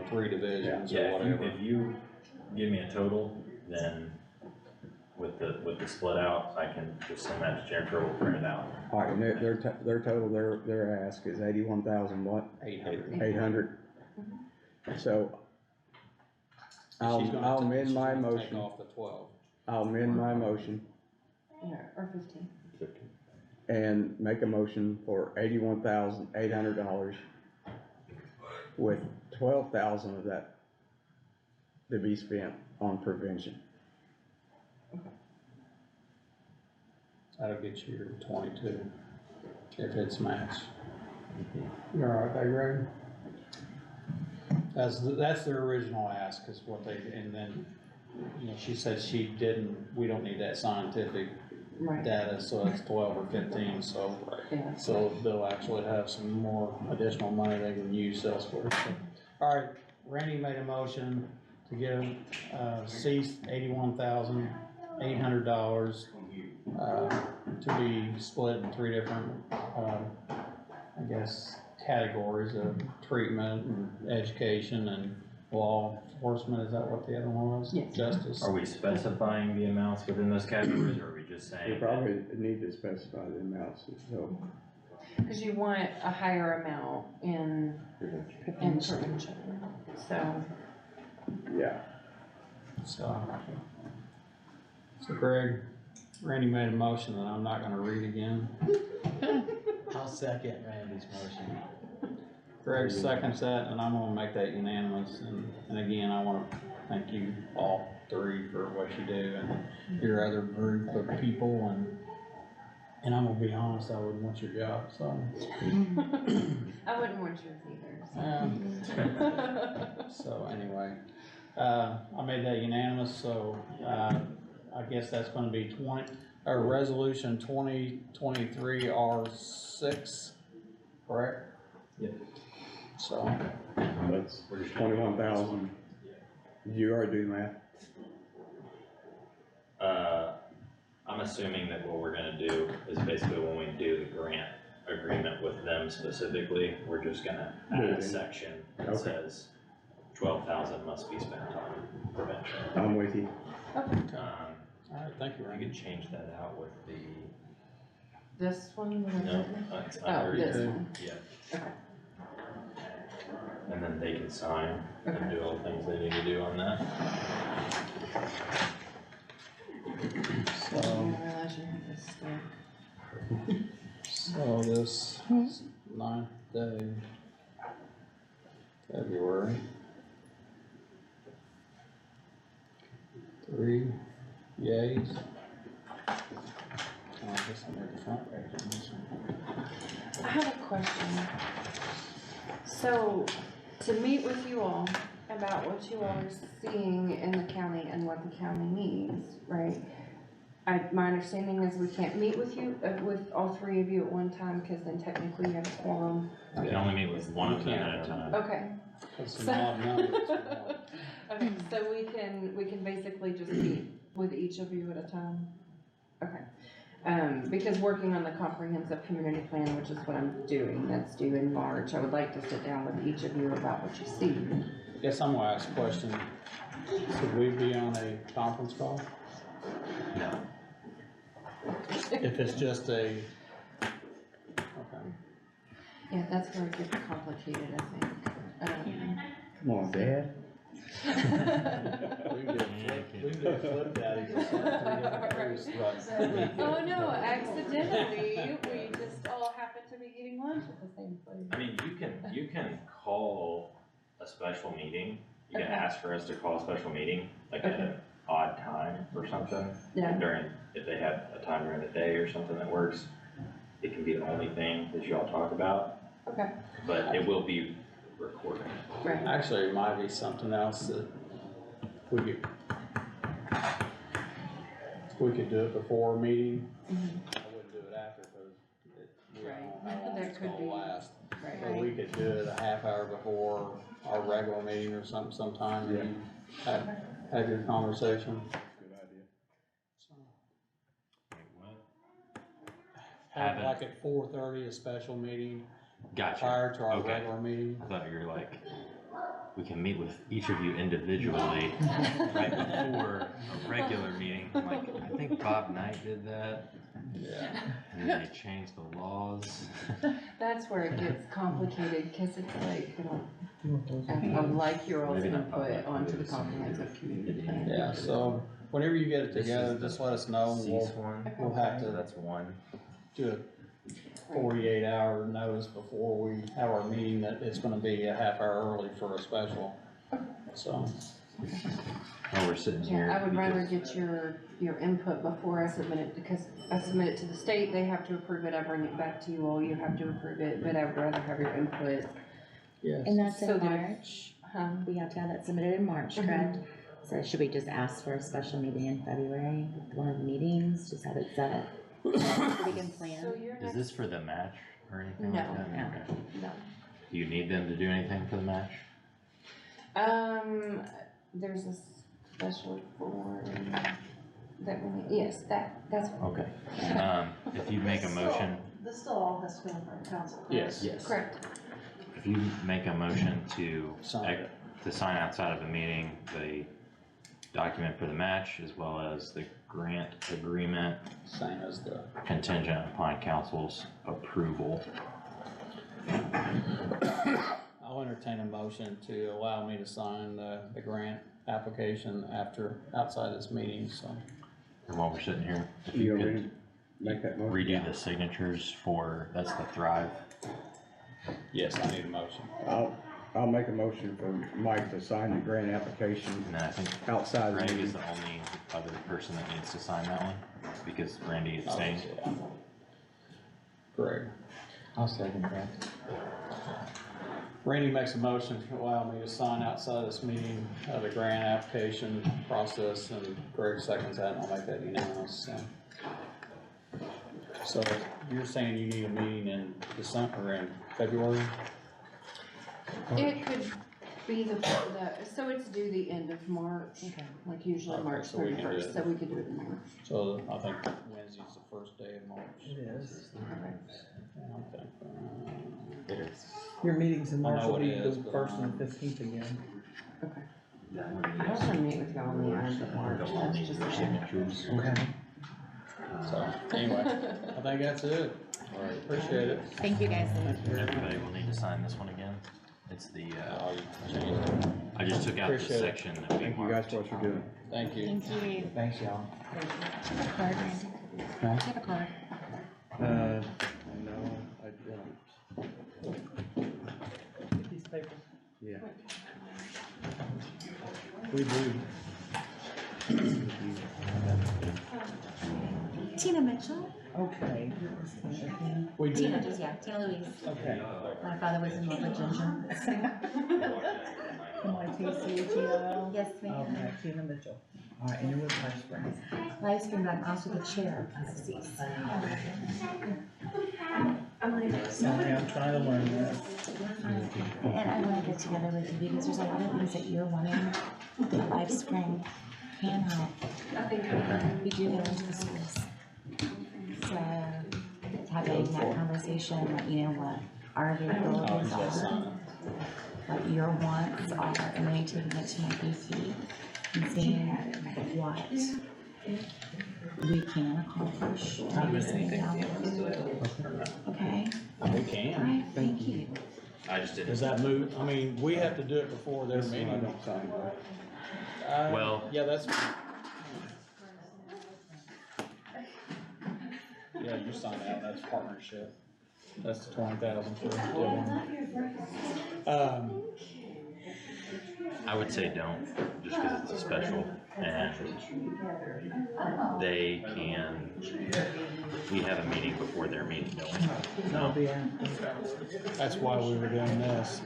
3 divisions or Yeah, whatever. if you give me a total, then with the split out, I can just send that to Jennifer, we'll print it out. All right, and their total, their ask is 81,000 what? 800. 800. So I'll She's gonna amend she's my gonna Take motion. off the 12. I'll amend my motion Yeah, or 15. and make a motion for $81,800 with 12,000 of that to be spent on prevention. That'll get you your 22, if it's matched. You all right with that, Greg? That's their original ask, is what they, and then, she said we don't need that scientific Right. data, so it's 12 or 15, so. Yeah. So they'll actually have some more additional money they can use elsewhere. So, all right, Randy made a motion to give, cease $81,800, to be split in three different, I guess, categories of treatment and education and law enforcement. Is that what the other one was? Yes. Justice. Are we specifying the amounts within those categories, or are we just We saying? probably need to specify the amounts, so. Cause you want a higher amount in prevention, so. Yeah. So Greg, Randy made a motion that I'm not gonna read again. I'll second Randy's motion. Greg seconds that, and I'm gonna make that unanimous, and again, I wanna thank you all three for what you do, and your other group of people, and I'm gonna be honest, I wouldn't want your job, so. I wouldn't want yours either, so. So anyway, I made that unanimous, so, I guess that's gonna be resolution 2023 R6, correct? Yep. So. That's 21,000. Did you already do the math? I'm assuming that what we're gonna do is basically when we do the grant agreement with them specifically, we're just gonna add a section that Okay. says 12,000 must be spent on prevention. I'm with you. Alright, thank you, You Randy. could change that out with the, This one? what is no, it? it's Oh, under, this one, yeah, okay. and then they can sign and do all the things they need to do on that. I didn't realize you had this stuff. So this 9th day, February. 3 yays. Oh, I guess I made the front page on this one. I have a question. So, to meet with you all about what you all are seeing in the county and what the county needs, right? My understanding is we can't meet with you, with all three of you at one time, cause then technically you have a quorum. You can only meet with one of them at a time. Okay. It's an odd number. Okay, so we can basically just meet with each of you at a time? Okay. Because working on the comprehensive community plan, which is what I'm doing, that's due in March, I would like to sit down with each of you about what you see. Guess I'm gonna ask a question. Should we be on a conference call? No. If it's just a, okay. Yeah, that's where it gets complicated, I think. Come on, Dad. We can do a flip daddies or something. Oh, no, accidentally, we just all happen to be eating lunch at the same place. I mean, you can call a special meeting, you can Okay. ask for us to call a special meeting, like at an odd time or something. Yeah. If they have a time during the day or something that works, it can be the only thing that you all talk about, Okay, but it will be recorded. right. Actually, it might be something else that we could do it before a meeting. Mhm. I wouldn't do it after, cause we don't Right. know how long That it's could gonna be- last. Right. But we could do it a half hour before our regular meeting or something sometime, and you have your conversation. Good idea. Have like at 4:30, a special meeting Gotcha. prior to our Okay. regular meeting. I thought you were like, we can meet with each of you individually right before a regular meeting. I'm like, I think Bob Knight did that, Yeah. and then they changed the laws. That's where it gets complicated, cause it's like, I would like your all's Maybe not input public, onto the maybe some- comprehensive community plan. Yeah, so whenever you get it This is together, the just let us know, and Cease one, we'll have so to that's one. do a 48-hour notice before we have our meeting, that it's gonna be a half hour early for a special, so. Oh, we're sitting here. Yeah, I would rather because- get your input before I submit it, because I submit it to the state, they have to approve it, I bring it back to you all, you have to approve it, but I would rather have your input. Yes. And that's So in that- March, we have to have that submitted in March, correct? So should we just ask for a special meeting in February, one of the meetings, just have it set? So we can So plan. your Is next, this for the match or anything No. like that? No. Okay. no. Do you need them to do anything for the match? There's a special form, Yes, that's. Okay, if you make a motion, This still all has to come from council, correct? Yes. yes. Correct. If you make a motion to, Sign it. to sign outside of a meeting, the document for the match, as well as the grant agreement Same as the, contingent upon council's approval. I'll entertain a motion to allow me to sign the grant application outside this meeting, so. And while we're sitting here, if You you want me could to make that motion? redo the signatures for, that's the Thrive. Yes, I need a motion. I'll make a motion for Mike to sign the grant application And then I think outside the Greg meeting. is the only other person that needs to sign that one, because Randy abstained. Yeah. Greg. I'll second that. Randy makes a motion to allow me to sign outside this meeting, the grant application process, and Greg seconds that, and I'll make that unanimous, so. So you're saying you need a meeting in December, or in February? It could be so it's due the end of March, like usually Okay, March so we can do 31st, it. so we could do it in March. So I think Wednesday's the first day of March. It is. It is. Your meetings in I know March will what be it the is, but, 1st and 15th again. Okay. I was gonna meet with y'all on the 9th of March, that's just a Signatures. Okay. So, anyway, I think that's it. All right, appreciate it. Thank you guys. Everybody will need to sign this one again. It's the, Oh, you changed it. I just took out the Appreciate it. section that we Thank you guys marked. for what you're doing. Thank you. Thank you. Thanks, y'all. Do you have a card, Randy? Do you have a card? No, I don't. Piece of paper. Yeah. We do. Tina Mitchell? Okay. We do. Tina, just, yeah, Tina Louise. Okay. My father was in love with Ginger. M-I-T-C-H-E-L-L? Yes, ma'am. Okay, Tina Mitchell. All right, and you're with Life Springs. Life Spring, but I'm also the chair of PCC. Sorry, I'm trying to learn this. And I want to get together with you because there's a lot of things that you're wanting that Life Spring can help. We do go into the schools. So, having that conversation, let you know what our availabilities are, what your wants are, and then taking it to my VP and seeing what we can accomplish. Okay? We can. Alright, thank you. I just didn't. Does that move? I mean, we have to do it before their This one I meeting. don't sign, right? Well- Yeah, that's. Yeah, you sign that, that's partnership. That's the 20,000 for Dylan. I would say don't, just because it's a special, and they can, we have a meeting before their meeting, don't we? That'll be after. That's why we were doing this.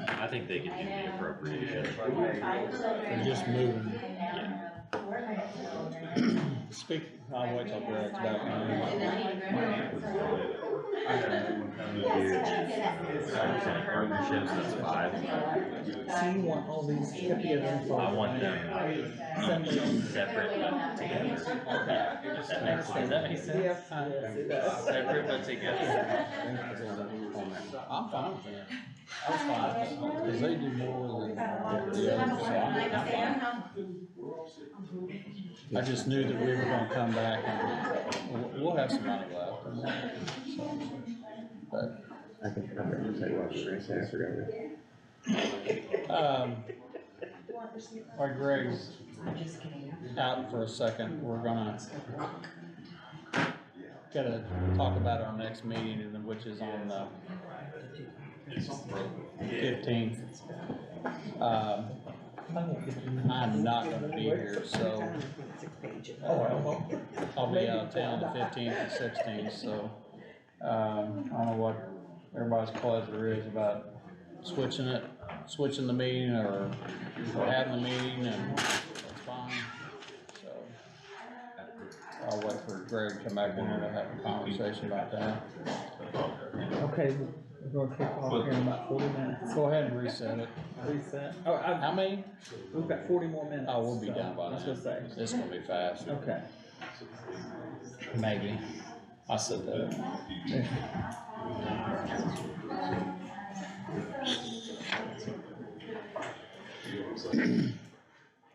I think they can do the appropriation. We're just moving. Speak, I'll wait till Greg's back. Representing partnerships, that's 5. So you want all these to be info? I want them separate but together. Does that make sense? Yes, yes, it does. Separate but together. I'm fine with that. I was fine with that, because they do more than the others, so I'm fine. I just knew that we were gonna come back and we'll have some money left. So, but, I can say what you're gonna say, I forgot it. while Greg's out for a second, we're gonna gotta talk about our next meeting, and then which is on the 15th. I'm not gonna be here, so I'll be out of town the 15th and 16th, so I don't know what everybody's pleasure is about switching the meeting or having the meeting, and that's fine. So I'll wait for Greg to come back in here to have a conversation about that. Okay, We're gonna kick off here in about 40 minutes. Go ahead and reset it. Reset. How many? We've got 40 more minutes. Oh, we'll be so done by I was then. gonna say. It's gonna be fast. Okay. Maybe. I said that.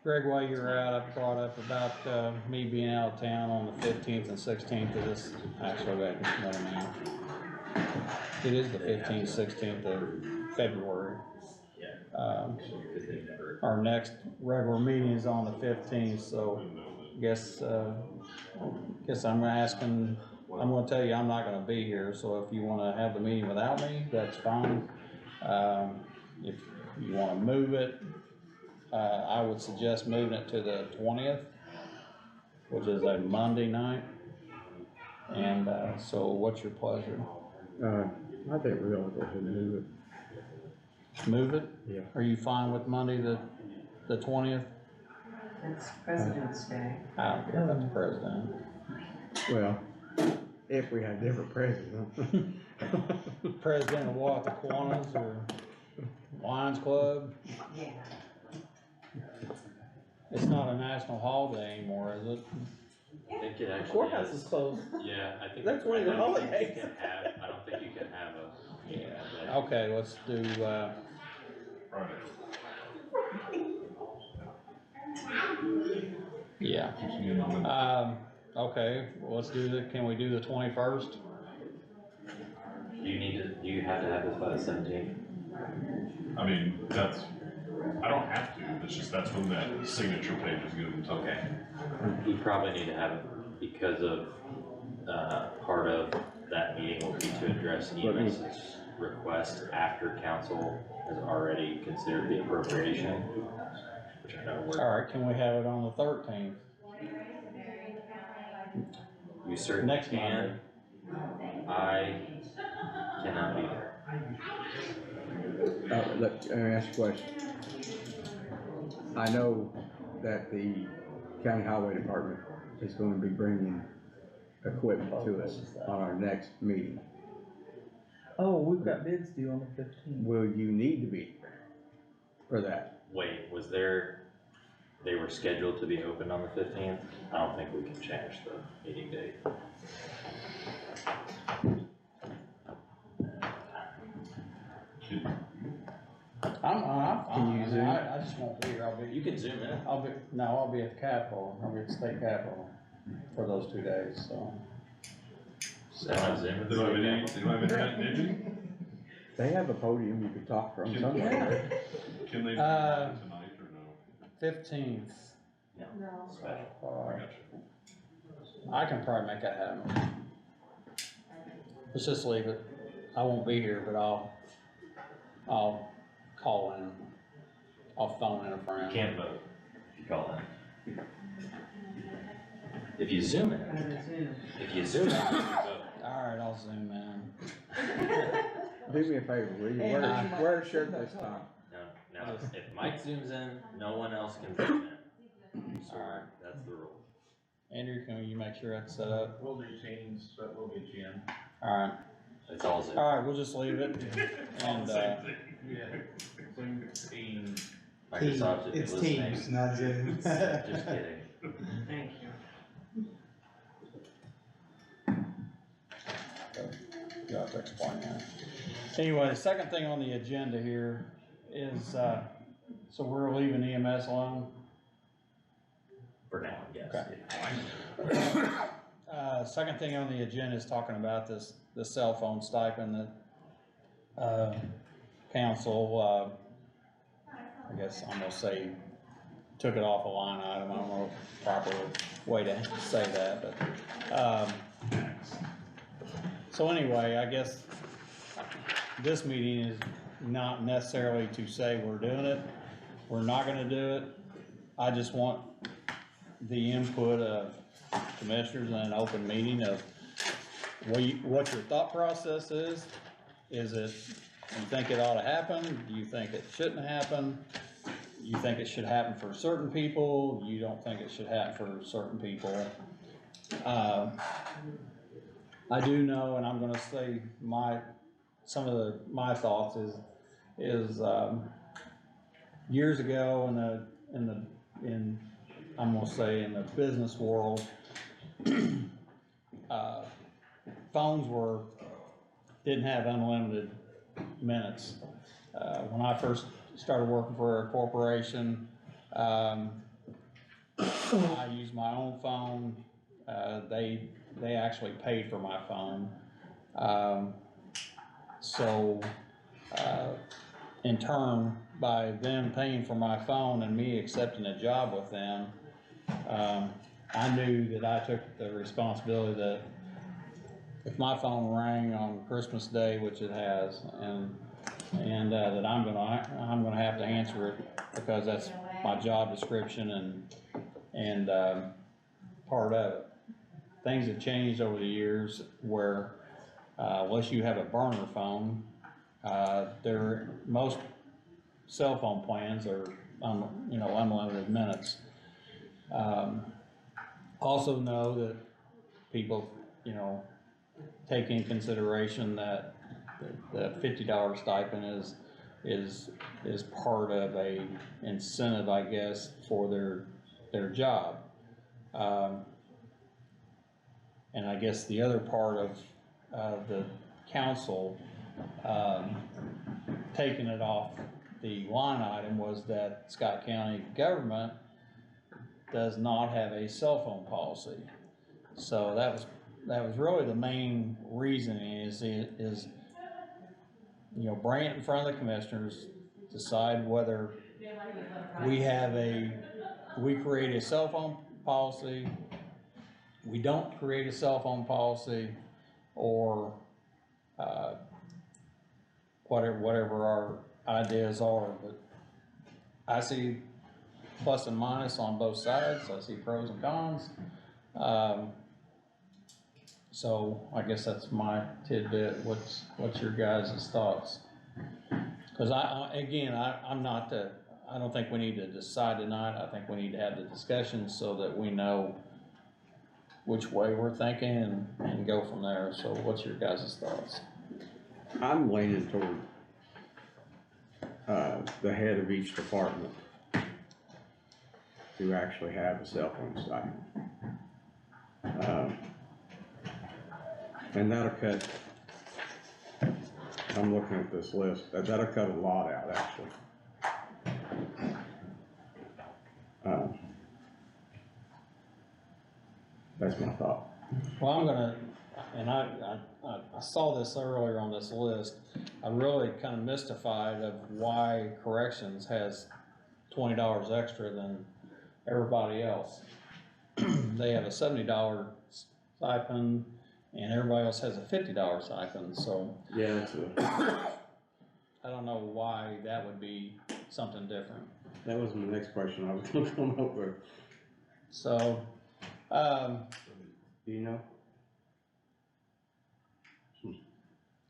Greg, while you were out, I brought up about, me being out of town on the 15th and 16th of this, actually, wait, no, now. It is the 15th, 16th of February. Our next regular meeting is on the 15th, so guess I'm asking, I'm gonna tell you I'm not gonna be here, so if you wanna have the meeting without me, that's fine. If you wanna move it, I would suggest moving it to the 20th, which is a Monday night. And, so what's your pleasure? I think we're gonna go ahead and move it. Move it? Yeah. Are you fine with Monday, the 20th? It's President's Day. I don't care about the president. Well, if we had different presidents. President of what, the Kiwanis or Lions Club? Yeah. It's not a national holiday anymore, is it? I think it actually Courthouse is is. closed. Yeah, I think. That's one of your I don't think holidays. you can have- I don't think you can have a. Yeah. Okay, let's do, yeah. Okay, well, let's do can we do the 21st? Do you have to have this by the 17th? I mean, I don't have to, it's just that's when that signature page is good until. Okay. We probably need to have it because of, part of that meeting will be to address EMS's request after council has already considered the appropriation, which I know we're. All right, can we have it on the 13th? You certainly Next Monday. can. I cannot be there. Let me ask you a question. I know that the county highway department is going to be bringing equipment to us on our next meeting. Oh, we've got bids due on the 15th. Will you need to be for that? Wait, they were scheduled to be opened on the 15th? I don't think we can change the meeting date. Can you zoom? I just won't be here, You can zoom in. I'll be at the Capitol, I'll be at the state Capitol for those 2 days, so. They don't have Zoom. They don't have internet, did you? They have a podium you could talk from somewhere. Can they do that tonight or no? 15th. No. I got you. I can probably make that happen. Let's just leave it. I won't be here, but I'll call in. I'll phone in a friend. You can't vote if you call in. If you zoom in, you can vote. Alright, I'll zoom in. Do me a favor, will you? Wear a shirt this time. No, if Mike zooms in, no one else can zoom in. Alright, that's the rule. Andrew, can you make sure that's set up? We'll do Teams, but we'll get you in. Alright, It's all Zoom. alright, we'll just leave it. And, Yeah. Zoom, Teams. Microsoft, if you're It's listening. Teams, not Zoom. Just kidding. Thank you. you have to explain that. Anyway, the second thing on the agenda here is, so we're leaving EMS alone? For now, yes. Okay. Second thing on the agenda is talking about the cell phone stipend that, council, I guess I'm gonna say, took it off a line item. I don't know the proper way to say that, but, so anyway, I guess this meeting is not necessarily to say we're doing it. We're not gonna do it. I just want the input of commissioners in an open meeting of what your thought process is. Is it, you think it ought to happen? Do you think it shouldn't happen? You think it should happen for certain people? You don't think it should happen for certain people? I do know, and I'm gonna say my some of my thoughts is, years ago I'm gonna say in the business world, phones didn't have unlimited minutes. When I first started working for a corporation, I used my own phone. They actually paid for my phone. In turn, by them paying for my phone and me accepting a job with them, I knew that I took the responsibility that if my phone rang on Christmas Day, which it has, and that I'm gonna have to answer it because that's my job description and part of it. Things have changed over the years where, unless you have a burner phone, most cell phone plans are, unlimited minutes. Also know that people, take in consideration that the $50 stipend is part of a incentive, I guess, for their job. And I guess the other part of the council, taking it off the line item was that Scott County government does not have a cell phone policy. So that was really the main reasoning is, bring it in front of the commissioners, decide whether we create a cell phone policy, we don't create a cell phone policy, or, whatever our ideas are, but I see plus and minus on both sides. I see pros and cons. So I guess that's my tidbit. What's your guys' thoughts? Cause I don't think we need to decide tonight. I think we need to have the discussion so that we know which way we're thinking and go from there. So what's your guys' thoughts? I'm leaning toward, the head of each department to actually have a cell phone stipend. And that'll cut, I'm looking at this list, that'll cut a lot out, actually. That's my thought. Well, I saw this earlier on this list. I'm really kind of mystified of why corrections has $20 extra than everybody else. They have a $70 stipend and everybody else has a $50 stipend, so. Yeah, I don't know why that would be something different. That was my next question I was gonna come up with. So, do you know?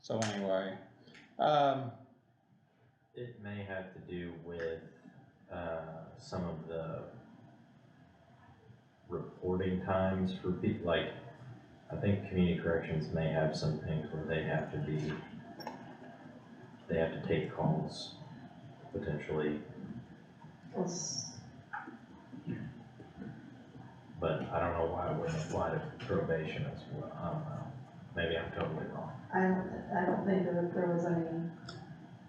So anyway, it may have to do with, some of the reporting times for people, like, I think community corrections may have some things where they have to take calls, potentially. But I don't know why it wouldn't apply to probation as well, I don't know, maybe I'm totally wrong. I don't think that there was any,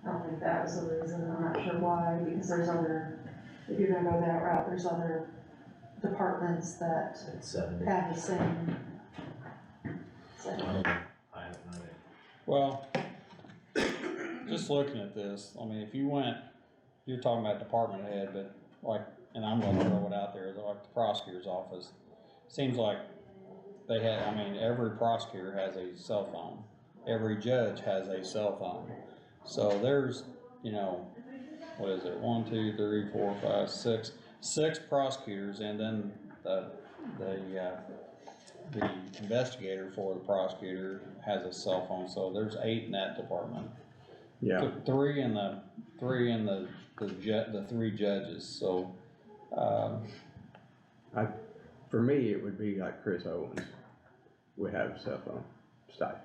I don't think that was the reason, I'm not sure why, because there's if you're gonna go that route, there's other departments that It's 70. have the same. I don't know. I have no idea. well, just looking at this, I mean, if you're talking about department head, but like, and I'm gonna throw it out there, like the prosecutor's office, seems like every prosecutor has a cell phone. Every judge has a cell phone. So there's, what is it, 1, 2, 3, 4, 5, 6 prosecutors, and then the investigator for the prosecutor has a cell phone, so there's 8 in that department. Yeah. Three in the 3 judges, so, For me, it would be like Chris Owens would have a cell phone stipend.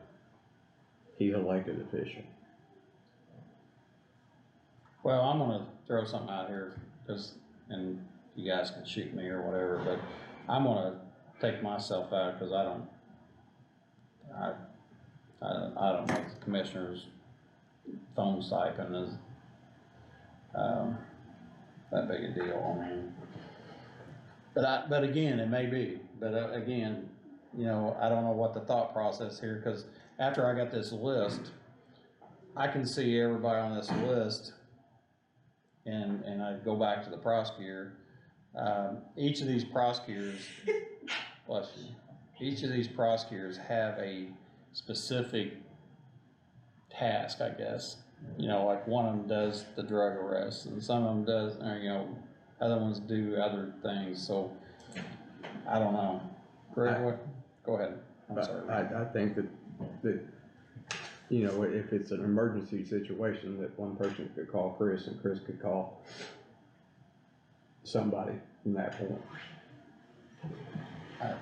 He's elected official. Well, I'm gonna throw something out here, and you guys can shoot me or whatever, but I'm gonna take myself out, cause I don't think the commissioner's phone stipend is, that big a deal, I mean. But again, it may be, but again, you know, I don't know what the thought process here, cause after I got this list, I can see everybody on this list, and I go back to the prosecutor, each of these prosecutors, bless you, each of these prosecutors have a specific task, I guess. You know, like one of them does the drug arrests, and some of them does, or, you know, other ones do other things, so, I don't know. Greg, what, go ahead, I'm sorry. I think that, you know, if it's an emergency situation, that one person could call Chris and Chris could call somebody from that point.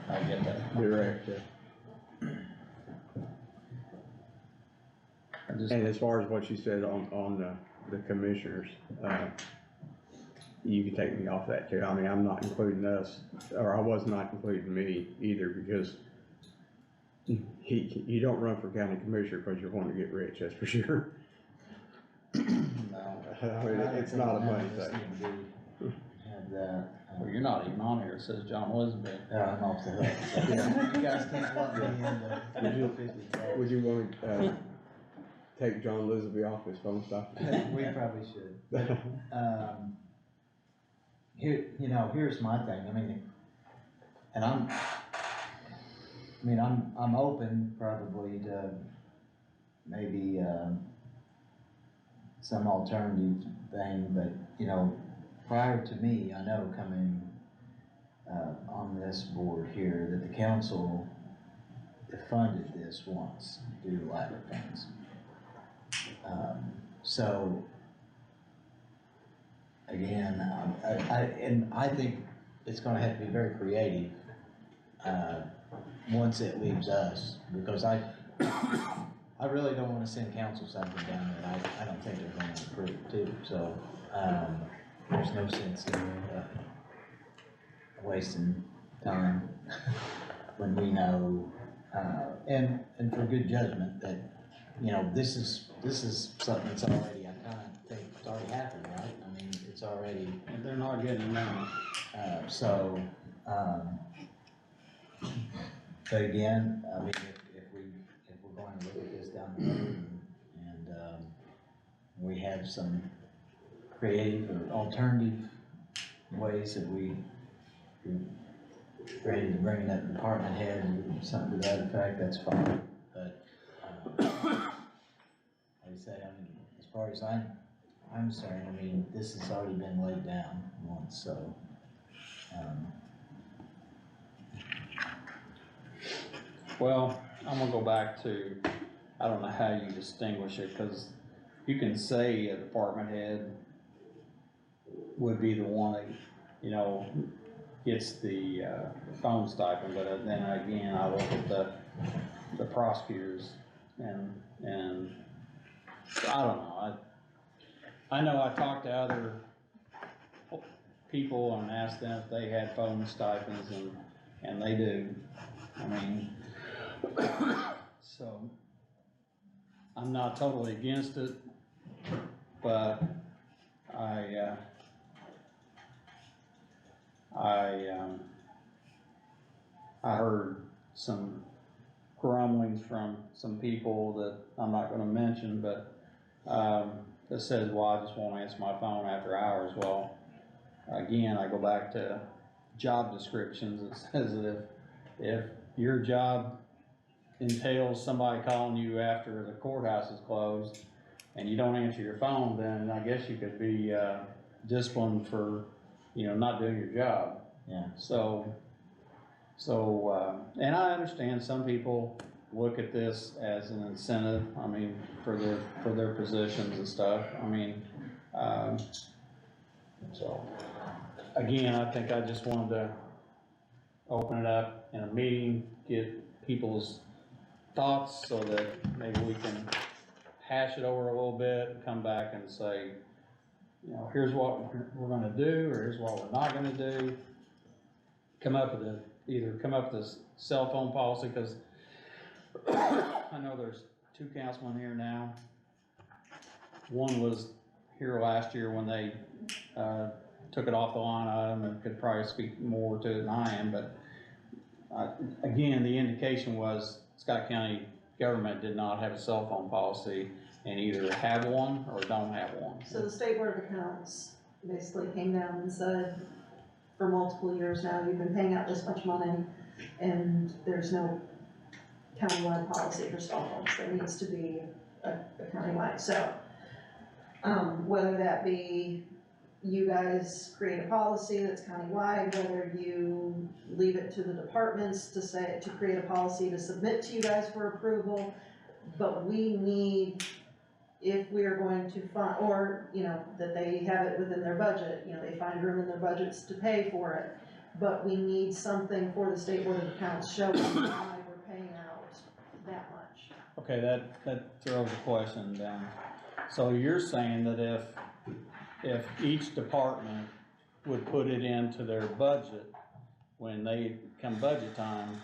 I get that. Direct, And as far as what you said on the commissioners, you can take me off that too. I mean, I'm not including us, or I was not including me either, because you don't run for county commissioner because you want to get rich, that's for sure. No. I mean, it's not a money thing. Have that. Well, you're not even on here, it says John Elizabeth. Yeah, I'm off the hook. You guys can't lump me in Would you want to, take John Lisby off his phone stuff? We probably should. But, here, you know, here's my thing, I mean, and I'm open probably to maybe, some alternative thing, but, you know, prior to me, I know coming, on this board here, that the council funded this once due to lack of funds. So, again, I think it's gonna have to be very creative, once it leaves us, because I really don't wanna send council something down there, I don't think they're gonna approve it too, so, there's no sense in, wasting time when we know, and for good judgment that, you know, this is something that's already, I kinda think it's already happened, right? I mean, it's already. And they're not getting money. But again, I mean, if we're going to look at this down the road and we have some creative or alternative ways that we ready to bring that department head and something to that effect, that's fine, but, like I say, I mean, as far as I'm concerned, I mean, this has already been laid down once, so, Well, I'm gonna go back to, I don't know how you distinguish it, cause you can say a department head would be the one that, you know, gets the phone stipend, but then again, I look at the prosecutors and I don't know, I know I talked to other people and asked them if they had phone stipends, and they do. I mean, so, I'm not totally against it, but I heard some grumblings from some people that I'm not gonna mention, but, that says, well, I just won't answer my phone after hours. Well, again, I go back to job descriptions. It says that if your job entails somebody calling you after the courthouse is closed and you don't answer your phone, then I guess you could be, disciplined for, you know, not doing your job. yeah. So, and I understand some people look at this as an incentive, I mean, for their positions and stuff, I mean, so, again, I think I just wanted to open it up in a meeting, get people's thoughts so that maybe we can hash it over a little bit and come back and say, you know, here's what we're gonna do, or here's what we're not gonna do. Either come up with this cell phone policy, cause I know there's 2 councilmen here now. One was here last year when they, took it off the line item and could probably speak more to it than I am, but, again, the indication was Scott County government did not have a cell phone policy and either have one or don't have one. So the State Board of Accounts basically came down and said, for multiple years now, you've been paying out this much money, and there's no countywide policy for cell phones. There needs to be a countywide, so, whether that be you guys create a policy that's countywide, whether you leave it to the departments to create a policy to submit to you guys for approval, but we need, if we are going to fund, or, you know, that they have it within their budget, you know, they find room in their budgets to pay for it, but we need something for the State Board of Accounts showing why we're paying out that much. Okay, that throws a question down. So you're saying that if each department would put it into their budget, when they come budget time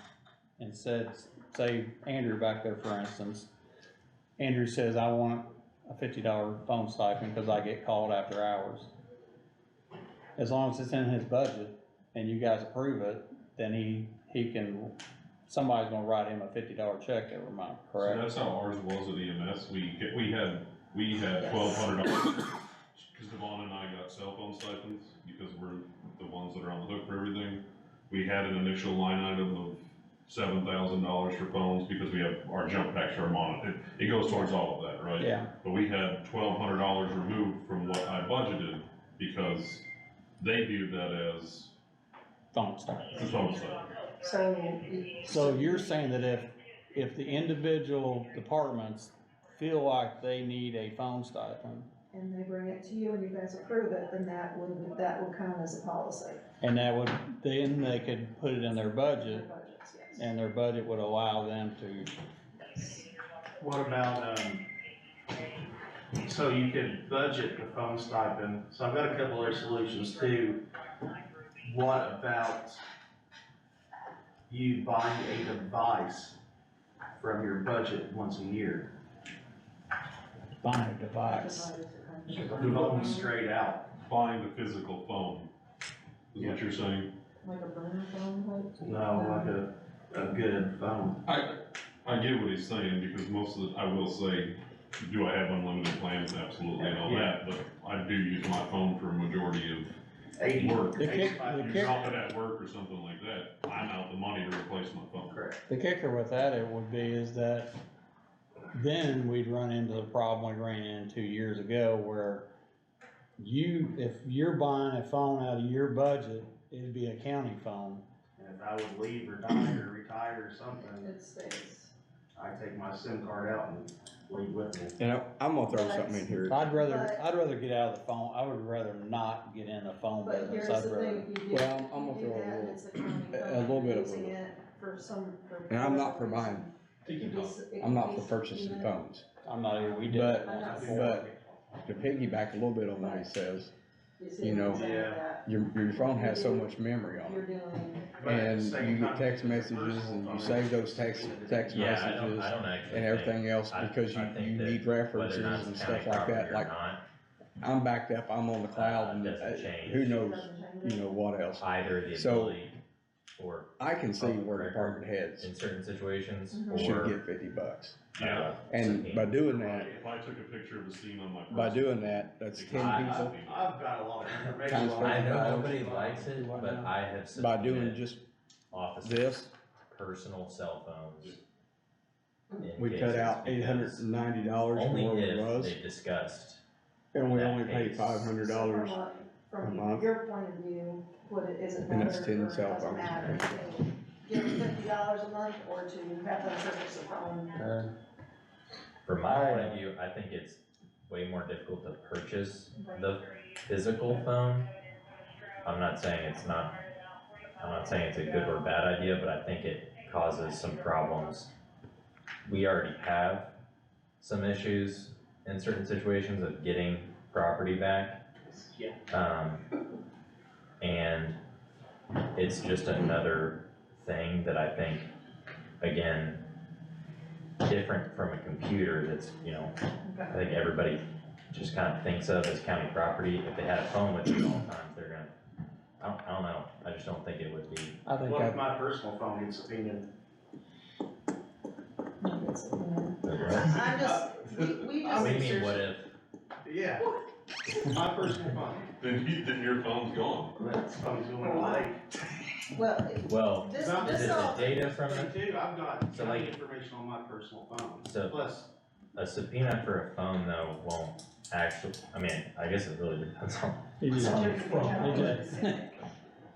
and said, say Andrew back there for instance, Andrew says, I want a $50 phone stipend because I get called after hours. As long as it's in his budget and you guys approve it, then he can, somebody's gonna write him a $50 check every month, correct? So that's how ours was at EMS. We had $1,200, because Devon and I got cell phone stipends, because we're the ones that are on the hook for everything. We had an initial line item of $7,000 for phones, because we have our jump packs for our monitor. It goes towards all of that, right? Yeah. But we had $1,200 removed from what I budgeted, because they viewed that as phone stipend. the phone stipend. So you're saying that if the individual departments feel like they need a phone stipend, And they bring it to you and you guys approve it, then that will count as a policy. and then they could put it in their budget, Budgets, yes. and their budget would allow them to, What about, so you could budget the phone stipend, so I've got a couple other solutions too. What about you buying a device from your budget once a year? buying a device. Phone straight out. Buying the physical phone, is what you're saying? Like a burner phone type? No, like a good phone. I get what he's saying, because most of the, I will say, do I have unlimited plans? Absolutely, and all that, but I do use my phone for a majority of work. The kick- You drop it at work or something like that, I'm out the money to replace my phone. Correct. The kicker with that, it would be, is that then we'd run into the problem we ran into years ago, where if you're buying a phone out of your budget, it'd be a county phone. And if I would leave or die or retire or something, It stays. I take my SIM card out and leave with me. And I'm gonna throw something in here. I'd rather get out of the phone, I would rather not get in the phone But business, here's I'd the rather. thing, if you do, Well, I'm gonna if you do throw a that, and little- it's a county a phone, little bit of using a- it for And I'm not for whatever buying, reason. It could be s- it I'm could not be for purchasing even- phones. I'm not even, we did But, that once before. but to piggyback a little bit on what he says, see you know, what I'm saying with that? your phone has so much memory on You're it. doing, And you get text messages and you save those text Yeah, I don't messages actually and everything else I- because I think you that need whether or references not it's and county stuff like property that. or Like, not, I'm backed up, I'm on the cloud and doesn't change. who knows, doesn't change you it. know, what else. either the So, ability or I can see public where record department heads in certain situations, should or, get $50. Yeah. And by doing that, If I took a picture of a scene on my. by personal- doing that, that's 10 people. I've got a lot of information. Times on I it. know nobody likes it, but I have By doing subpoenaed just officers' this, personal cell phones. in we cut cases out because $890 from only where it if was, they discussed, and we that only paid case. $500. So a from month. your point of view, is it And better, that's or 10 it cell doesn't phones. matter, to give them $50 a month, or to have them purchase a phone? from my point of view, I think it's way more difficult to purchase the physical phone. I'm not saying it's a good or bad idea, but I think it causes some problems. We already have some issues in certain situations of getting property back. And it's just another thing that I think, again, different from a computer that's, you know, I think everybody just kind of thinks of as county property. If they had a phone with you at all times, they're gonna, I don't know, I just don't think it would be. I think What if my personal phone gets subpoenaed? I'm just, we What do you just, mean, what if? Yeah, my personal phone. Then your phone's gone. That phone's going away. well, Well, this, is this it all, the data from the, Too, I've got So county like- information on my personal phone, so plus, a subpoena for a phone though won't actually, I mean, I guess it really depends on.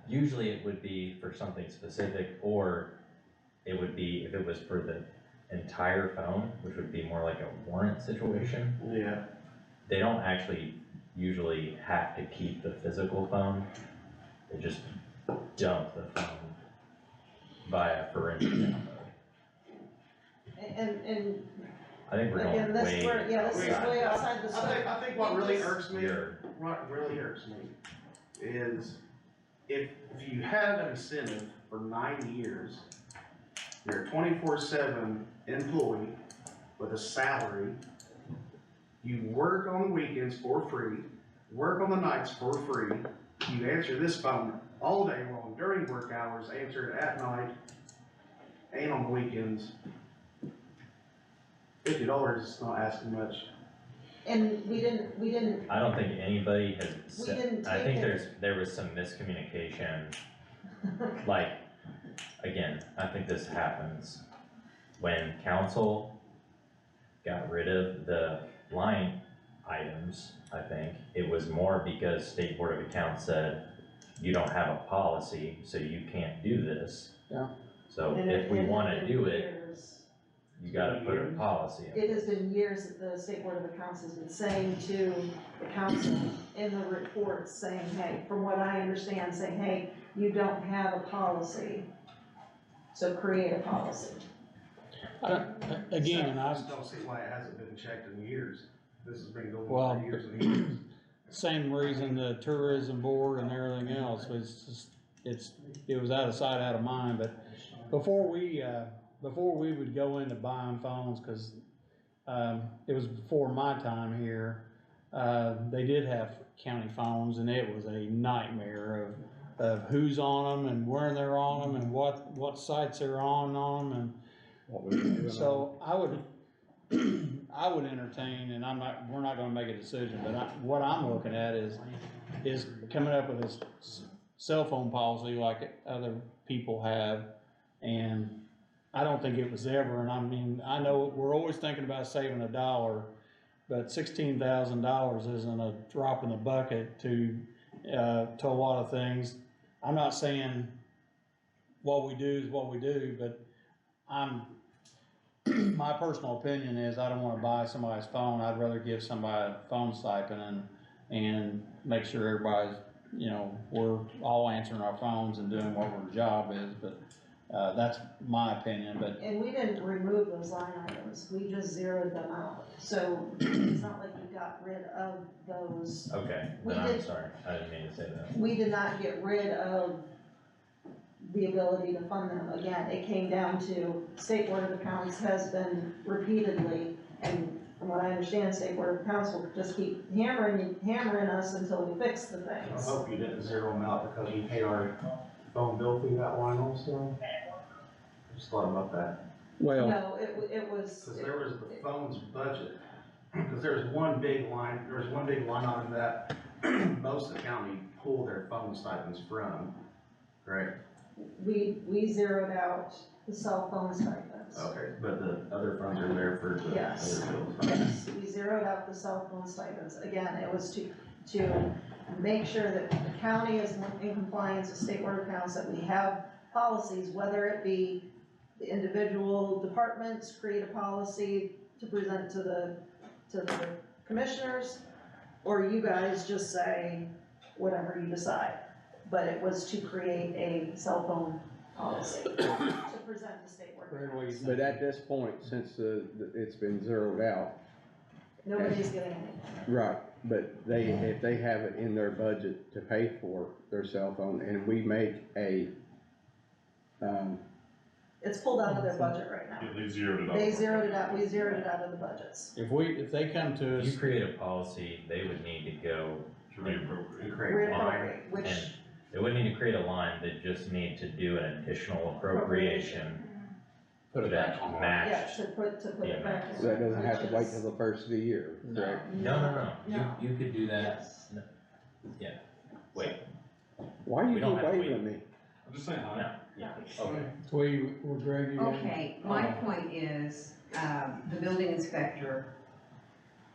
Usually it would be for something specific, or it would be, if it was for the entire phone, which would be more like a warrant situation. yeah, They don't actually usually have to keep the physical phone, they just dump the phone via forensic download. and I think we're again, going this, way. we're, yeah, this is outside way that. outside the scope. I think what really irks me, You're- what really irks me is if you have an incentive for 9 years, you're a 24/7 employee with a salary, you work on the weekends for free, work on the nights for free, you answer this phone all day long during work hours, answer it at night and on the weekends. $50 is not asking much. And we didn't, I don't think anybody has We said, didn't I take think it. there was some miscommunication. Like, again, I think this happens when council got rid of the line items. I think it was more because State Board of Accounts said, you don't have a policy, so you can't do this. Yeah. So and if we it wanna had do been it, years. you gotta put a policy in. It has been years that the State Board of Accounts has been saying to the council in the reports, saying, hey, from what I understand, saying, hey, you don't have a policy, so create a policy. Again, I I, just don't see why it hasn't been checked in years. This has been going Well, on for years and years. same reason the tourism board and everything else was just, it was out of sight, out of mind, but before we would go into buying phones, cause, it was before my time here, they did have county phones and it was a nightmare of who's on them and where they're on them and what sites they're on them and What we were doing. so I would entertain, and we're not gonna make a decision, but what I'm looking at is coming up with this cell phone policy like other people have. And I don't think it was ever, and I mean, I know we're always thinking about saving $1, but $16,000 isn't a drop in the bucket to a lot of things. I'm not saying what we do is what we do, but my personal opinion is I don't wanna buy somebody's phone. I'd rather give somebody a phone stipend and make sure everybody's, you know, we're all answering our phones and doing what our job is, but, that's my opinion, but. And we didn't remove those line items, we just zeroed them out. So it's not like we got rid of those. Okay, We then I'm did- sorry, I didn't mean to say that. We did not get rid of the ability to fund them. Again, it came down to State Board of Accounts has been repeatedly, and from what I understand, State Board of Accounts will just keep hammering us until we fix the I things. hope you didn't zero them out because you paid our phone bill through that line also. Just thought about that, Well, No, it was. cause there was the phone's budget, cause there's one big line item that most of the county pull their phone stipends from, right? We zeroed out the cell phone stipends. Okay, but the other funds are there for the Yes. other bills. Yes, we zeroed out the cell phone stipends. Again, it was to make sure that the county is in compliance with State Board of Accounts, that we have policies, whether it be the individual departments create a policy to present to the commissioners, or you guys just say whatever you decide. But it was to create a cell phone policy to present to State Board of Accounts. But at this point, since it's been zeroed out, Nobody's getting anything. right, But if they have it in their budget to pay for their cell phone and we make a, It's pulled out of their budget right now. Yeah, they zeroed it out. They zeroed it out, we zeroed it out of the budgets. If they come to If us, you create a policy, they would need to go To reappropriate. create a line. Reappropriate, which, And they wouldn't need to create a line, they just need to do an additional appropriation put it back that on. yeah, match. to put it back in. so that doesn't have to wait which till is- the first of the year, correct? No, No. you could do that, Yes. yeah, wait, Why are We you don't have to waiting wait. on me? I'm just saying, no, yeah, okay. Were Greg, you got- Okay, my point is, the building inspector,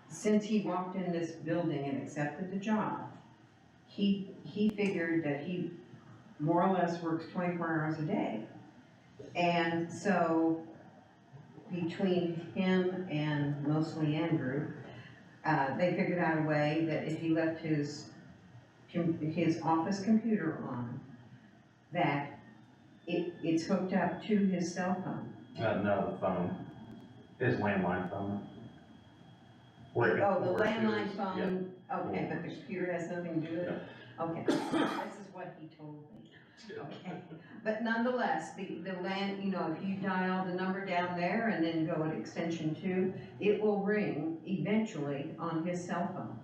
since he walked in this building and accepted the job, he figured that he more or less works 24 hours a day. And so, between him and mostly Andrew, they figured out a way that if he left his office computer on, that it's hooked up to his cell phone. No, the phone, his landline phone. Oh, the Where it landline is, phone, okay, but the computer has nothing to do with it? Okay, this is what he told me. Okay, but nonetheless, the land, you know, if you dial the number down there and then go at extension 2, it will ring eventually on his cell phone.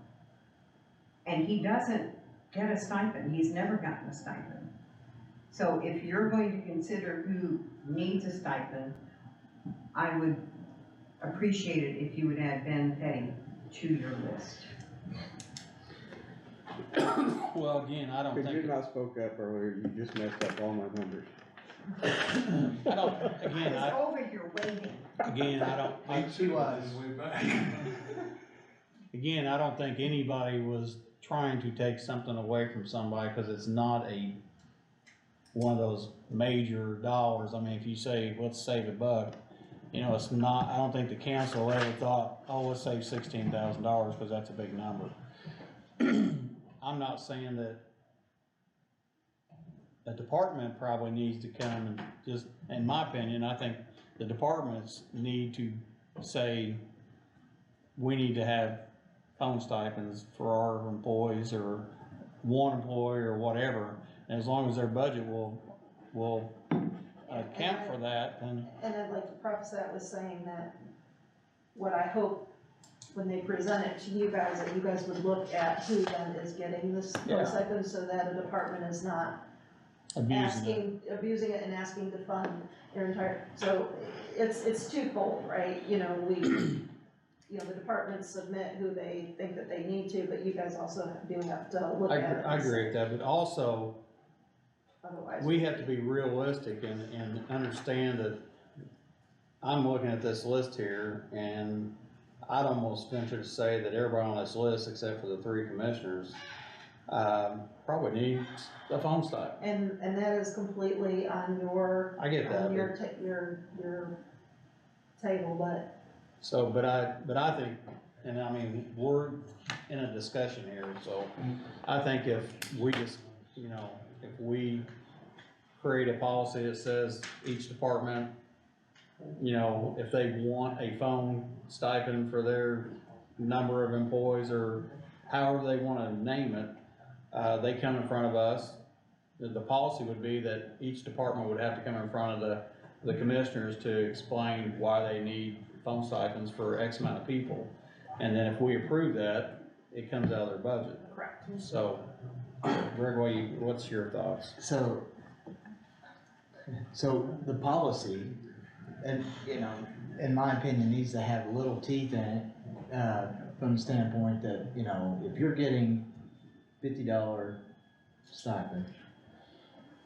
And he doesn't get a stipend, he's never gotten a stipend. So if you're going to consider who needs a stipend, I would appreciate it if you would add Ben Petty to your list. Well, again, I don't Cause you think, not spoke up earlier, you just messed up all my numbers. I don't, again, I was over here waiting. She was. Again, I don't think anybody was trying to take something away from somebody, cause it's not one of those major dollars. I mean, if you say, let's save $1, you know, it's not, I don't think the council ever thought, oh, let's save $16,000, cause that's a big number. I'm not saying that the department probably needs to come and just, in my opinion, I think the departments need to say, we need to have phone stipends for our employees or one employee or whatever. And as long as their budget will account for that, then And I'd like to preface that with saying that what I hope when they present it to you guys, that you guys would look at who then is getting this Yeah. stipend so that a department is not abusing it and asking to fund their entire, so it's twofold, right? You know, the departments submit who they think that they need to, but you guys also do have to look at it. I agree with that, but also, Otherwise. we have to be realistic and understand that I'm looking at this list here, and I'd almost venture to say that everybody on this list, except for the 3 commissioners, probably needs a phone stipend. And that is completely on your. I get that, On your table, but. So, but I think, and I mean, we're in a discussion here, so I think if we just, you know, if we create a policy that says each department, you know, if they want a phone stipend for their number of employees or however they wanna name it, they come in front of us. The policy would be that each department would have to come in front of the commissioners to explain why they need phone stipends for X amount of people. And then if we approve that, it comes out of their budget. Correct. So, Greg, what's your thoughts? So the policy, and, you know, in my opinion, needs to have little teeth in it, from the standpoint that, you know, if you're getting $50 stipend,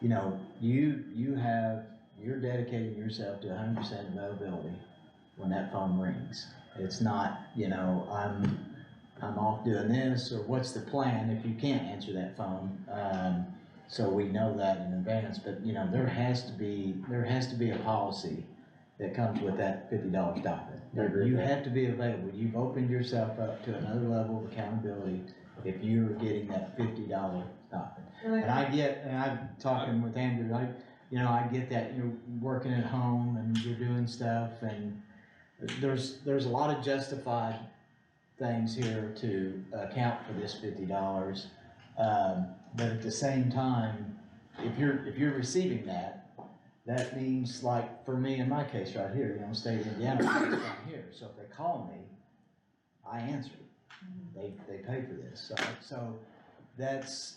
you know, you're dedicating yourself to 100% availability when that phone rings. It's not, you know, I'm off doing this, or what's the plan if you can't answer that phone. So we know that in advance, but you know, there has to be a policy that comes with that $50 stipend. I agree with You that. have to be available. You've opened yourself up to another level of accountability if you're getting that $50 stipend. And I'm talking with Andrew, I get that you're working at home and you're doing stuff, and there's a lot of justified things here to account for this $50. But at the same time, if you're receiving that, that means like for me in my case right here, you know, state of Indiana, I'm here. So if they call me, I answer. They pay for this. So that's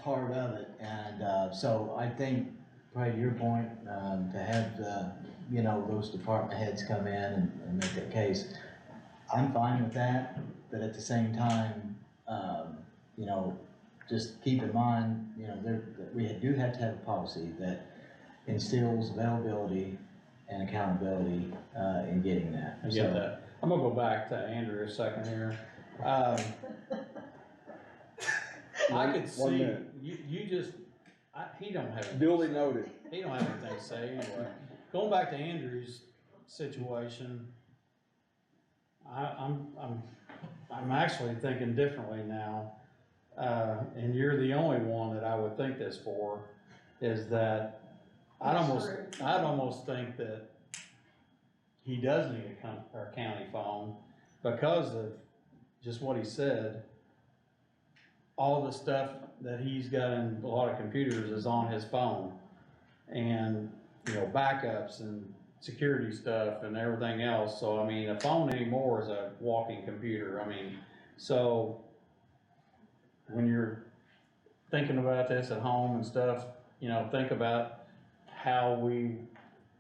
part of it. And so I think, probably to your point, to have you know, those department heads come in and make that case, I'm fine with that. But at the same time, you know, just keep in mind, you know, we do have to have a policy that instills availability and accountability in getting that. I get that. I'm gonna go back to Andrew a second here. I could see, you just, he don't have. Duly noted. He don't have anything to say anyway. Going back to Andrew's situation, I'm actually thinking differently now. And you're the only one that I would think this for, is that I'd almost think that he does need a county phone because of just what he said. All the stuff that he's got in a lot of computers is on his phone, and, you know, backups and security stuff and everything else. So, I mean, a phone anymore is a walking computer. I mean, so when you're thinking about this at home and stuff, you know, think about how we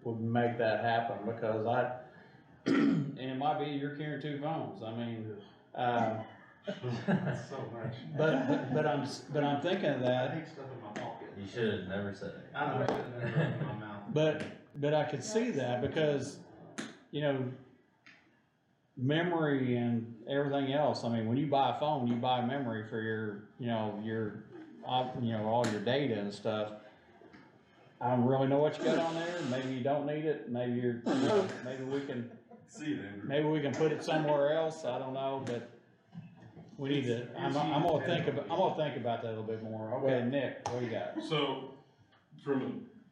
would make that happen, because and it might be you're carrying two phones. I mean, That's so much. but I'm thinking of that. I take stuff in my pocket. You should have never said it. I know, I should have never opened my mouth. But I could see that because, you know, memory and everything else. I mean, when you buy a phone, you buy memory for your, you know, all your data and stuff. I don't really know what you got on there. Maybe you don't need it. Maybe maybe we can, maybe we can put it somewhere else. I don't know, but we need to. I'm gonna think about that a little bit more. Okay, Nick, what do you got? So,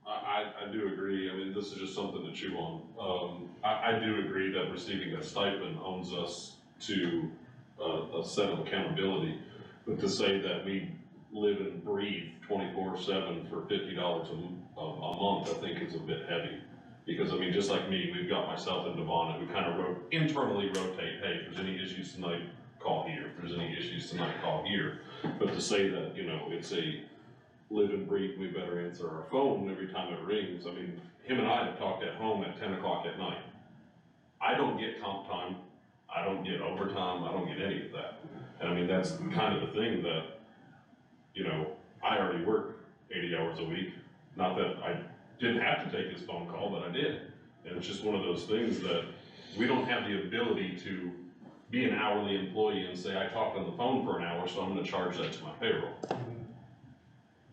I do agree. I mean, this is just something to chew on. I do agree that receiving a stipend owns us to a set of accountability, but to say that we live and breathe 24/7 for $50 a month, I think is a bit heavy. Because, I mean, just like me, we've got myself and Devonna who kind of internally rotate, hey, if there's any issues tonight, call here. If there's any issues tonight, call here. But to say that, you know, it's a live and breathe, we better answer our phone every time it rings. I mean, him and I have talked at home at 10 o'clock at night. I don't get comp time. I don't get overtime. I don't get any of that. And I mean, that's kind of the thing that, you know, I already work 80 hours a week. Not that I didn't have to take his phone call, but I did. And it's just one of those things that we don't have the ability to be an hourly employee and say, I talked on the phone for an hour, so I'm gonna charge that to my payroll.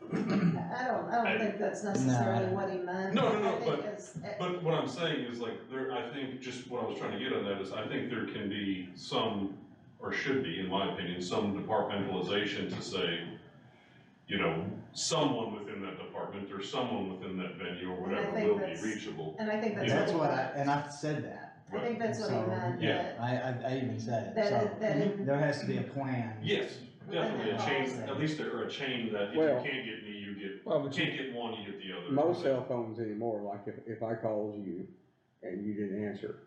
I don't think that's necessarily what he meant. No, but what I'm saying is like, I think just what I was trying to get at that is I think there can be some, or should be, in my opinion, some departmentalization to say, you know, someone within that department or someone within that venue or whatever will be reachable. And I think that's. That's what I said that. I think that's what he meant. Yeah. I even said it, That there has to be a plan. Yes, definitely a chain, at least there, or a chain that if you can't get me, you get, can't get one, you get the other. Most cell phones anymore, like if I called you and you didn't answer,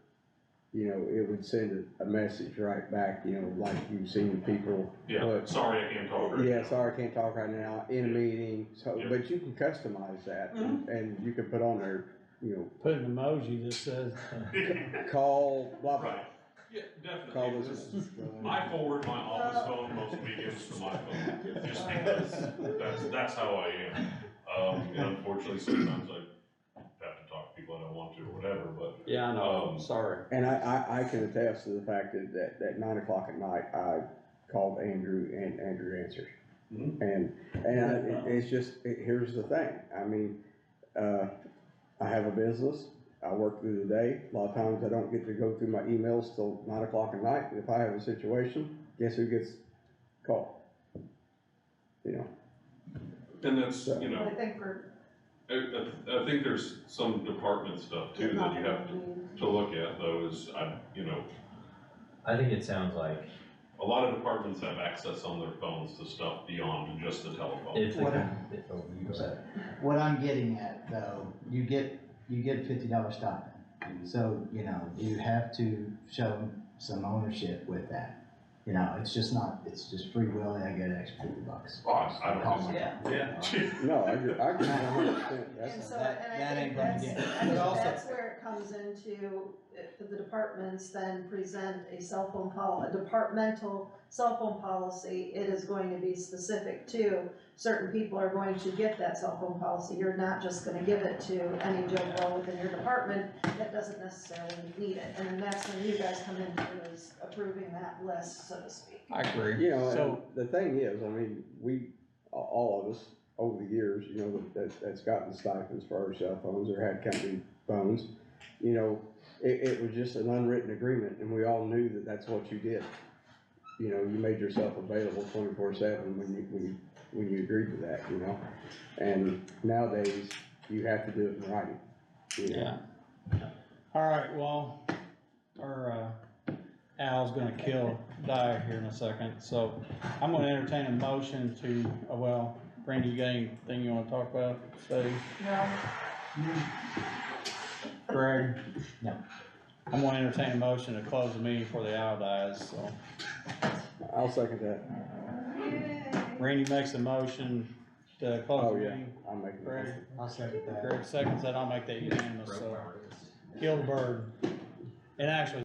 you know, it would send a message right back, you know, like you've seen people. Yeah, sorry, I can't talk right now. Yeah, sorry, I can't talk right now, in a meeting, so, but you can customize that, and you can put on there, you know. Put an emoji that says. Call, blah, blah. Right. Yeah, definitely. Call this one. I forward my office phone most weekends to my phone, just because that's how I am. And unfortunately, sometimes I have to talk to people I don't want to or whatever, but. Yeah, I know, sorry. And I can attest to the fact that at 9 o'clock at night, I called Andrew and Andrew answered. And it's just, here's the thing, I mean, I have a business, I work through the day, a lot of times I don't get to go through my emails till 9 o'clock at night. If I have a situation, guess who gets called? You know. And that's, you know. I think I think there's some department stuff too that you have to look at though is, you know. I think it sounds like a lot of departments have access on their phones to stuff beyond just the telephone. If they What can, oh, you go ahead. What I'm getting at though, you get $50 stipend. So, you know, you have to show some ownership with that. You know, it's just free will, I get an extra $50. Oh, I don't know. Yeah. No, I agree 100%. And so, that- and I that think ain't gonna that's, get- I think But also- that's where it comes into, the departments then present a cell phone a departmental cell phone policy. It is going to be specific to, certain people are going to get that cell phone policy. You're not just gonna give it to any Joe Blow within your department that doesn't necessarily need it. And then that's when you guys come into is approving that list, so to speak. I agree. You know, So, and the thing is, I mean, all of us, over the years, you know, that's gotten stipends for our cell phones or had company phones, you know, it was just an unwritten agreement, and we all knew that that's what you did. You know, you made yourself available 24/7 when you agreed to that, you know? And nowadays, you have to do it in writing, you know? yeah. All right, well, our, Al's gonna die here in a second, so I'm gonna entertain a motion to, well, Brandy, you got anything you wanna talk about, say? No. Greg? No. I'm gonna entertain a motion to close the meeting before the owl dies, so. I'll second that. Randy makes a motion to close Oh, the yeah, meeting. I'm making a Greg, motion. I'll second that. Greg seconds that, I'll make that unanimous, so. Kill the bird. And actually,